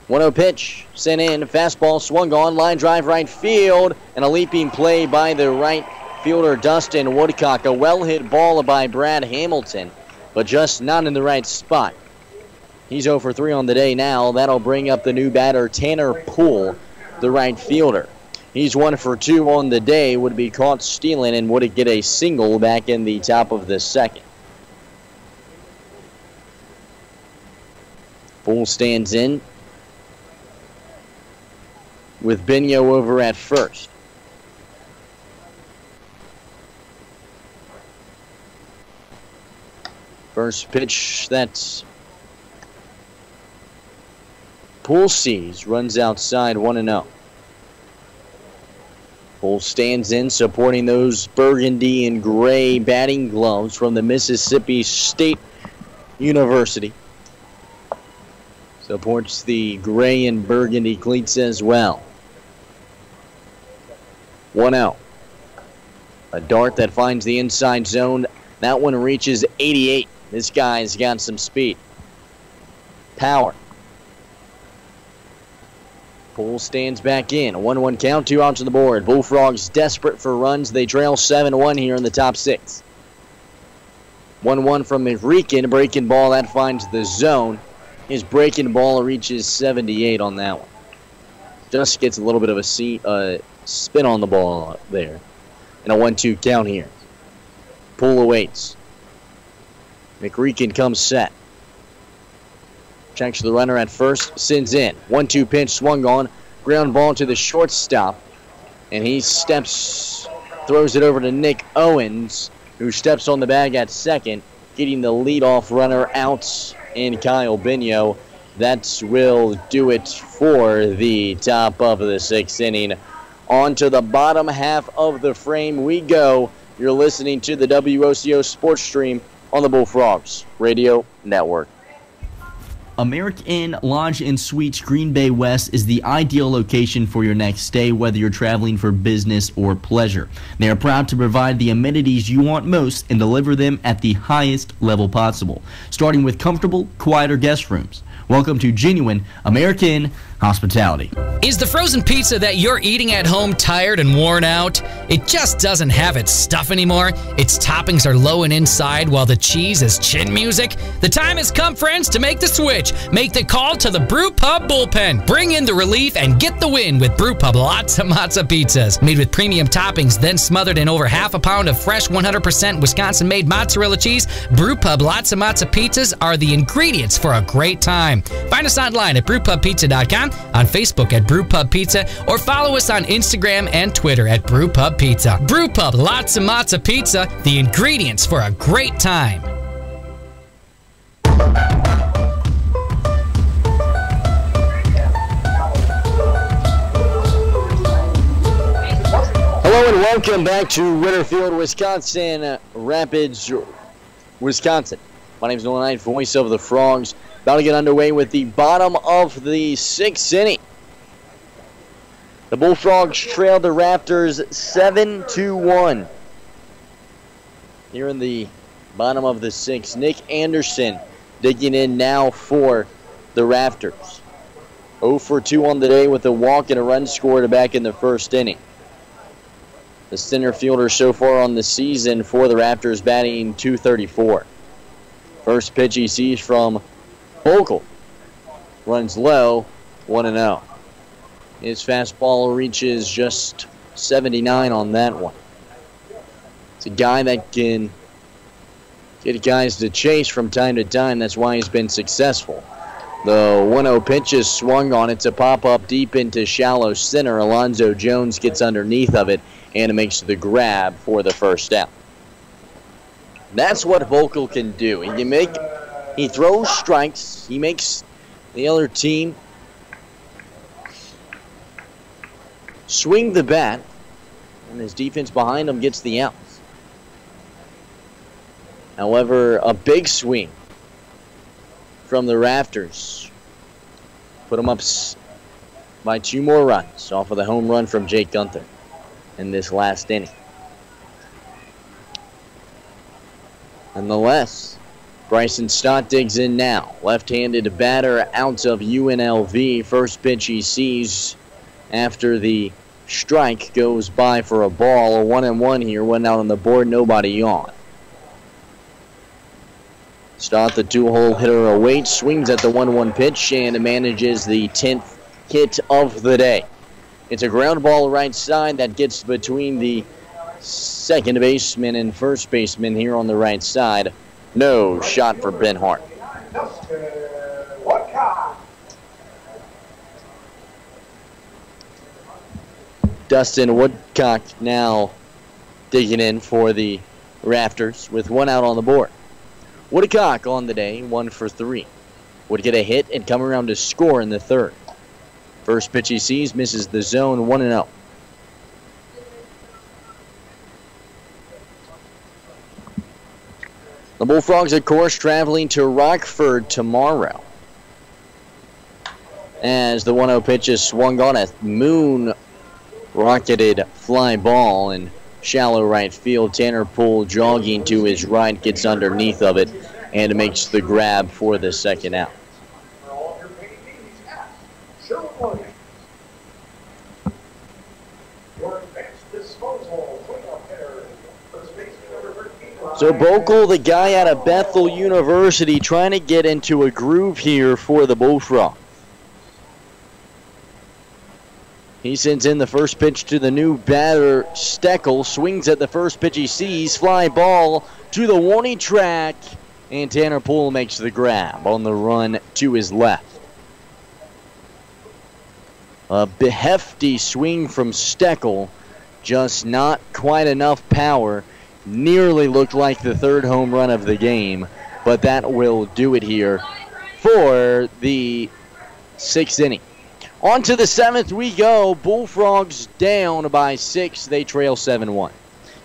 1-0 pitch, sent in, fastball swung on, line drive right field, and a leaping play by the right fielder Dustin Woodcock. A well-hit ball by Brad Hamilton, but just not in the right spot. He's 0 for 3 on the day now. That'll bring up the new batter, Tanner Poole, the right fielder. He's 1 for 2 on the day, would be caught stealing and would get a single back in the top of the second. Poole stands in with Binio over at first. First pitch, that's Poole sees, runs outside, 1-0. Poole stands in, supporting those burgundy and gray batting gloves from the Mississippi State University. Supports the gray and burgundy cleats as well. 1-0. A dart that finds the inside zone. That one reaches 88. This guy's got some speed. Power. Poole stands back in. 1-1 count, 2 outs on the board. Bullfrogs desperate for runs. They trail 7-1 here in the top 6. 1-1 from Enriquez. Breaking ball that finds the zone. His breaking ball reaches 78 on that one. Just gets a little bit of a spin on the ball there. And a 1-2 count here. Poole awaits. McReekin comes set. Checks the runner at first, sends in. 1-2 pitch swung on. Ground ball to the shortstop. And he throws it over to Nick Owens, who steps on the bag at second, getting the leadoff runner out in Kyle Bino. That will do it for the top of the 6th inning. On to the bottom half of the frame we go. You're listening to the WOCO Sports Stream on the Bullfrogs Radio Network. American Inn Lodge and Suites Green Bay West is the ideal location for your next stay, whether you're traveling for business or pleasure. They are proud to provide the amenities you want most and deliver them at the highest level possible, starting with comfortable, quieter guest rooms. Welcome to genuine American hospitality. Is the frozen pizza that you're eating at home tired and worn out? It just doesn't have its stuff anymore. Its toppings are low and inside while the cheese is chin music. The time has come, friends, to make the switch. Make the call to the Brew Pub Bullpen. Bring in the relief and get the win with Brew Pub Lots of Matzo Pizzas. Made with premium toppings, then smothered in over half a pound of fresh 100% Wisconsin-made mozzarella cheese, Brew Pub Lots of Matzo Pizzas are the ingredients for a great time. Find us online at brewpubpizza.com, on Facebook at Brewpub Pizza, or follow us on Instagram and Twitter at Brewpub Pizza. Brewpub Lots of Matzo Pizza, the ingredients for a great time. Hello and welcome back to Winterfield, Wisconsin, Rapids, Wisconsin. My name is Nolan Knight, voice of the Frogs. About to get underway with the bottom of the 6th inning. The Bullfrogs trail the Raptors 7-1. Here in the bottom of the 6th, Nick Anderson digging in now for the Raptors. 0 for 2 on the day with a walk and a run scored back in the 1st inning. The center fielder so far on the season for the Raptors batting .234. First pitch he sees from Woco. Runs low, 1-0. His fastball reaches just 79 on that one. It's a guy that can get guys to chase from time to time. That's why he's been successful. The 1-0 pitch is swung on. It's a pop-up deep into shallow center. Alonzo Jones gets underneath of it and makes the grab for the first out. That's what Woco can do. He throws strikes. He makes the other team swing the bat, and his defense behind him gets the outs. However, a big swing from the Raptors put them up by 2 more runs off of the home run from Jake Gunther in this last inning. Nonetheless, Bryson Stott digs in now. Left-handed batter out of UNLV. First pitch he sees after the strike goes by for a ball. A 1-1 here. One out on the board. Nobody on. Stott, the 2-hole hitter, awaits. Swings at the 1-1 pitch and manages the 10th hit of the day. It's a ground ball right side that gets between the second baseman and first baseman here on the right side. No shot for Ben Hart. Dustin Woodcock now digging in for the Raptors with 1 out on the board. Woodcock on the day, 1 for 3. Would get a hit and come around to score in the 3rd. First pitch he sees, misses the zone, 1-0. The Bullfrogs, of course, traveling to Rockford tomorrow. As the 1-0 pitch is swung on, a moon rocketed fly ball, and shallow right field. Tanner Poole jogging to his right, gets underneath of it, and makes the grab for the second out. So Bokel, the guy out of Bethel University, trying to get into a groove here for the Bullfrogs. He sends in the first pitch to the new batter, Steckel. Swings at the first pitch he sees. Fly ball to the warning track. And Tanner Poole makes the grab on the run to his left. A hefty swing from Steckel. Just not quite enough power. Nearly looked like the third home run of the game. But that will do it here for the 6th inning. On to the 7th we go. Bullfrogs down by 6. They trail 7-1.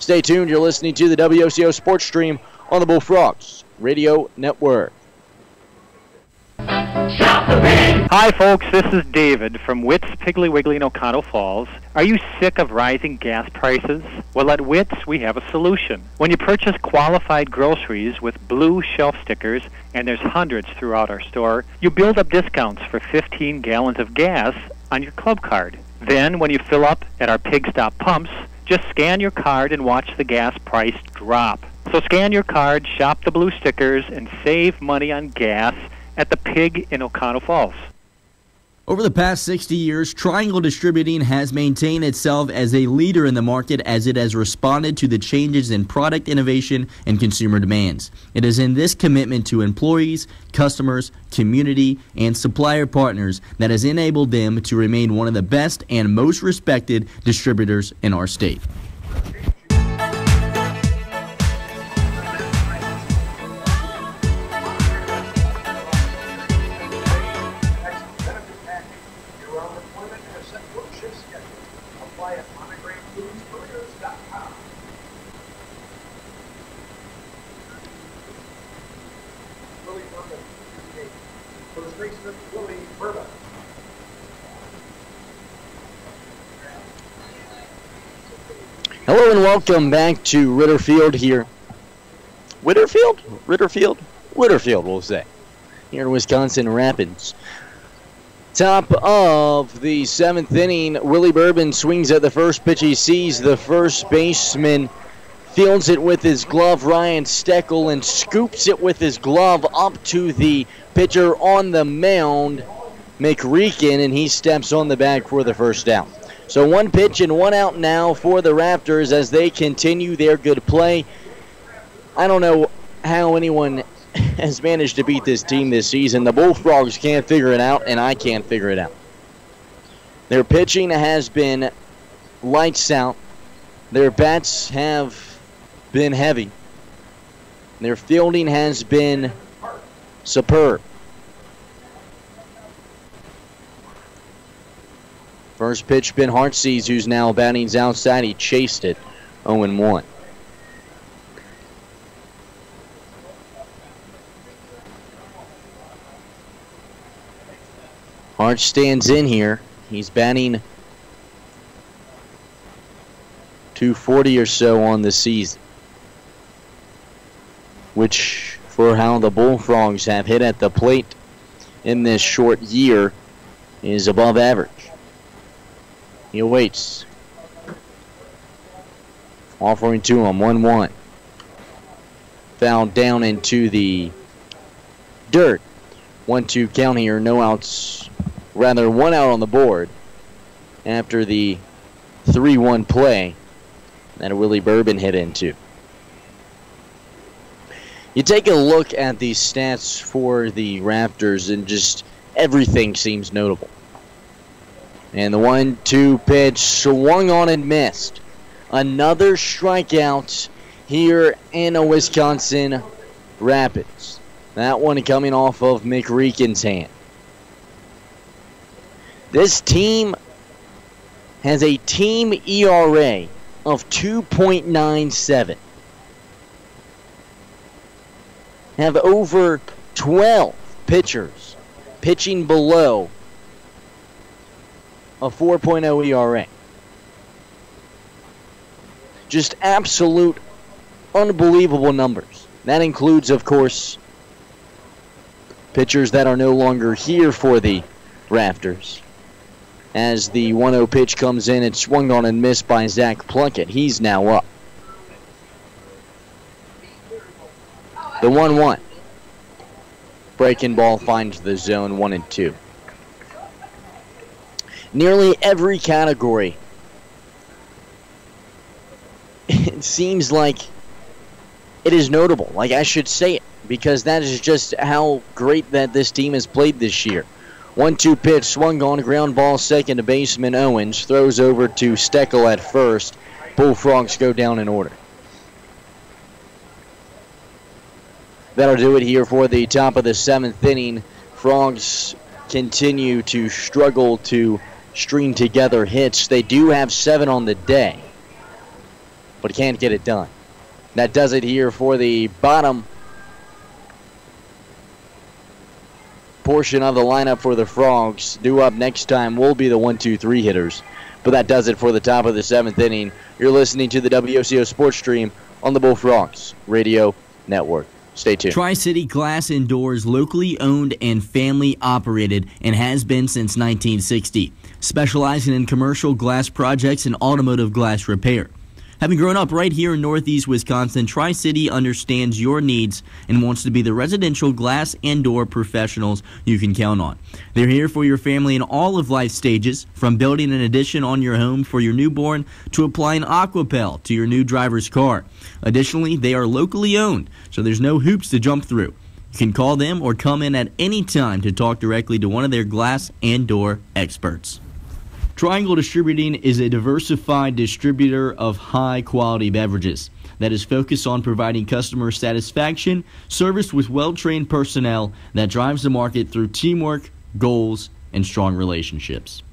Stay tuned. You're listening to the WOCO Sports Stream on the Bullfrogs Radio Network. Hi, folks. This is David from Witt's Piggly Wiggly in Oconto Falls. Are you sick of rising gas prices? Well, at Witt's, we have a solution. When you purchase qualified groceries with blue shelf stickers, and there's hundreds throughout our store, you build up discounts for 15 gallons of gas on your club card. Then, when you fill up at our Pig Stop pumps, just scan your card and watch the gas price drop. So scan your card, shop the blue stickers, and save money on gas at the Pig in Oconto Falls. Over the past 60 years, Triangle Distributing has maintained itself as a leader in the market as it has responded to the changes in product innovation and consumer demands. It is in this commitment to employees, customers, community, and supplier partners that has enabled them to remain one of the best and most respected distributors in our state. Hello and welcome back to Ritter Field here. Ritterfield, we'll say. Here in Wisconsin Rapids. Top of the 7th inning, Willie Bourbon swings at the first pitch he sees. The first baseman fields it with his glove, Ryan Steckel, and scoops it with his glove up to the pitcher on the mound, McReekin, and he steps on the bag for the first out. So 1 pitch and 1 out now for the Raptors as they continue their good play. I don't know how anyone has managed to beat this team this season. The Bullfrogs can't figure it out, and I can't figure it out. Their pitching has been lights out. Their bats have been heavy. Their fielding has been superb. First pitch, Ben Heartsease, who's now batting outside. He chased it, 0-1. Hart stands in here. He's batting .240 or so on the season, which, for how the Bullfrogs have hit at the plate in this short year, is above average. He awaits. Offering to him, 1-1. Fouled down into the dirt. 1-2 count here, no outs. Rather, 1 out on the board after the 3-1 play that Willie Bourbon hit into. You take a look at these stats for the Raptors and just everything seems notable. And the 1-2 pitch swung on and missed. Another strikeout here in a Wisconsin Rapids. That one coming off of McReekin's hand. This team has a team ERA of 2.97. Have over 12 pitchers pitching below a 4.0 ERA. Just absolute unbelievable numbers. That includes, of course, pitchers that are no longer here for the Raptors. As the 1-0 pitch comes in, it's swung on and missed by Zach Plunkett. He's now up. The 1-1. Breaking ball finds the zone 1 and 2. Nearly every category, it seems like it is notable. Like, I should say it, because that is just how great that this team has played this year. 1-2 pitch, swung on, ground ball, second to baseman Owens, throws over to Steckel at first. Bullfrogs go down in order. That'll do it here for the top of the 7th inning. Frogs continue to struggle to string together hits. They do have 7 on the day, but can't get it done. That does it here for the bottom portion of the lineup for the Frogs. Due up next time will be the 1-2-3 hitters. But that does it for the top of the 7th inning. You're listening to the WOCO Sports Stream on the Bullfrogs Radio Network. Stay tuned. Tri-City Glass and Doors, locally owned and family operated, and has been since 1960. Specializing in commercial glass projects and automotive glass repair. Having grown up right here in Northeast Wisconsin, Tri-City understands your needs and wants to be the residential glass and door professionals you can count on. They're here for your family in all of life stages, from building an addition on your home for your newborn to applying Aquapel to your new driver's car. Additionally, they are locally owned, so there's no hoops to jump through. You can call them or come in at any time to talk directly to one of their glass and door experts. Triangle Distributing is a diversified distributor of high-quality beverages that is focused on providing customer satisfaction, service with well-trained personnel that drives the market through teamwork, goals, and strong relationships.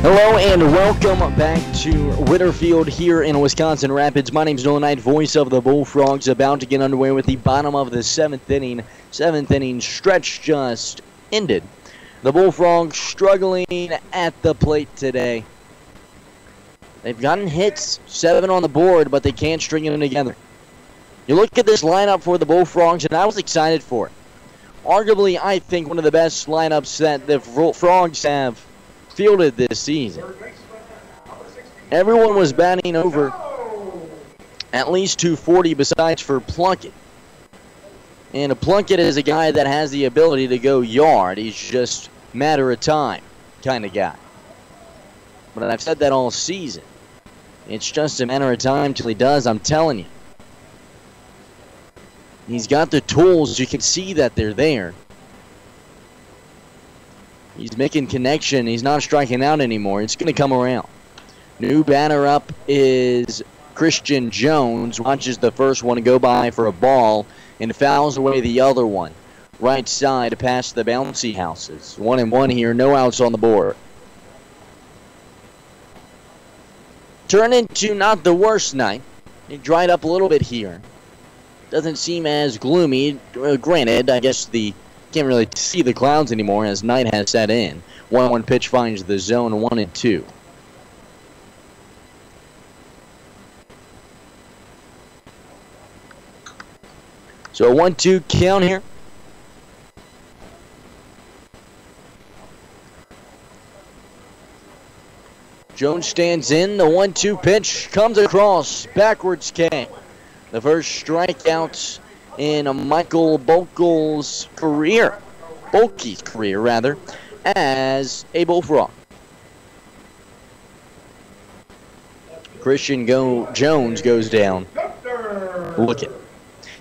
Hello and welcome back to Whitterfield here in Wisconsin Rapids. My name is Nolan Knight, voice of the Bullfrogs, about to get underway with the bottom of the 7th inning. 7th inning stretch just ended. The Bullfrogs struggling at the plate today. They've gotten hits, 7 on the board, but they can't string them together. You look at this lineup for the Bullfrogs, and I was excited for it. Arguably, I think one of the best lineups that the Frogs have fielded this season. Everyone was batting over at least 240 besides for Plunkett. And Plunkett is a guy that has the ability to go yard. He's just matter of time kind of guy. But I've said that all season. It's just a matter of time till he does, I'm telling you. He's got the tools. You can see that they're there. He's making connection. He's not striking out anymore. It's going to come around. New batter up is Christian Jones. Watches the first one go by for a ball and fouls away the other one. Right side past the bouncy houses. 1-1 here. No outs on the board. Turn into not the worst night. It dried up a little bit here. Doesn't seem as gloomy. Granted, I guess can't really see the clouds anymore as night has set in. 1-1 pitch finds the zone 1-2. So a 1-2 count here. Jones stands in. The 1-2 pitch comes across. Backwards K. The first strikeout in Michael Bulkel's career, as a Bullfrog. Christian Jones goes down. Look it.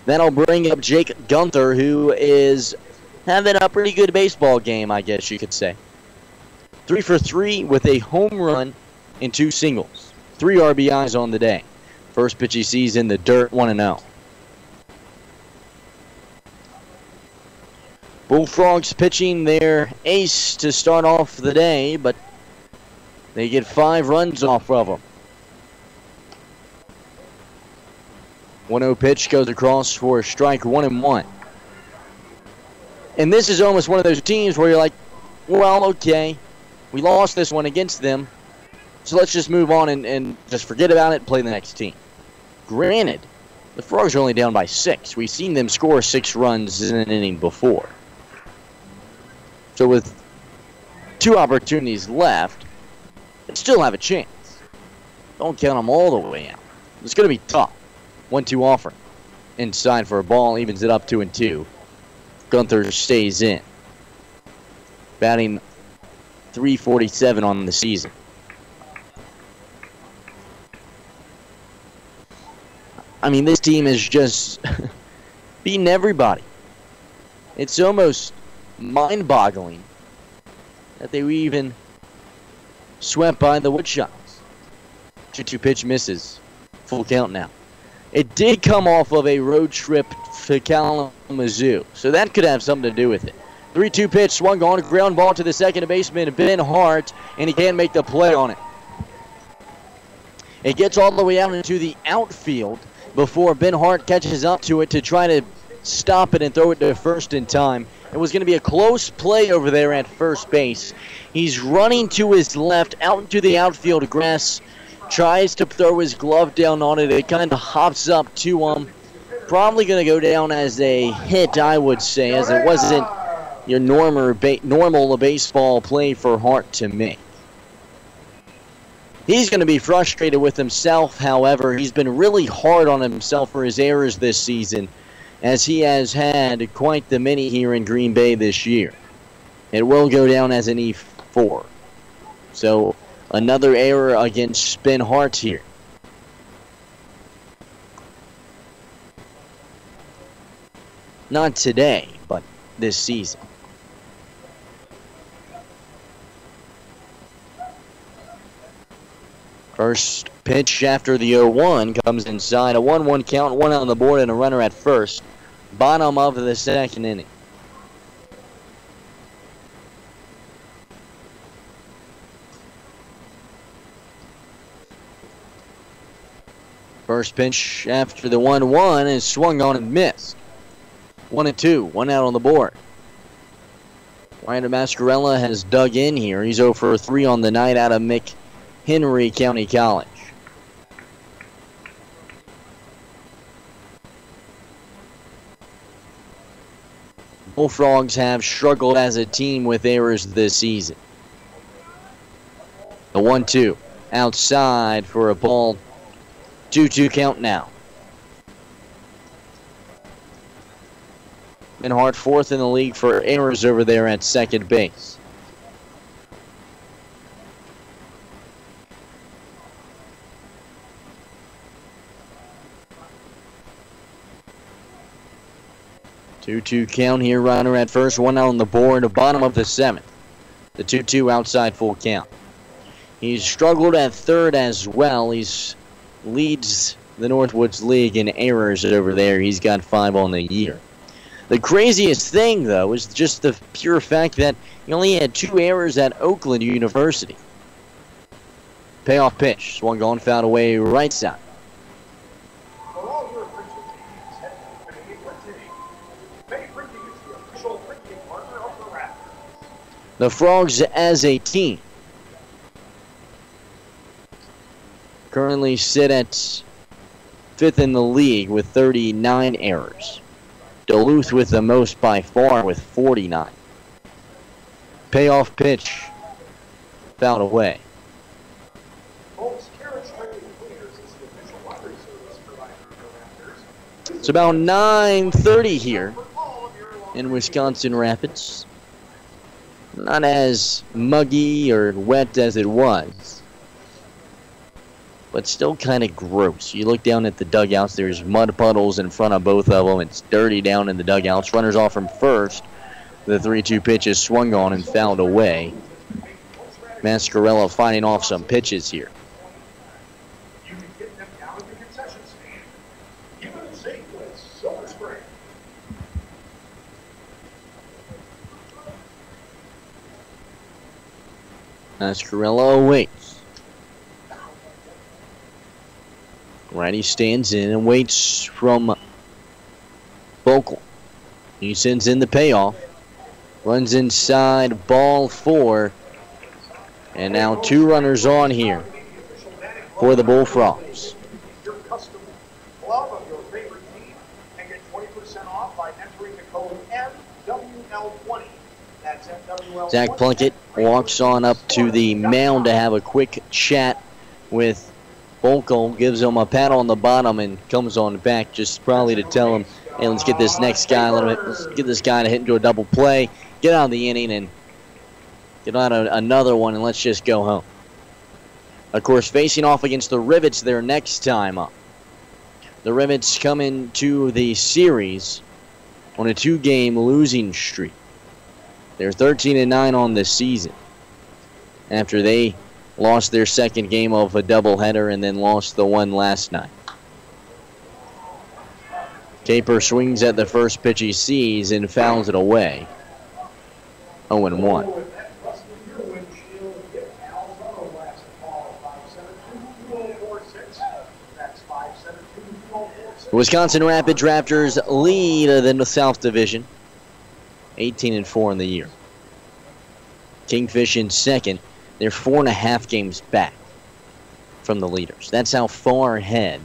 That'll bring up Jake Gunther, who is having a pretty good baseball game, I guess you could say. 3 for 3 with a home run and 2 singles. 3 RBIs on the day. First pitch he sees in the dirt, 1-0. Bullfrogs pitching their ace to start off the day, but they get 5 runs off of them. 1-0 pitch goes across for a strike, 1-1. And this is almost one of those teams where you're like, well, okay, we lost this one against them, so let's just move on and just forget about it and play the next team. Granted, the Frogs are only down by 6. We've seen them score 6 runs in an inning before. So with 2 opportunities left, they still have a chance. Don't count them all the way out. It's going to be tough. 1-2 offer. Inside for a ball, evens it up 2-2. Gunther stays in. Batting .347 on the season. I mean, this team is just beating everybody. It's almost mind-boggling that they were even swept by the Woodshocks. 2-2 pitch misses. Full count now. It did come off of a road trip to Kalamazoo, so that could have something to do with it. 3-2 pitch swung on, a ground ball to the second baseman, Ben Hart, and he can't make the play on it. It gets all the way out into the outfield before Ben Hart catches up to it to try to stop it and throw it to first in time. It was going to be a close play over there at first base. He's running to his left, out into the outfield grass, tries to throw his glove down on it. It kind of hops up to him. Probably going to go down as a hit, I would say, as it wasn't your normal baseball play for Hart to make. He's going to be frustrated with himself, however. He's been really hard on himself for his errors this season, as he has had quite the many here in Green Bay this year. It will go down as an E4. So, another error against Ben Hart here. Not today, but this season. First pitch after the 0-1 comes inside. A 1-1 count, 1 out on the board, and a runner at first. Bottom of the second inning. First pitch after the 1-1 is swung on and missed. 1-2, 1 out on the board. Ryder Mascarella has dug in here. He's 0 for 3 on the night out of McHenry County College. Bullfrogs have struggled as a team with errors this season. The 1-2 outside for a ball. 2-2 count now. Ben Hart fourth in the league for errors over there at second base. Two-two count here, runner at first, 1 out on the board, bottom of the 7th. The 2-2 outside full count. He's struggled at third as well. He's leads the Northwoods League in errors over there. He's got 5 on the year. The craziest thing, though, is just the pure fact that he only had 2 errors at Oakland University. Payoff pitch, swung on, fouled away right side. The Frogs as a team currently sit at 5th in the league with 39 errors. Duluth with the most by far with 49. Payoff pitch, fouled away. It's about 9:30 here in Wisconsin Rapids. Not as muggy or wet as it was, but still kind of gross. You look down at the dugouts, there's mud puddles in front of both of them. It's dirty down in the dugouts. Runners off from first. The 3-2 pitch is swung on and fouled away. Mascarella fighting off some pitches here. Mascarella waits. Righty stands in and waits from Woco. He sends in the payoff. Runs inside, ball 4. And now 2 runners on here for the Bullfrogs. Your custom glove of your favorite team and get 20% off by entering the code MWL20. That's MWL20. Zach Plunkett walks on up to the mound to have a quick chat with Woco, gives him a pat on the bottom and comes on back just probably to tell him, hey, let's get this next guy a little bit, let's get this guy to hit into a double play, get out of the inning and get out another one and let's just go home. Of course, facing off against the Rivets their next time up. The Rivets come into the series on a 2-game losing streak. They're 13-9 on the season after they lost their second game of a doubleheader and then lost the one last night. Caper swings at the first pitch he sees and fouls it away. 0-1. Wisconsin Rapids Raptors lead the South Division, 18-4 in the year. Kingfish in second. They're 4.5 games back from the leaders. That's how far ahead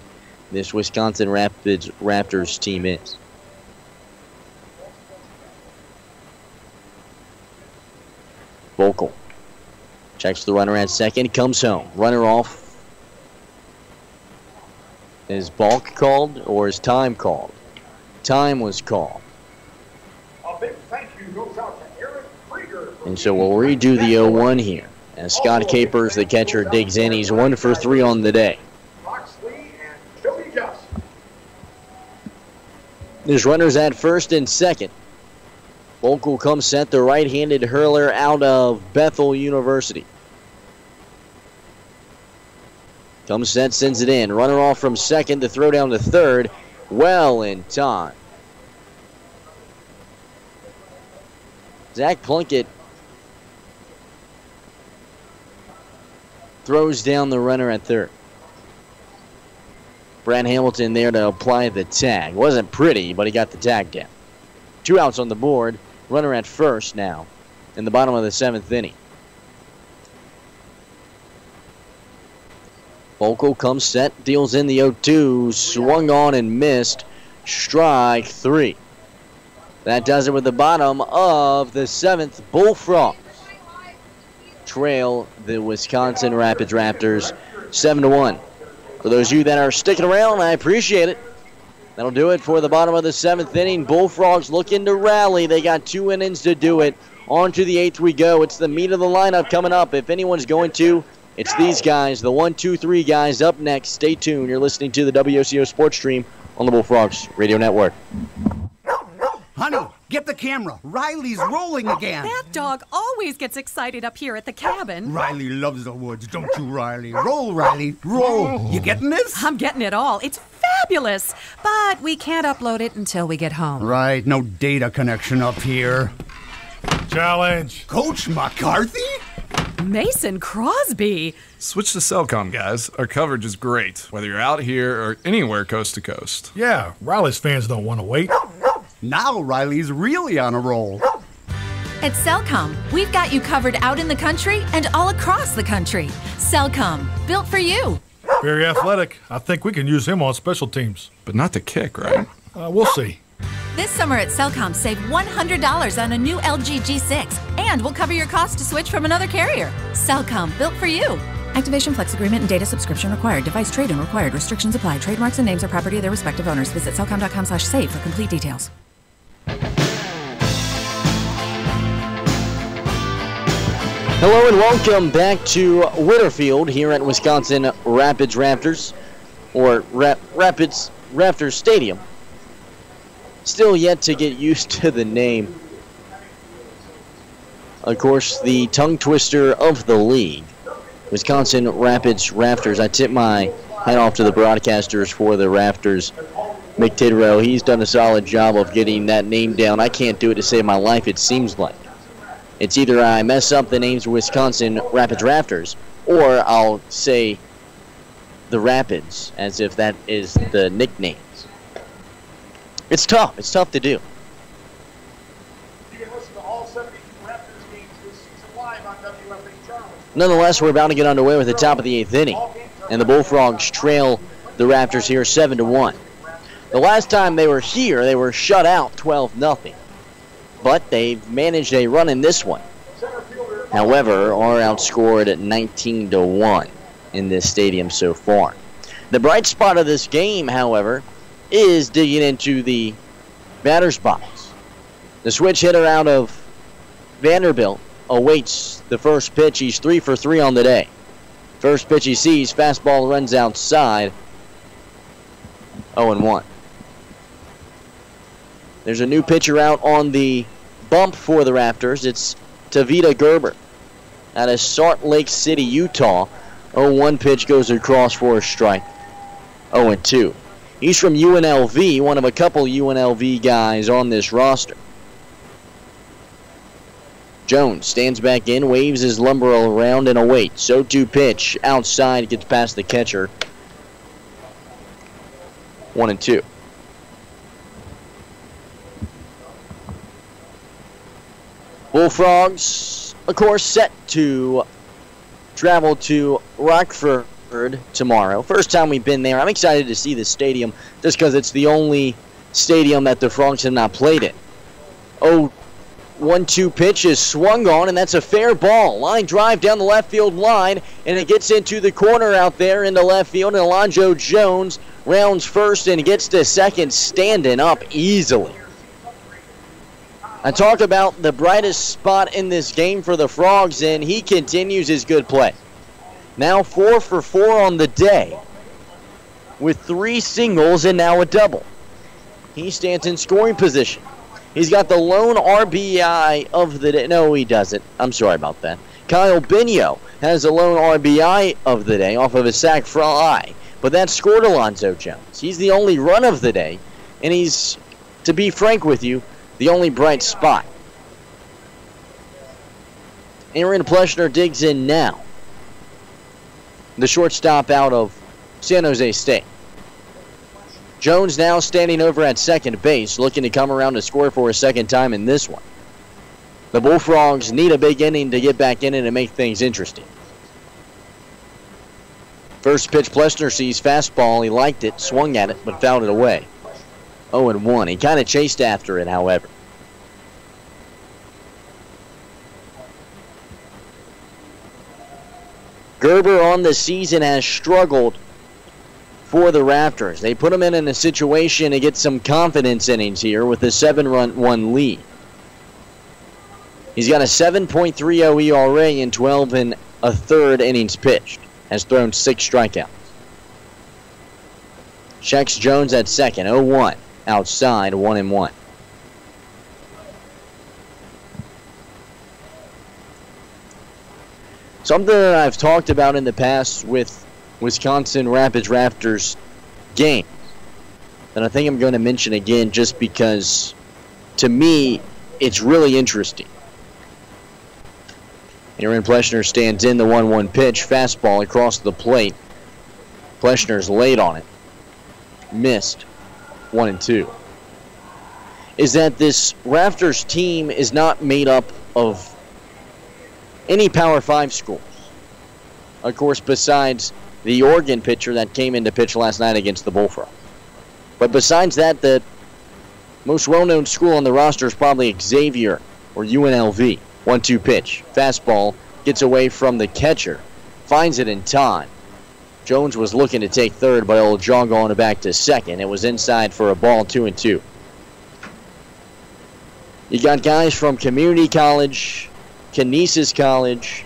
this Wisconsin Rapids Raptors team is. Woco checks the runner at second, comes home. Runner off. Is balk called or is time called? Time was called. A big thank you goes out to Eric Krieger. And so we'll redo the 0-1 here. As Scott Capers, the catcher, digs in. He's 1 for 3 on the day. There's runners at first and second. Woco comes set, the right-handed hurler out of Bethel University. Comes set, sends it in. Runner off from second to throw down to third. Well in time. Zach Plunkett throws down the runner at third. Brad Hamilton there to apply the tag. Wasn't pretty, but he got the tag down. 2 outs on the board. Runner at first now in the bottom of the 7th inning. Woco comes set, deals in the 0-2, swung on and missed. Strike 3. That does it with the bottom of the 7th. Bullfrogs trail the Wisconsin Rapids Raptors 7-1. For those of you that are sticking around, I appreciate it. That'll do it for the bottom of the 7th inning. Bullfrogs looking to rally. They got 2 innings to do it. On to the 8th we go. It's the meat of the lineup coming up. If anyone's going to, it's these guys, the 1, 2, 3 guys up next. Stay tuned. You're listening to the WOCO Sports Stream on the Bullfrogs Radio Network. Honey, get the camera. Riley's rolling again. That dog always gets excited up here at the cabin. Riley loves the woods, don't you, Riley? Roll, Riley, roll. You getting this? I'm getting it all. It's fabulous. But we can't upload it until we get home. Right, no data connection up here. Challenge. Coach McCarthy? Mason Crosby. Switch to Cellcom, guys. Our coverage is great, whether you're out here or anywhere coast to coast. Yeah, Riley's fans don't want to wait. Now Riley's really on a roll. At Cellcom, we've got you covered out in the country and all across the country. Cellcom, built for you. Very athletic. I think we can use him on special teams. But not to kick, right? We'll see. This summer at Cellcom, save $100 on a new LG G6, and we'll cover your cost to switch from another carrier. Cellcom, built for you. Activation, flex agreement, and data subscription required. Device trade-in required. Restrictions apply. Trademarks and names are property of their respective owners. Visit cellcom.com/save for complete details. Hello and welcome back to Whitterfield here at Wisconsin Rapids Raptors, or Rapids Raptors Stadium. Still yet to get used to the name. Of course, the tongue twister of the league, Wisconsin Rapids Raptors. I tip my hat off to the broadcasters for the Raptors. Mick Tidrow, he's done a solid job of getting that name down. I can't do it to save my life, it seems like. It's either I mess up the names Wisconsin Rapids Raptors, or I'll say the Rapids, as if that is the nicknames. It's tough. It's tough to do. You can listen to all 70 Nonetheless, we're about to get underway with the top of the 8th inning, and the Bullfrogs trail the Raptors here 7-1. The last time they were here, they were shut out 12-0, but they've managed a run in this one. However, are outscored at 19-1 in this stadium so far. The bright spot of this game, however, is digging into the batter's box. The switch hitter out of Vanderbilt awaits the first pitch. He's 3 for 3 on the day. First pitch he sees, fastball runs outside. 0-1. There's a new pitcher out on the bump for the Raptors. It's Tavita Gerber out of Salt Lake City, Utah. 0-1 pitch goes across for a strike. 0-2. He's from UNLV, one of a couple UNLV guys on this roster. Jones stands back in, waves his lumber around and awaits. 0-2 pitch outside, gets past the catcher. 1-2. Bullfrogs, of course, set to travel to Rockford tomorrow. First time we've been there. I'm excited to see this stadium just because it's the only stadium that the Frogs have not played in. 1-2 pitch is swung on, and that's a fair ball. Line drive down the left field line, and it gets into the corner out there into left field, and Alonzo Jones rounds first and gets to second, standing up easily. I talk about the brightest spot in this game for the Frogs, and he continues his good play. Now 4 for 4 on the day with 3 singles and now a double. He stands in scoring position. He's got the lone RBI of the day. No, he doesn't. I'm sorry about that. Kyle Bino has the lone RBI of the day off of a sac fly, but that scored Alonzo Jones. He's the only run of the day, and he's, to be frank with you, the only bright spot. Aaron Pleshner digs in now. The shortstop out of San Jose State. Jones now standing over at second base, looking to come around to score for a second time in this one. The Bullfrogs need a big inning to get back in it and make things interesting. First pitch, Plessner sees fastball. He liked it, swung at it, but fouled it away. 0-1. He kind of chased after it, however. Gerber on the season has struggled for the Raptors. They put him in a situation to get some confidence innings here with a 7-run lead. He's got a 7.30 ERA in 12 1/3 innings pitched. Has thrown 6 strikeouts. Checks Jones at second. 0-1. Outside, 1-1. Something that I've talked about in the past with Wisconsin Rapids Raptors game that I think I'm going to mention again just because, to me, it's really interesting. Aaron Pleshner stands in the 1-1 pitch. Fastball across the plate. Pleshner's late on it. Missed. 1-2. Is that this Raptors team is not made up of any Power 5 schools. Of course, besides the Oregon pitcher that came in to pitch last night against the Bullfrogs. But besides that, the most well-known school on the roster is probably Xavier or UNLV. 1-2 pitch. Fastball gets away from the catcher. Finds it in time. Jones was looking to take third, but it'll jog on back to second. It was inside for a ball, 2-2. You got guys from Community College, Canisius College,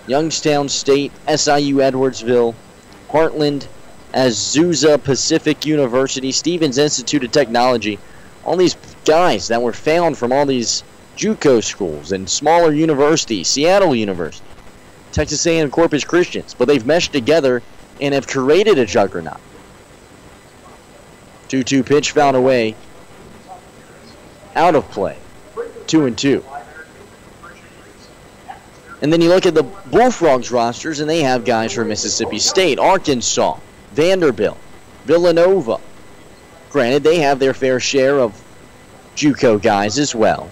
Youngstown State, SIU Edwardsville, Heartland, Azusa Pacific University, Stevens Institute of Technology. All these guys that were found from all these JUCO schools and smaller universities, Seattle University, Texas A&M Corpus Christians, but they've meshed together and have created a juggernaut. 2-2 pitch fouled away. Out of play. 2-2. And then you look at the Bullfrogs rosters, and they have guys from Mississippi State, Arkansas, Vanderbilt, Villanova. Granted, they have their fair share of JUCO guys as well.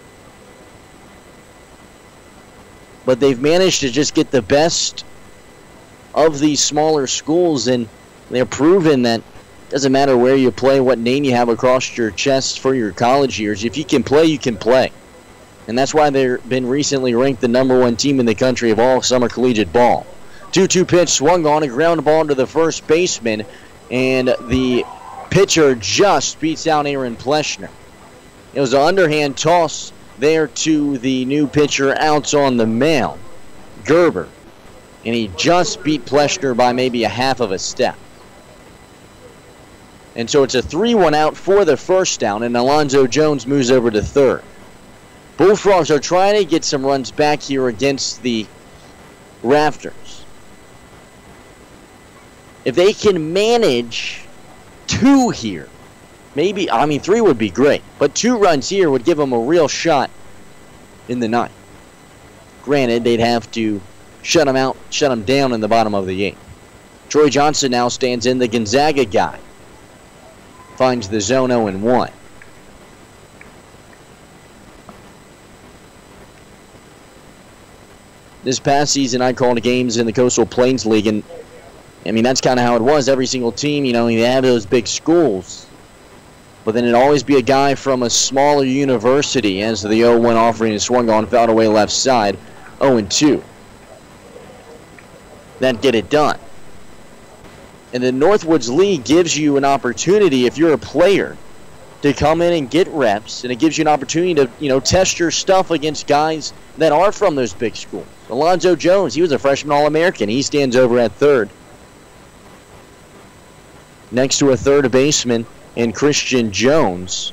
but they've managed to just get the best of these smaller schools, and they're proven that it doesn't matter where you play, what name you have across your chest for your college years. If you can play, you can play. And that's why they've been recently ranked the #1 team in the country of all summer collegiate ball. 2-2 pitch swung on, a ground ball to the first baseman, and the pitcher just beats out Aaron Pleshner. It was an underhand toss there to the new pitcher out on the mound, Gerber, and he just beat Pleshner by maybe a half of a step. And so it's a 3-1 out for the first down, and Alonzo Jones moves over to third. Bullfrogs are trying to get some runs back here against the Raptors. If they can manage 2 here, maybe, 3 would be great, but 2 runs here would give them a real shot in the ninth. Granted, they'd have to shut them down in the bottom of the 8th. Troy Johnson now stands in, the Gonzaga guy. Finds the zone 0-1. This past season, I called games in the Coastal Plains League, and that's kind of how it was. Every single team, you have those big schools, but then it'd always be a guy from a smaller university as the 0-1 offering is swung on, fouled away left side, 0-2. That'd get it done. And the Northwoods League gives you an opportunity, if you're a player, to come in and get reps, and it gives you an opportunity to, test your stuff against guys that are from those big schools. Alonzo Jones, he was a freshman All-American. He stands over at third, next to a third baseman in Christian Jones,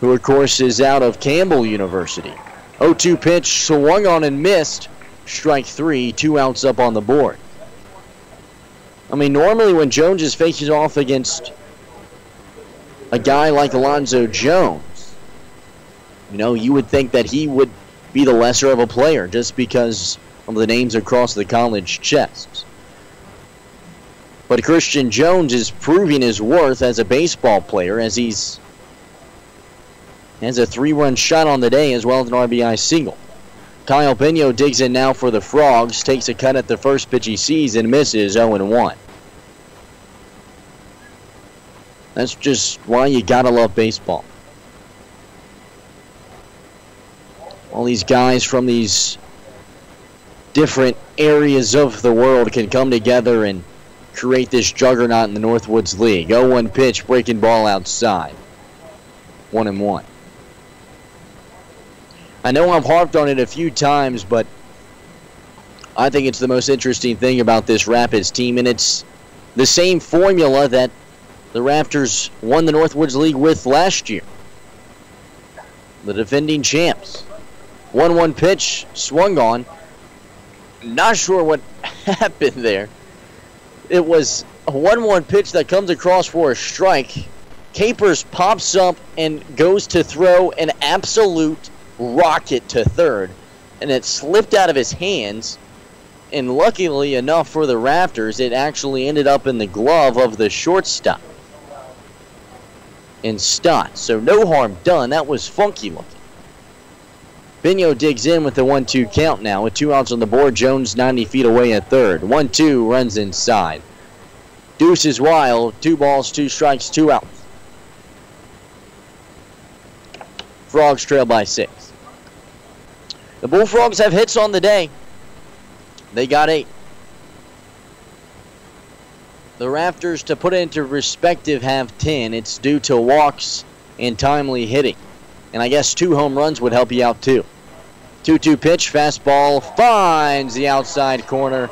who, of course, is out of Campbell University. 0-2 pitch, swung on and missed. Strike 3, 2 outs up on the board. Normally when Jones is faces off against a guy like Alonzo Jones, you would think that he would be the lesser of a player just because of the names across the college chests. But Christian Jones is proving his worth as a baseball player, as he's has a 3-run shot on the day as well as an RBI single. Kyle Pino digs in now for the Frogs, takes a cut at the first pitch he sees and misses, 0-1. That's just why you gotta love baseball. All these guys from these different areas of the world can come together and create this juggernaut in the Northwoods League. 0-1 pitch, breaking ball outside. 1-1. I know I've harped on it a few times, but I think it's the most interesting thing about this Rapids team, and it's the same formula that the Raptors won the Northwoods League with last year. The defending champs. 1-1 pitch, swung on. Not sure what happened there. It was a 1-1 pitch that comes across for a strike. Capers pops up and goes to throw an absolute rocket to third, and it slipped out of his hands, and luckily enough for the Raptors, it actually ended up in the glove of the shortstop in Stott. So no harm done. That was funky looking. Pino digs in with the 1-2 count now with 2 outs on the board. Jones 90 feet away at third. 1-2 runs inside. Deuce is wild. 2 balls, 2 strikes, 2 outs. Frogs trail by 6. The Bullfrogs have hits on the day. They got 8. The Raptors, to put it into perspective, have 10. It's due to walks and timely hitting. And I guess 2 home runs would help you out too. 2-2 pitch, fastball finds the outside corner.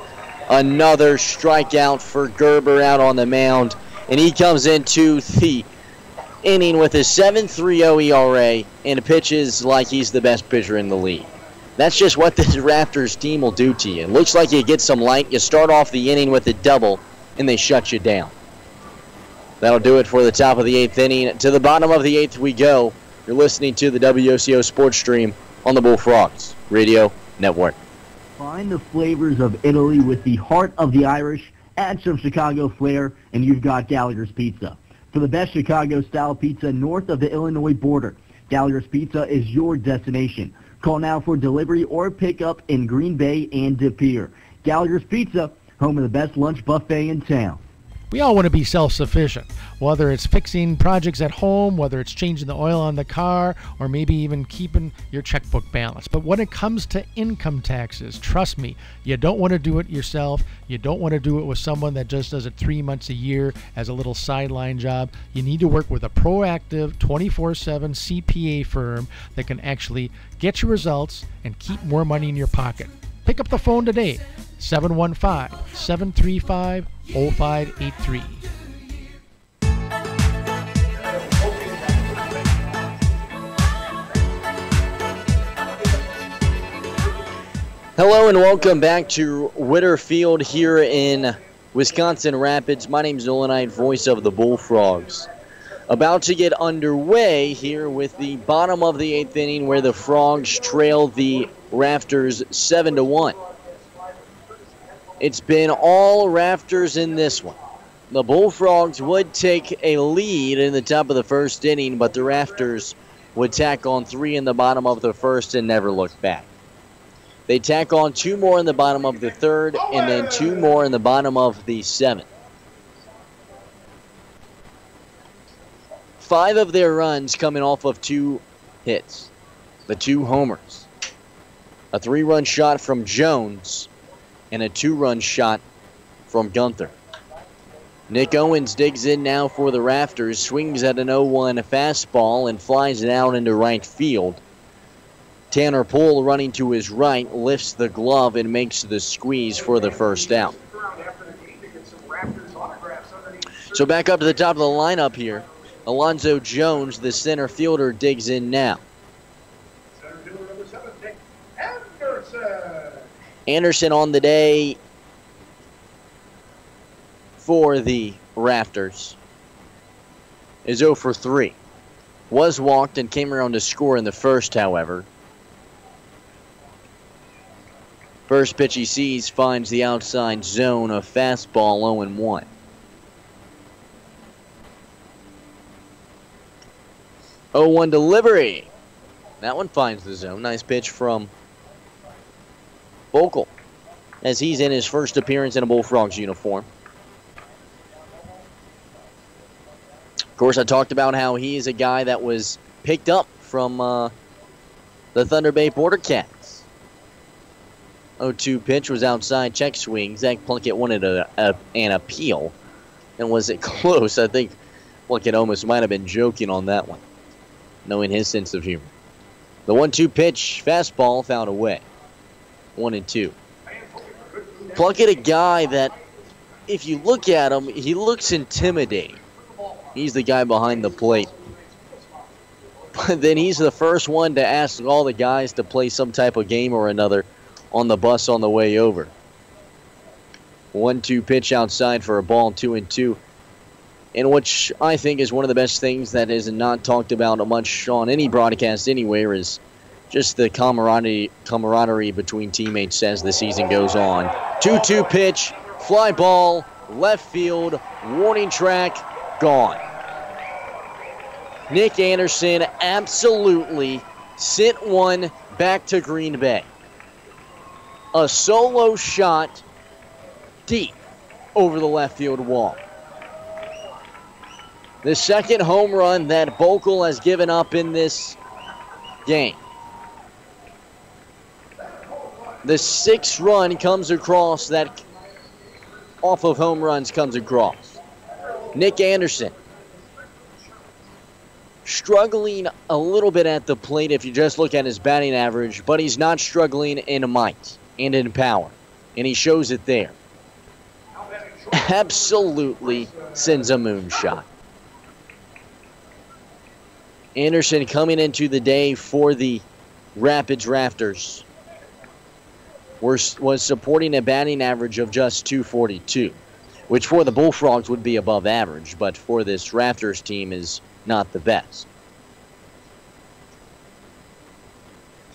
Another strikeout for Gerber out on the mound. And he comes into the inning with a 7.30 ERA and pitches like he's the best pitcher in the league. That's just what this Raptors team will do to you. It looks like you get some light. You start off the inning with a double, and they shut you down. That'll do it for the top of the 8th inning. To the bottom of the 8th we go. You're listening to the WOCO Sports Stream on the Bullfrogs Radio Network. Find the flavors of Italy with the heart of the Irish. Add some Chicago flair, and you've got Gallagher's Pizza. For the best Chicago-style pizza north of the Illinois border, Gallagher's Pizza is your destination. Call now for delivery or pickup in Green Bay and De Pere. Gallagher's Pizza, home of the best lunch buffet in town. We all want to be self-sufficient, whether it's fixing projects at home, whether it's changing the oil on the car, or maybe even keeping your checkbook balanced. But when it comes to income taxes, trust me, you don't want to do it yourself. You don't want to do it with someone that just does it 3 months a year as a little sideline job. You need to work with a proactive 24/7 CPA firm that can actually get you results and keep more money in your pocket. Pick up the phone today, 715-735-0583. Hello and welcome back to Witter Field here in Wisconsin Rapids. My name is Nolan Knight, voice of the Bullfrogs. About to get underway here with the bottom of the 8th inning where the Frogs trail the Rafters 7-1. It's been all Rafters in this one. The Bullfrogs would take a lead in the top of the first inning, but the Rafters would tack on 3 in the bottom of the first and never look back. They tack on 2 more in the bottom of the third and then 2 more in the bottom of the 7th. 5 of their runs coming off of 2 hits, the 2 homers. A 3-run shot from Jones and a 2-run shot from Gunther. Nick Owens digs in now for the Rafters, swings at an 0-1 fastball and flies it out into right field. Tanner Poole running to his right lifts the glove and makes the squeeze for the first out. So back up to the top of the lineup here. Alonzo Jones, the center fielder, digs in now. Anderson on the day for the Rafters is 0 for 3. Was walked and came around to score in the first, however. First pitch he sees finds the outside zone, a fastball 0-1. Oh, 1 delivery. That one finds the zone. Nice pitch from Woco as he's in his first appearance in a Bullfrogs uniform. Of course, I talked about how he is a guy that was picked up from the Thunder Bay Border Cats. 0-2 pitch was outside, check swing. Zach Plunkett wanted an appeal. And was it close? I think Plunkett almost might have been joking on that one, knowing his sense of humor. The 1-2 pitch, fastball, fouled away. 1-2. Plunkett, a guy that, if you look at him, he looks intimidating. He's the guy behind the plate. But then he's the first one to ask all the guys to play some type of game or another on the bus on the way over. 1-2 pitch outside for a ball, 2-2. And which I think is one of the best things that is not talked about much on any broadcast anywhere is just the camaraderie between teammates as the season goes on. 2-2 pitch, fly ball, left field, warning track, gone. Nick Anderson absolutely sent one back to Green Bay. A solo shot deep over the left field wall. The second home run that Woco has given up in this game. The 6th run comes across that off of home runs comes across. Nick Anderson struggling a little bit at the plate if you just look at his batting average, but he's not struggling in might and in power, and he shows it there. Absolutely sends a moonshot. Anderson coming into the day for the Rapids Rafters was supporting a batting average of just .242, which for the Bullfrogs would be above average, but for this Rafters team is not the best.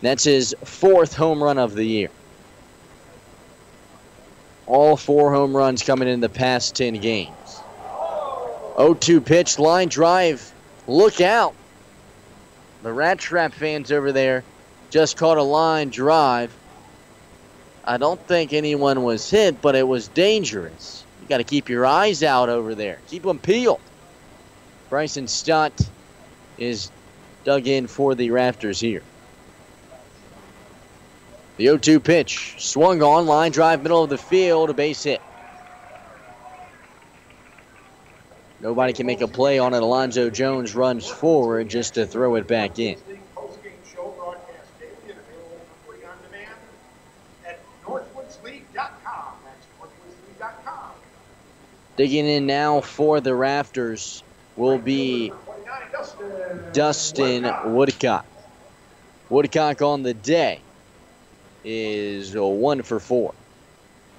That's his 4th home run of the year. All 4 home runs coming in the past 10 games. 0-2 pitch, line drive. Look out. The Rat Trap fans over there just caught a line drive. I don't think anyone was hit, but it was dangerous. You got to keep your eyes out over there. Keep them peeled. Bryson Stott is dug in for the Raptors here. The 0-2 pitch. Swung on. Line drive, middle of the field. A base hit. Nobody can make a play on it. Alonzo Jones runs forward just to throw it back in. Digging in now for the Raptors will be Dustin Woodcock. Woodcock on the day is 1 for 4.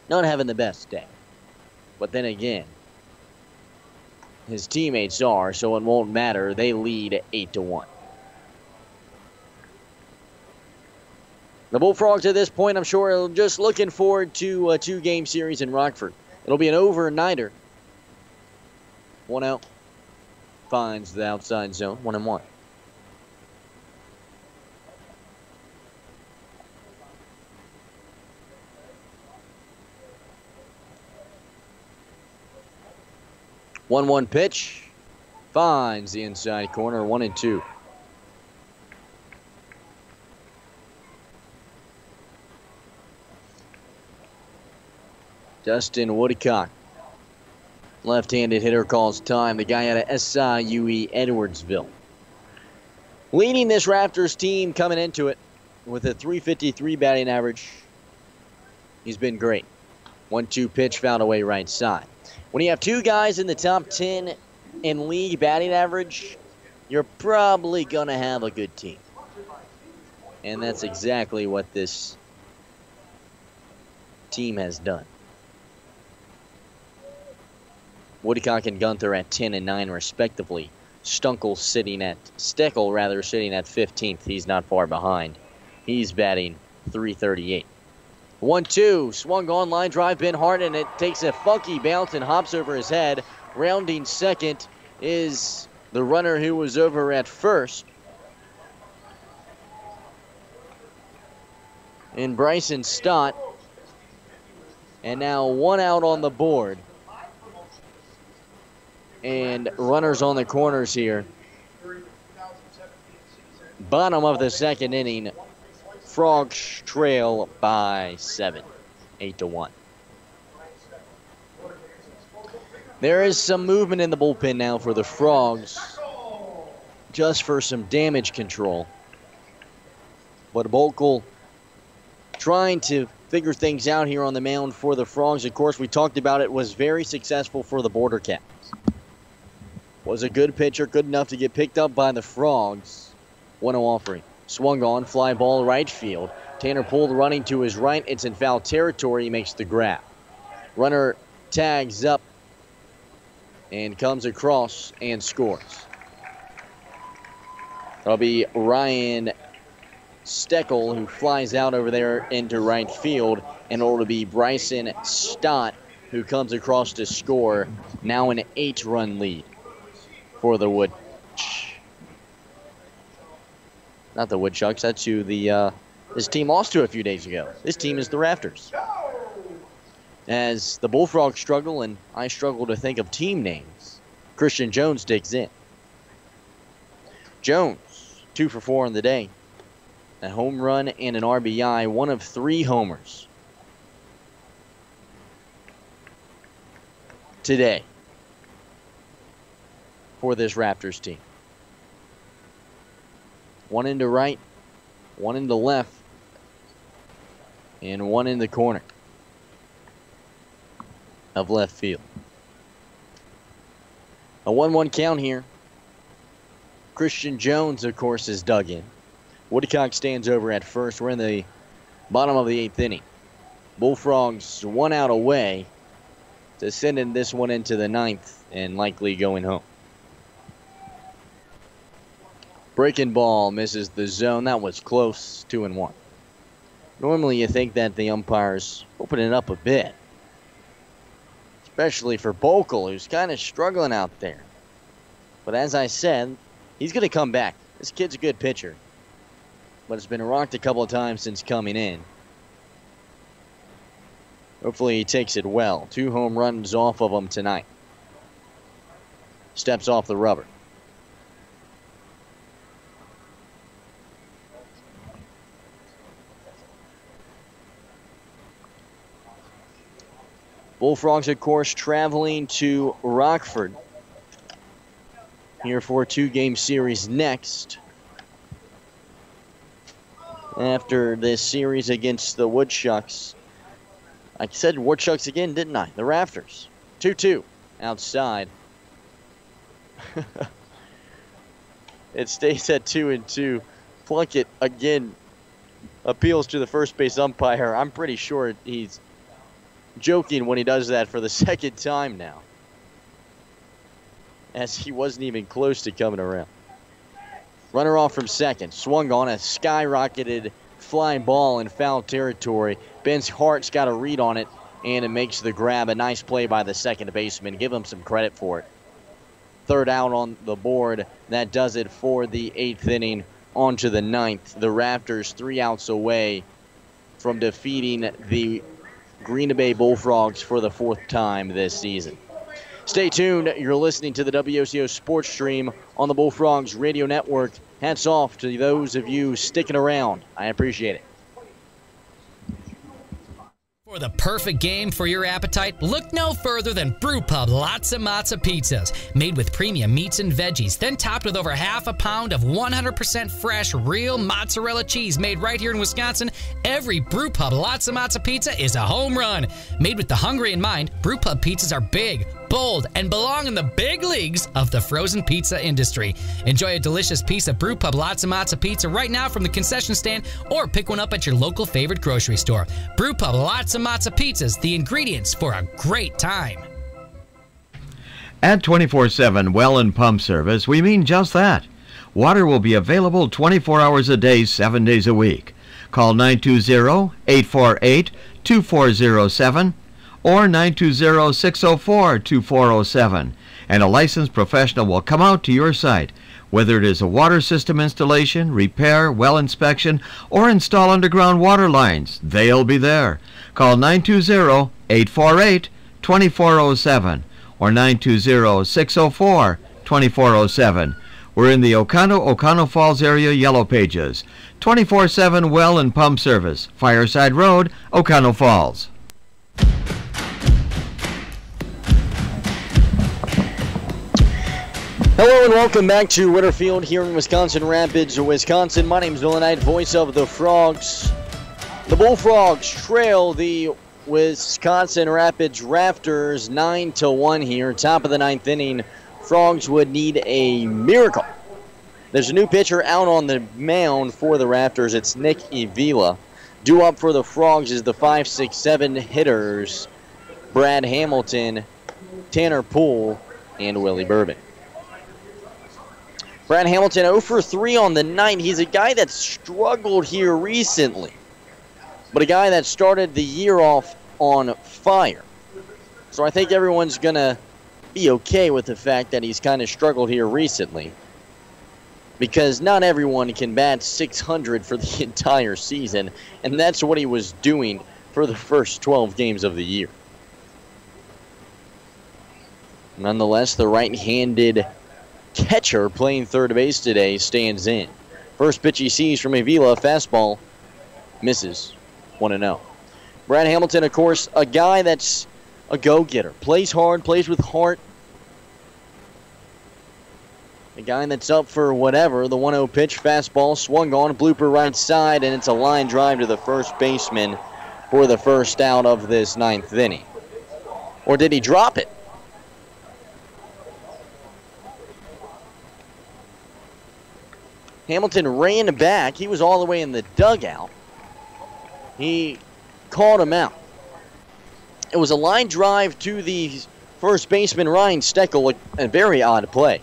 Not having the best day. But then again, his teammates are, so it won't matter. They lead 8-1. The Bullfrogs at this point, I'm sure, are just looking forward to a 2-game series in Rockford. It'll be an overnighter. 1 out. Finds the outside zone. 1-1. One pitch. Finds the inside corner. 1-2. Dustin Woodcock. Left-handed hitter calls time. The guy out of SIUE Edwardsville. Leading this Raptors team coming into it with a .353 batting average. He's been great. 1-2 pitch fouled away right side. When you have 2 guys in the top 10 in league batting average, you're probably going to have a good team. And that's exactly what this team has done. Woodcock and Gunther at 10 and 9 respectively. Steckel sitting at 15th. He's not far behind. He's batting .338. 1-2, swung on, line drive, Ben Hart, and it takes a funky bounce and hops over his head. Rounding second is the runner who was over at first. And Bryson Stott. And now 1 out on the board. And runners on the corners here. Bottom of the second inning. Frogs trail by 7, 8-1. There is some movement in the bullpen now for the Frogs, just for some damage control. But Woco trying to figure things out here on the mound for the Frogs. Of course, we talked about it, was very successful for the Border Cats. Was a good pitcher, good enough to get picked up by the Frogs. 1-0 offering. Swung on, fly ball right field. Tanner pulled running to his right. It's in foul territory. He makes the grab. Runner tags up and comes across and scores. That'll be Ryan Steckel, who flies out over there into right field. And it'll be Bryson Stott, who comes across to score. Now an 8-run lead for the Not the Woodchucks. That's who this team lost to a few days ago. This team is the Raptors. As the Bullfrogs struggle, and I struggle to think of team names, Christian Jones digs in. Jones, 2 for 4 on the day. A home run and an RBI, 1 of 3 homers today for this Raptors team. 1 into right, 1 into left, and 1 in the corner of left field. A 1-1 count here. Christian Jones, of course, is dug in. Woodcock stands over at first. We're in the bottom of the 8th inning. Bullfrogs 1 out away to sending this one into the 9th and likely going home. Breaking ball misses the zone. That was close. 2-1. Normally you think that the umpires open it up a bit, especially for Woco, who's kind of struggling out there. But as I said, he's going to come back. This kid's a good pitcher. but it's been rocked a couple of times since coming in. Hopefully he takes it well. 2 home runs off of him tonight. Steps off the rubber. Bullfrogs, of course, traveling to Rockford here for a 2-game series next. After this series against the Woodchucks. I said Woodchucks again, didn't I? The Rafters. 2-2 outside. It stays at 2-2. Plunkett, again, appeals to the first base umpire. I'm pretty sure he's joking when he does that for the second time now, as he wasn't even close to coming around. Runner off from second. Swung on a skyrocketed flying ball in foul territory. Ben Hart's got a read on it, and it makes the grab. A nice play by the second baseman. Give him some credit for it. 3rd out on the board. That does it for the 8th inning. On to the 9th. The Raptors 3 outs away from defeating the Green Bay Bullfrogs for the 4th time this season. Stay tuned. You're listening to the WOCO Sports Stream on the Bullfrogs Radio Network. Hats off to those of you sticking around. I appreciate it. For the perfect game for your appetite, look no further than Brewpub Lots of Matzo Pizzas. Made with premium meats and veggies, then topped with over half a pound of 100% fresh, real mozzarella cheese made right here in Wisconsin. Every Brewpub Lots of Matzo Pizza is a home run. Made with the hungry in mind, Brewpub pizzas are big, bold, and belong in the big leagues of the frozen pizza industry. Enjoy a delicious piece of Brewpub Lots of Matzo Pizza right now from the concession stand, or pick one up at your local favorite grocery store. Brewpub Lots of Matzo Pizzas, the ingredients for a great time. At 24/7 Well and Pump Service, we mean just that. Water will be available 24 hours a day, 7 days a week. Call 920-848-2407 or 920-604-2407, and a licensed professional will come out to your site. Whether it is a water system installation, repair, well inspection, or install underground water lines, they'll be there. Call 920-848-2407 or 920-604-2407. We're in the O'Connell Falls area Yellow Pages. 24/7 Well and Pump Service, Fireside Road, O'Connell Falls. Hello and welcome back to Winterfield here in Wisconsin Rapids, Wisconsin. My name is Bill Knight, voice of the Frogs. The Bullfrogs trail the Wisconsin Rapids Rafters 9-1 here. Top of the 9th inning. Frogs would need a miracle. There's a new pitcher out on the mound for the Rafters. It's Nick Avila. Due up for the Frogs is the 5-6-7 hitters, Brad Hamilton, Tanner Poole, and Willie Bourbon. Brad Hamilton 0 for 3 on the night. He's a guy that struggled here recently, but a guy that started the year off on fire. So I think everyone's going to be okay with the fact that he's kind of struggled here recently, because not everyone can bat .600 for the entire season, and that's what he was doing for the first 12 games of the year. Nonetheless, the right-handed catcher playing third base today stands in. First pitch he sees from Avila, fastball, misses, 1-0. Brad Hamilton, of course, a guy that's a go-getter. Plays hard, plays with heart. A guy that's up for whatever. The 1-0 pitch, fastball, swung on, blooper right side, and it's a line drive to the first baseman for the first out of this 9th inning. Or did he drop it? Hamilton ran back. He was all the way in the dugout. He called him out. It was a line drive to the first baseman, Ryan Steckel, a very odd play.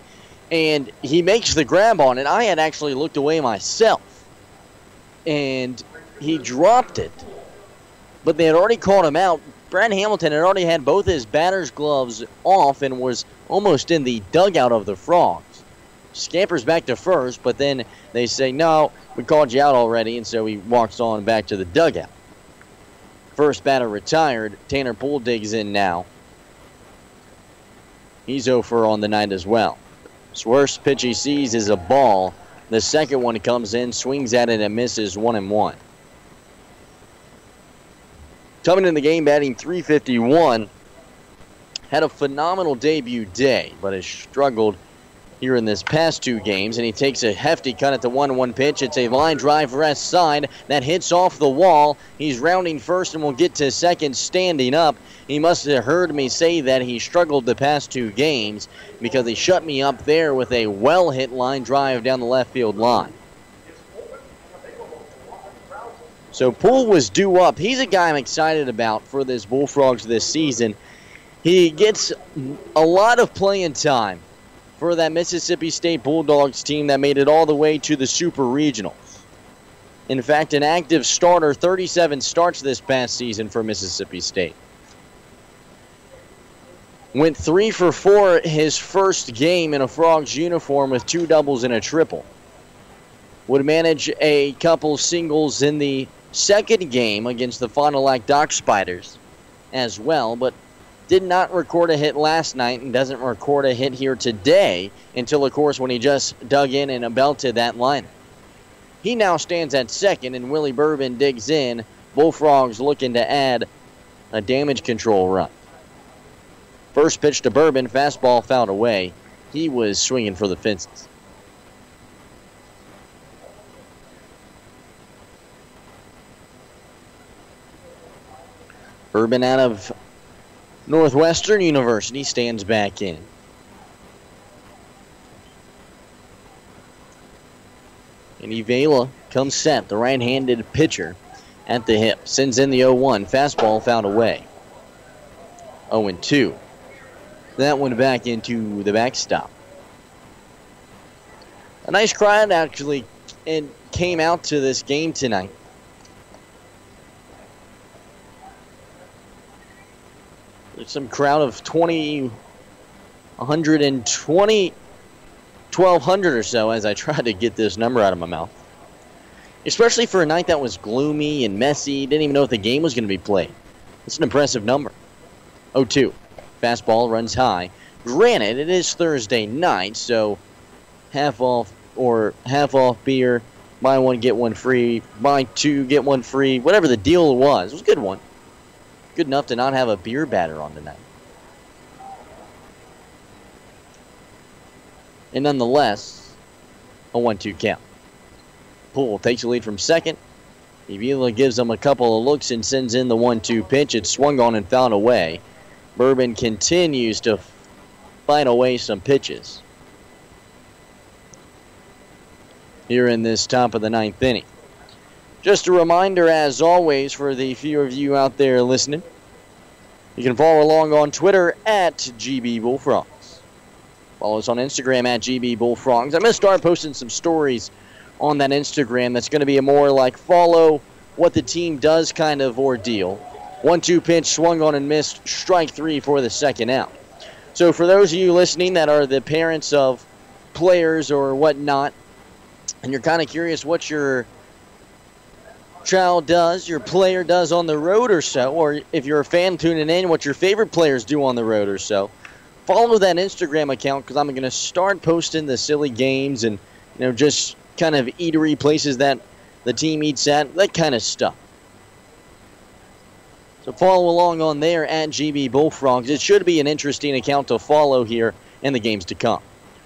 And he makes the grab on it. I had actually looked away myself. And he dropped it. But they had already called him out. Brad Hamilton had already had both his batter's gloves off and was almost in the dugout of the Frogs. scampers back to first, but then they say, no, we called you out already, and so he walks on back to the dugout. First batter retired. Tanner Poole digs in now. He's 0 for on the night as well. Worst pitch he sees is a ball. The second one comes in, swings at it and misses 1-1. Coming in the game, batting .351. Had a phenomenal debut day, but has struggled here in this past 2 games, and he takes a hefty cut at the 1-1 pitch. It's a line drive left side that hits off the wall. He's rounding first and will get to second standing up. He must have heard me say that he struggled the past 2 games because he shut me up there with a well-hit line drive down the left field line. So Poole was due up. He's a guy I'm excited about for this Bullfrogs this season. He gets a lot of playing time for that Mississippi State Bulldogs team that made it all the way to the Super Regionals. In fact, an active starter, 37 starts this past season for Mississippi State. Went 3 for 4 his first game in a Frogs uniform with 2 doubles and a triple. Would manage a couple singles in the second game against the Fond du Lac Dock Spiders as well, but did not record a hit last night and doesn't record a hit here today until, of course, when he just dug in and belted that line. He now stands at second, and Willie Bourbon digs in. Bullfrogs looking to add a damage control run. First pitch to Bourbon, fastball fouled away. He was swinging for the fences. Bourbon out of Northwestern University stands back in. And Ivela comes set, the right-handed pitcher at the hip. Sends in the 0-1. Fastball fouled away. 0-2. That one back into the backstop. A nice crowd actually came out to this game tonight. Some crowd of 1,200 or so as I tried to get this number out of my mouth. Especially for a night that was gloomy and messy. Didn't even know if the game was going to be played. It's an impressive number. 0-2. Fastball runs high. Granted, it is Thursday night, so half off beer. Buy one, get one free. Buy 2, get 1 free. Whatever the deal was. It was a good one. Good enough to not have a beer batter on tonight. And nonetheless, a 1-2 count. Poole takes the lead from second. Ivela gives him a couple of looks and sends in the 1-2 pitch. It's swung on and fouled away. Bourbon continues to fight away some pitches here in this top of the 9th inning. Just a reminder, as always, for the few of you out there listening, you can follow along on Twitter at GB Bullfrogs. Follow us on Instagram at GB Bullfrogs. I'm going to start posting some stories on that Instagram that's going to be a more like follow what the team does kind of ordeal. 1-2 pitch, swung on and missed, strike 3 for the second out. So for those of you listening that are the parents of players or whatnot, and you're kind of curious what your child does, your player does on the road or so, or if you're a fan tuning in, what your favorite players do on the road or so, follow that Instagram account because I'm going to start posting the silly games and, just kind of eatery places that the team eats at, that kind of stuff. So follow along on there at GB Bullfrogs. It should be an interesting account to follow here in the games to come.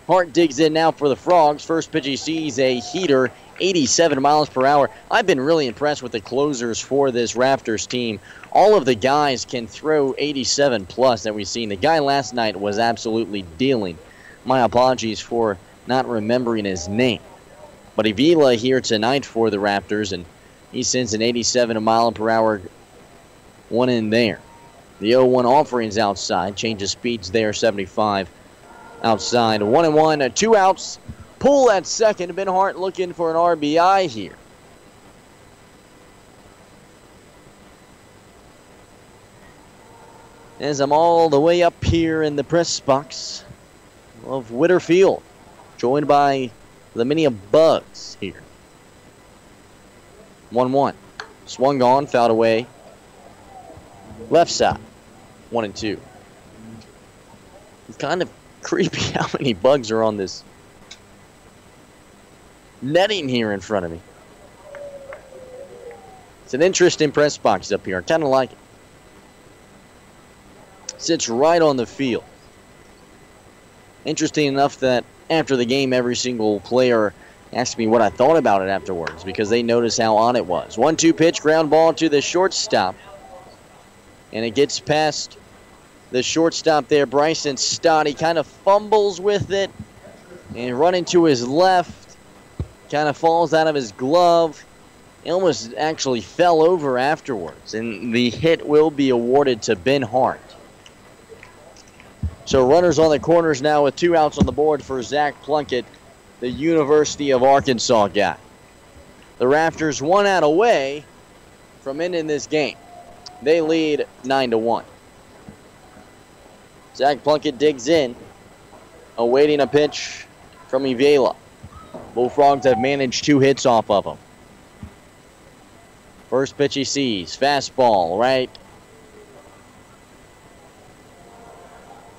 Hart digs in now for the Frogs. First pitch he sees a heater, 87 miles per hour. I've been really impressed with the closers for this Raptors team. All of the guys can throw 87 plus that we've seen. The guy last night was absolutely dealing. My apologies for not remembering his name. But Ivela here tonight for the Raptors, and he sends an 87 mile per hour one in there. The 0-1 offerings outside. Change of speeds there, 75 outside. 1-1, 2 outs. Poole at second. Ben Hart looking for an RBI here. As I'm all the way up here in the press box of Witter Field. joined by the many bugs here. 1-1. Swung on, fouled away. Left side. 1-2. It's kind of creepy how many bugs are on this netting here in front of me. It's an interesting press box up here. I kind of like it. Sits right on the field. Interesting enough that after the game, every single player asked me what I thought about it afterwards because they noticed how on it was. 1-2 pitch, ground ball to the shortstop. And it gets past the shortstop there, Bryson Stott. He kind of fumbles with it and running to his left. Kind of falls out of his glove. He almost actually fell over afterwards. And the hit will be awarded to Ben Hart. So runners on the corners now with 2 outs on the board for Zach Plunkett, the University of Arkansas guy. The Rafters 1 out away from ending this game. They lead 9-1. Zach Plunkett digs in, awaiting a pitch from Ivela. Bullfrogs have managed 2 hits off of him. First pitch he sees, fastball right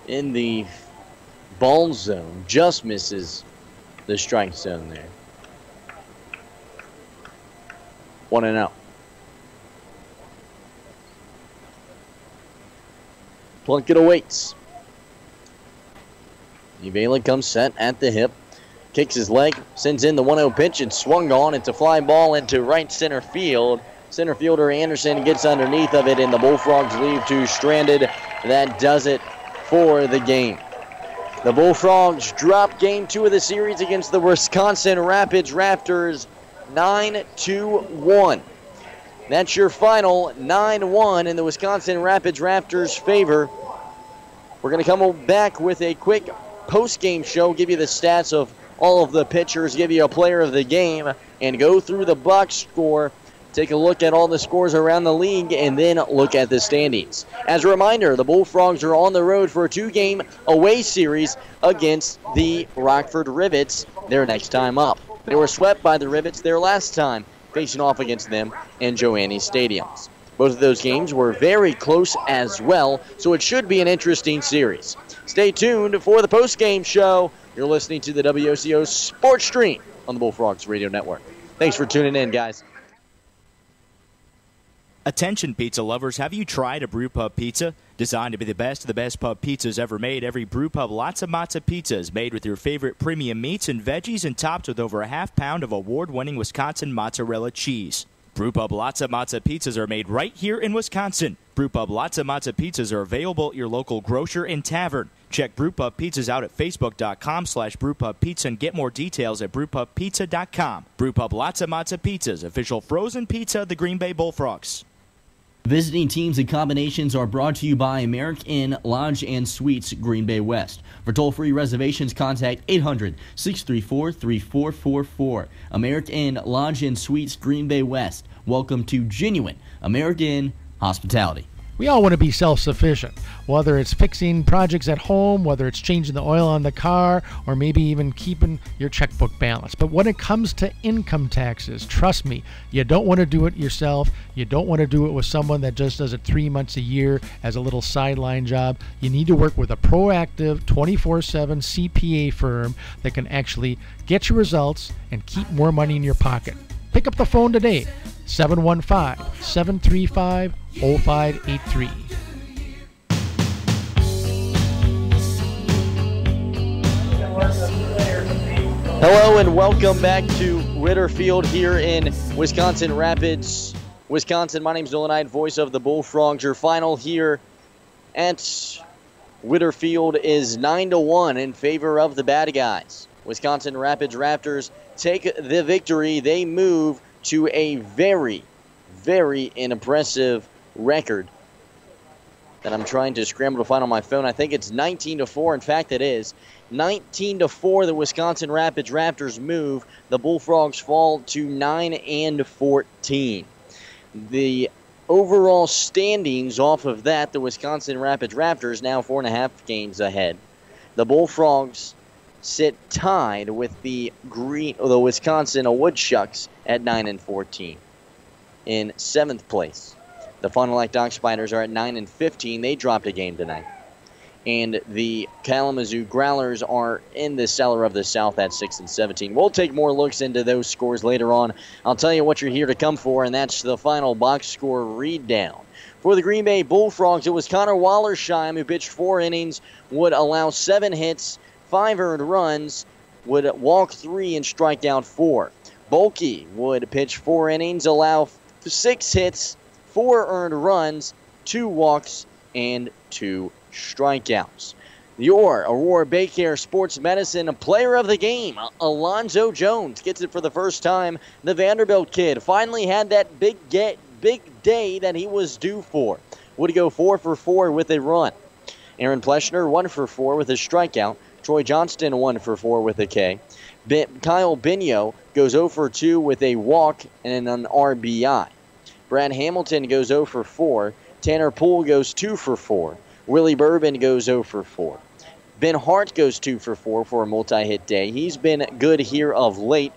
in the ball zone, just misses the strike zone there. 1-0. Plunkett awaits. Ivela comes set at the hip, kicks his leg, sends in the 1-0 pitch and swung on. It's a fly ball into right center field. Center fielder Anderson gets underneath of it and the Bullfrogs leave 2 stranded. That does it for the game. The Bullfrogs drop game 2 of the series against the Wisconsin Rapids Raptors 9-1. That's your final, 9-1 in the Wisconsin Rapids Raptors' favor. We're going to come back with a quick post-game show, give you the stats of all of the pitchers, give you a player of the game, and go through the box score. Take a look at all the scores around the league, and then look at the standings. As a reminder, the Bullfrogs are on the road for a 2-game away series against the Rockford Rivets their next time up. They were swept by the Rivets their last time facing off against them in Joannes Stadiums. Both of those games were very close as well, so it should be an interesting series. Stay tuned for the post-game show. You're listening to the WOCO Sports Stream on the Bullfrogs Radio Network. Thanks for tuning in, guys. Attention pizza lovers, have you tried a brewpub pizza? Designed to be the best of the best pub pizzas ever made, every brewpub Lots of Matza pizza is made with your favorite premium meats and veggies and topped with over a half-pound of award-winning Wisconsin mozzarella cheese. Brewpub Lots of Matza pizzas are made right here in Wisconsin. Brewpub Lots of Matza pizzas are available at your local grocer and tavern. Check Brewpub Pizzas out at facebook.com/brewpubpizza and get more details at brewpubpizza.com. Brewpub Lots of Matza pizzas, official frozen pizza of the Green Bay Bullfrogs. Visiting teams and combinations are brought to you by American Inn Lodge and Suites, Green Bay West. For toll-free reservations, contact 800-634-3444. American Inn Lodge and Suites, Green Bay West. Welcome to genuine American Inn hospitality. We all want to be self-sufficient, whether it's fixing projects at home, whether it's changing the oil on the car, or maybe even keeping your checkbook balanced. But when it comes to income taxes, trust me, you don't want to do it yourself. You don't want to do it with someone that just does it 3 months a year as a little sideline job. You need to work with a proactive 24/7 CPA firm that can actually get your results and keep more money in your pocket. Pick up the phone today, 715-735-0583. Hello and welcome back to Ritter Field here in Wisconsin Rapids, Wisconsin. My name's Dylan Knight, voice of the Bullfrogs. Your final here at Ritter Field is 9-1 in favor of the bad guys. Wisconsin Rapids Raptors take the victory. They move to a very, very impressive record that I'm trying to scramble to find on my phone. I think it's 19-4. In fact, it is 19-4. The Wisconsin Rapids Raptors move. The Bullfrogs fall to 9-14. The overall standings off of that, the Wisconsin Rapids Raptors now 4.5 games ahead. The Bullfrogs sit tied with the Wisconsin Woodchucks at 9-14. In 7th place, the Fond du Lac Dock Spiders are at 9-15. They dropped a game tonight. And the Kalamazoo Growlers are in the cellar of the South at 6-17. We'll take more looks into those scores later on. I'll tell you what you're here to come for, and that's the final box score read down. For the Green Bay Bullfrogs, it was Connor Wallersheim who pitched 4 innings, would allow 7 hits, 5 earned runs, would walk 3 and strike out 4. Bulkey would pitch 4 innings, allow 6 hits, 4 earned runs, 2 walks, and 2 strikeouts. Your Aurora Baycare Sports Medicine player of the game, Alonzo Jones, gets it for the first time. The Vanderbilt kid finally had that big day that he was due for. Would go 4 for 4 with a run. Aaron Pleschner 1 for 4 with a strikeout. Troy Johnston 1 for 4 with a K. Kyle Bino goes 0 for 2 with a walk and an RBI. Brad Hamilton goes 0 for 4. Tanner Poole goes 2 for 4. Willie Bourbon goes 0 for 4. Ben Hart goes 2 for 4 for a multi-hit day. He's been good here of late.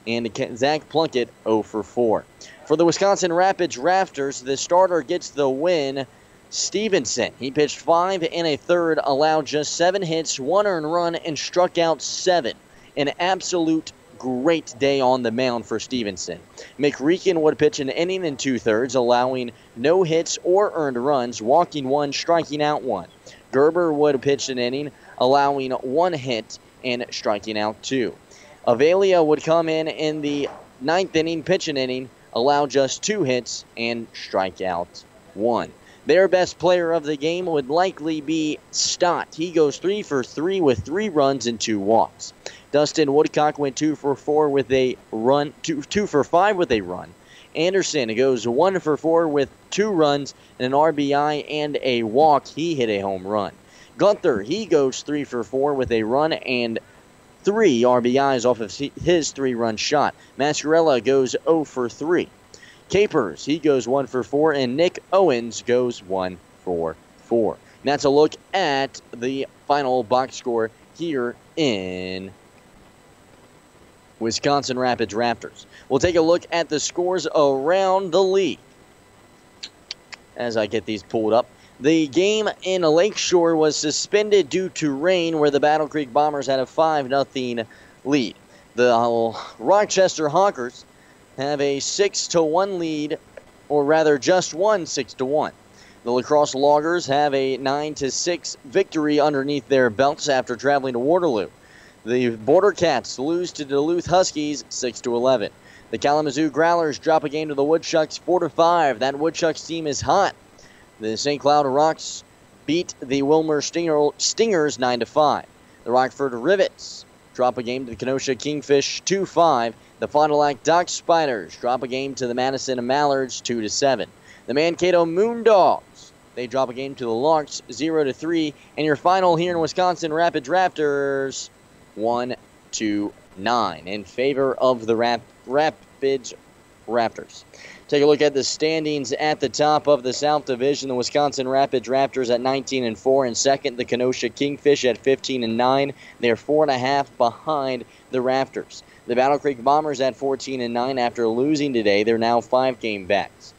And Zach Plunkett 0 for 4. For the Wisconsin Rapids Rafters, the starter gets the win. Stevenson, he pitched 5 1/3, allowed just 7 hits, 1 earned run, and struck out 7. An absolute great day on the mound for Stevenson. McReekin would pitch an inning and 2/3, allowing no hits or earned runs, walking 1, striking out 1. Gerber would pitch an inning, allowing 1 hit and striking out 2. Avalia would come in the 9th inning, pitch an inning, allow just 2 hits and strike out 1. Their best player of the game would likely be Stott. He goes 3 for 3 with 3 runs and 2 walks. Dustin Woodcock went 2 for 4 with a run, 2 for 5 with a run. Anderson goes 1 for 4 with 2 runs and an RBI and a walk. He hit a home run. Gunther, he goes 3 for 4 with a run and 3 RBIs off of his 3-run shot. Mascarella goes 0 for 3. Capers, he goes 1 for 4, and Nick Owens goes 1 for 4. And that's a look at the final box score here in Wisconsin Rapids Raptors. We'll take a look at the scores around the league as I get these pulled up. The game in Lakeshore was suspended due to rain, where the Battle Creek Bombers had a 5-0 lead. The Rochester Hawkers have a 6-1 lead, or rather just won 6-1. The La Crosse Loggers have a 9-6 victory underneath their belts after traveling to Waterloo. The Border Cats lose to Duluth Huskies 6-11. The Kalamazoo Growlers drop a game to the Woodchucks 4-5. That Woodchucks team is hot. The St. Cloud Rocks beat the Wilmer Stingers 9-5. The Rockford Rivets drop a game to the Kenosha Kingfish 2-5. The Fond du Lac Dock Spiders drop a game to the Madison Mallards 2-7. The Mankato Moondogs, they drop a game to the Larks 0-3. And your final here in Wisconsin Rapids Raptors 1-9 in favor of the Rapids Raptors. Take a look at the standings at the top of the South Division. The Wisconsin Rapids Raptors at 19-4 in second. The Kenosha Kingfish at 15-9. They're 4.5 behind the Raptors. The Battle Creek Bombers at 14-9 after losing today. They're now 5-game backs.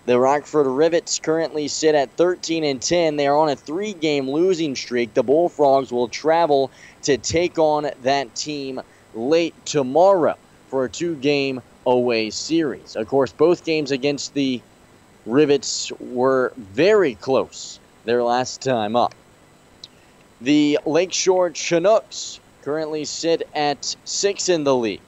The Rockford Rivets currently sit at 13-10. They are on a 3-game losing streak. The Bullfrogs will travel to take on that team late tomorrow for a 2-game away series. Of course, both games against the Rivets were very close their last time up. The Lakeshore Chinooks currently sit at 6 in the league,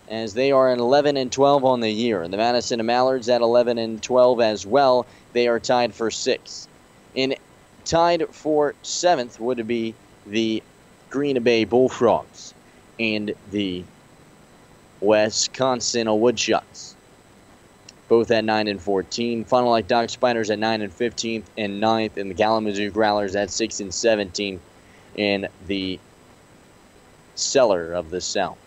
as they are at 11-12 on the year. And the Madison Mallards at 11-12 as well. They are tied for 6th. And tied for 7th would be the Green Bay Bullfrogs and the Wisconsin Woodchucks, both at 9-14. Fond du Lac Dock Spiders at 9-15 and 9th, and the Kalamazoo Growlers at 6-17 in the cellar of the South.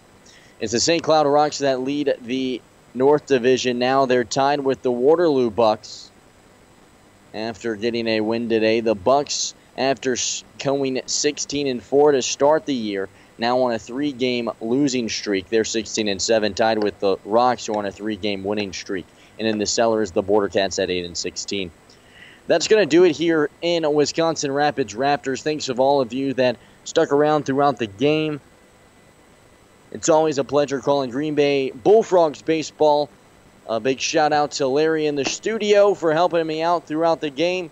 It's the St. Cloud Rocks that lead the North Division now. They're tied with the Waterloo Bucks after getting a win today. The Bucks, after going 16-4 to start the year, now on a 3-game losing streak. They're 16-7, tied with the Rocks, who are on a 3-game winning streak. And in the cellar is the Border Cats at 8-16. That's going to do it here in Wisconsin Rapids Raptors. Thanks of all of you that stuck around throughout the game. It's always a pleasure calling Green Bay Bullfrogs baseball. A big shout out to Larry in the studio for helping me out throughout the game.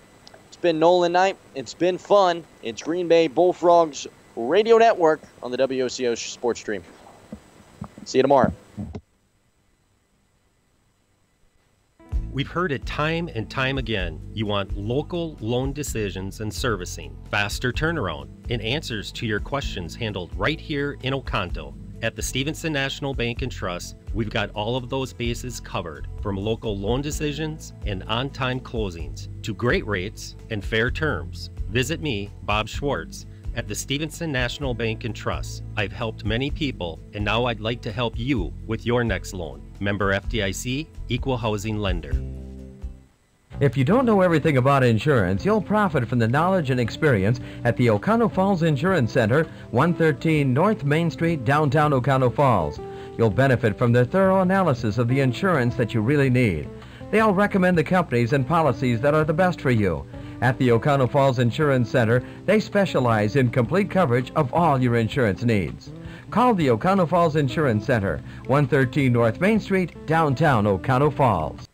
It's been Nolan night. It's been fun. It's Green Bay Bullfrogs Radio Network on the WOCO Sports Stream. See you tomorrow. We've heard it time and time again. You want local loan decisions and servicing, faster turnaround, and answers to your questions handled right here in Oconto. At the Stevenson National Bank and Trust, we've got all of those bases covered, from local loan decisions and on-time closings to great rates and fair terms. Visit me, Bob Schwartz, at the Stevenson National Bank and Trust. I've helped many people, and now I'd like to help you with your next loan. Member FDIC, Equal Housing Lender. If you don't know everything about insurance, you'll profit from the knowledge and experience at the Oconto Falls Insurance Center, 113 North Main Street, downtown Oconto Falls. You'll benefit from their thorough analysis of the insurance that you really need. They'll recommend the companies and policies that are the best for you. At the Oconto Falls Insurance Center, they specialize in complete coverage of all your insurance needs. Call the Oconto Falls Insurance Center, 113 North Main Street, downtown Oconto Falls.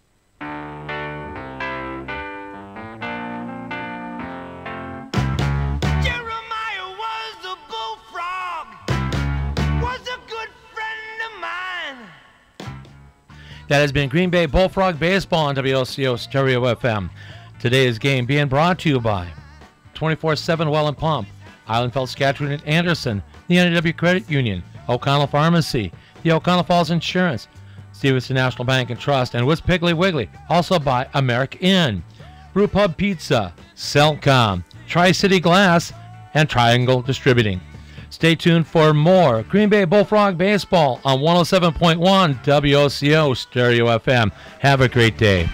That has been Green Bay Bullfrog Baseball on WLCO Stereo FM. Today's game being brought to you by 24/7 Well and Pump, Islandfeld, Scatcherd, and Anderson, the NIW Credit Union, O'Connell Pharmacy, the O'Connell Falls Insurance, Stevenson National Bank and Trust, and with Piggly Wiggly, also by America Inn, Brew Pub Pizza, Cellcom, Tri-City Glass, and Triangle Distributing. Stay tuned for more Green Bay Bullfrog Baseball on 107.1 WOCO Stereo FM. Have a great day.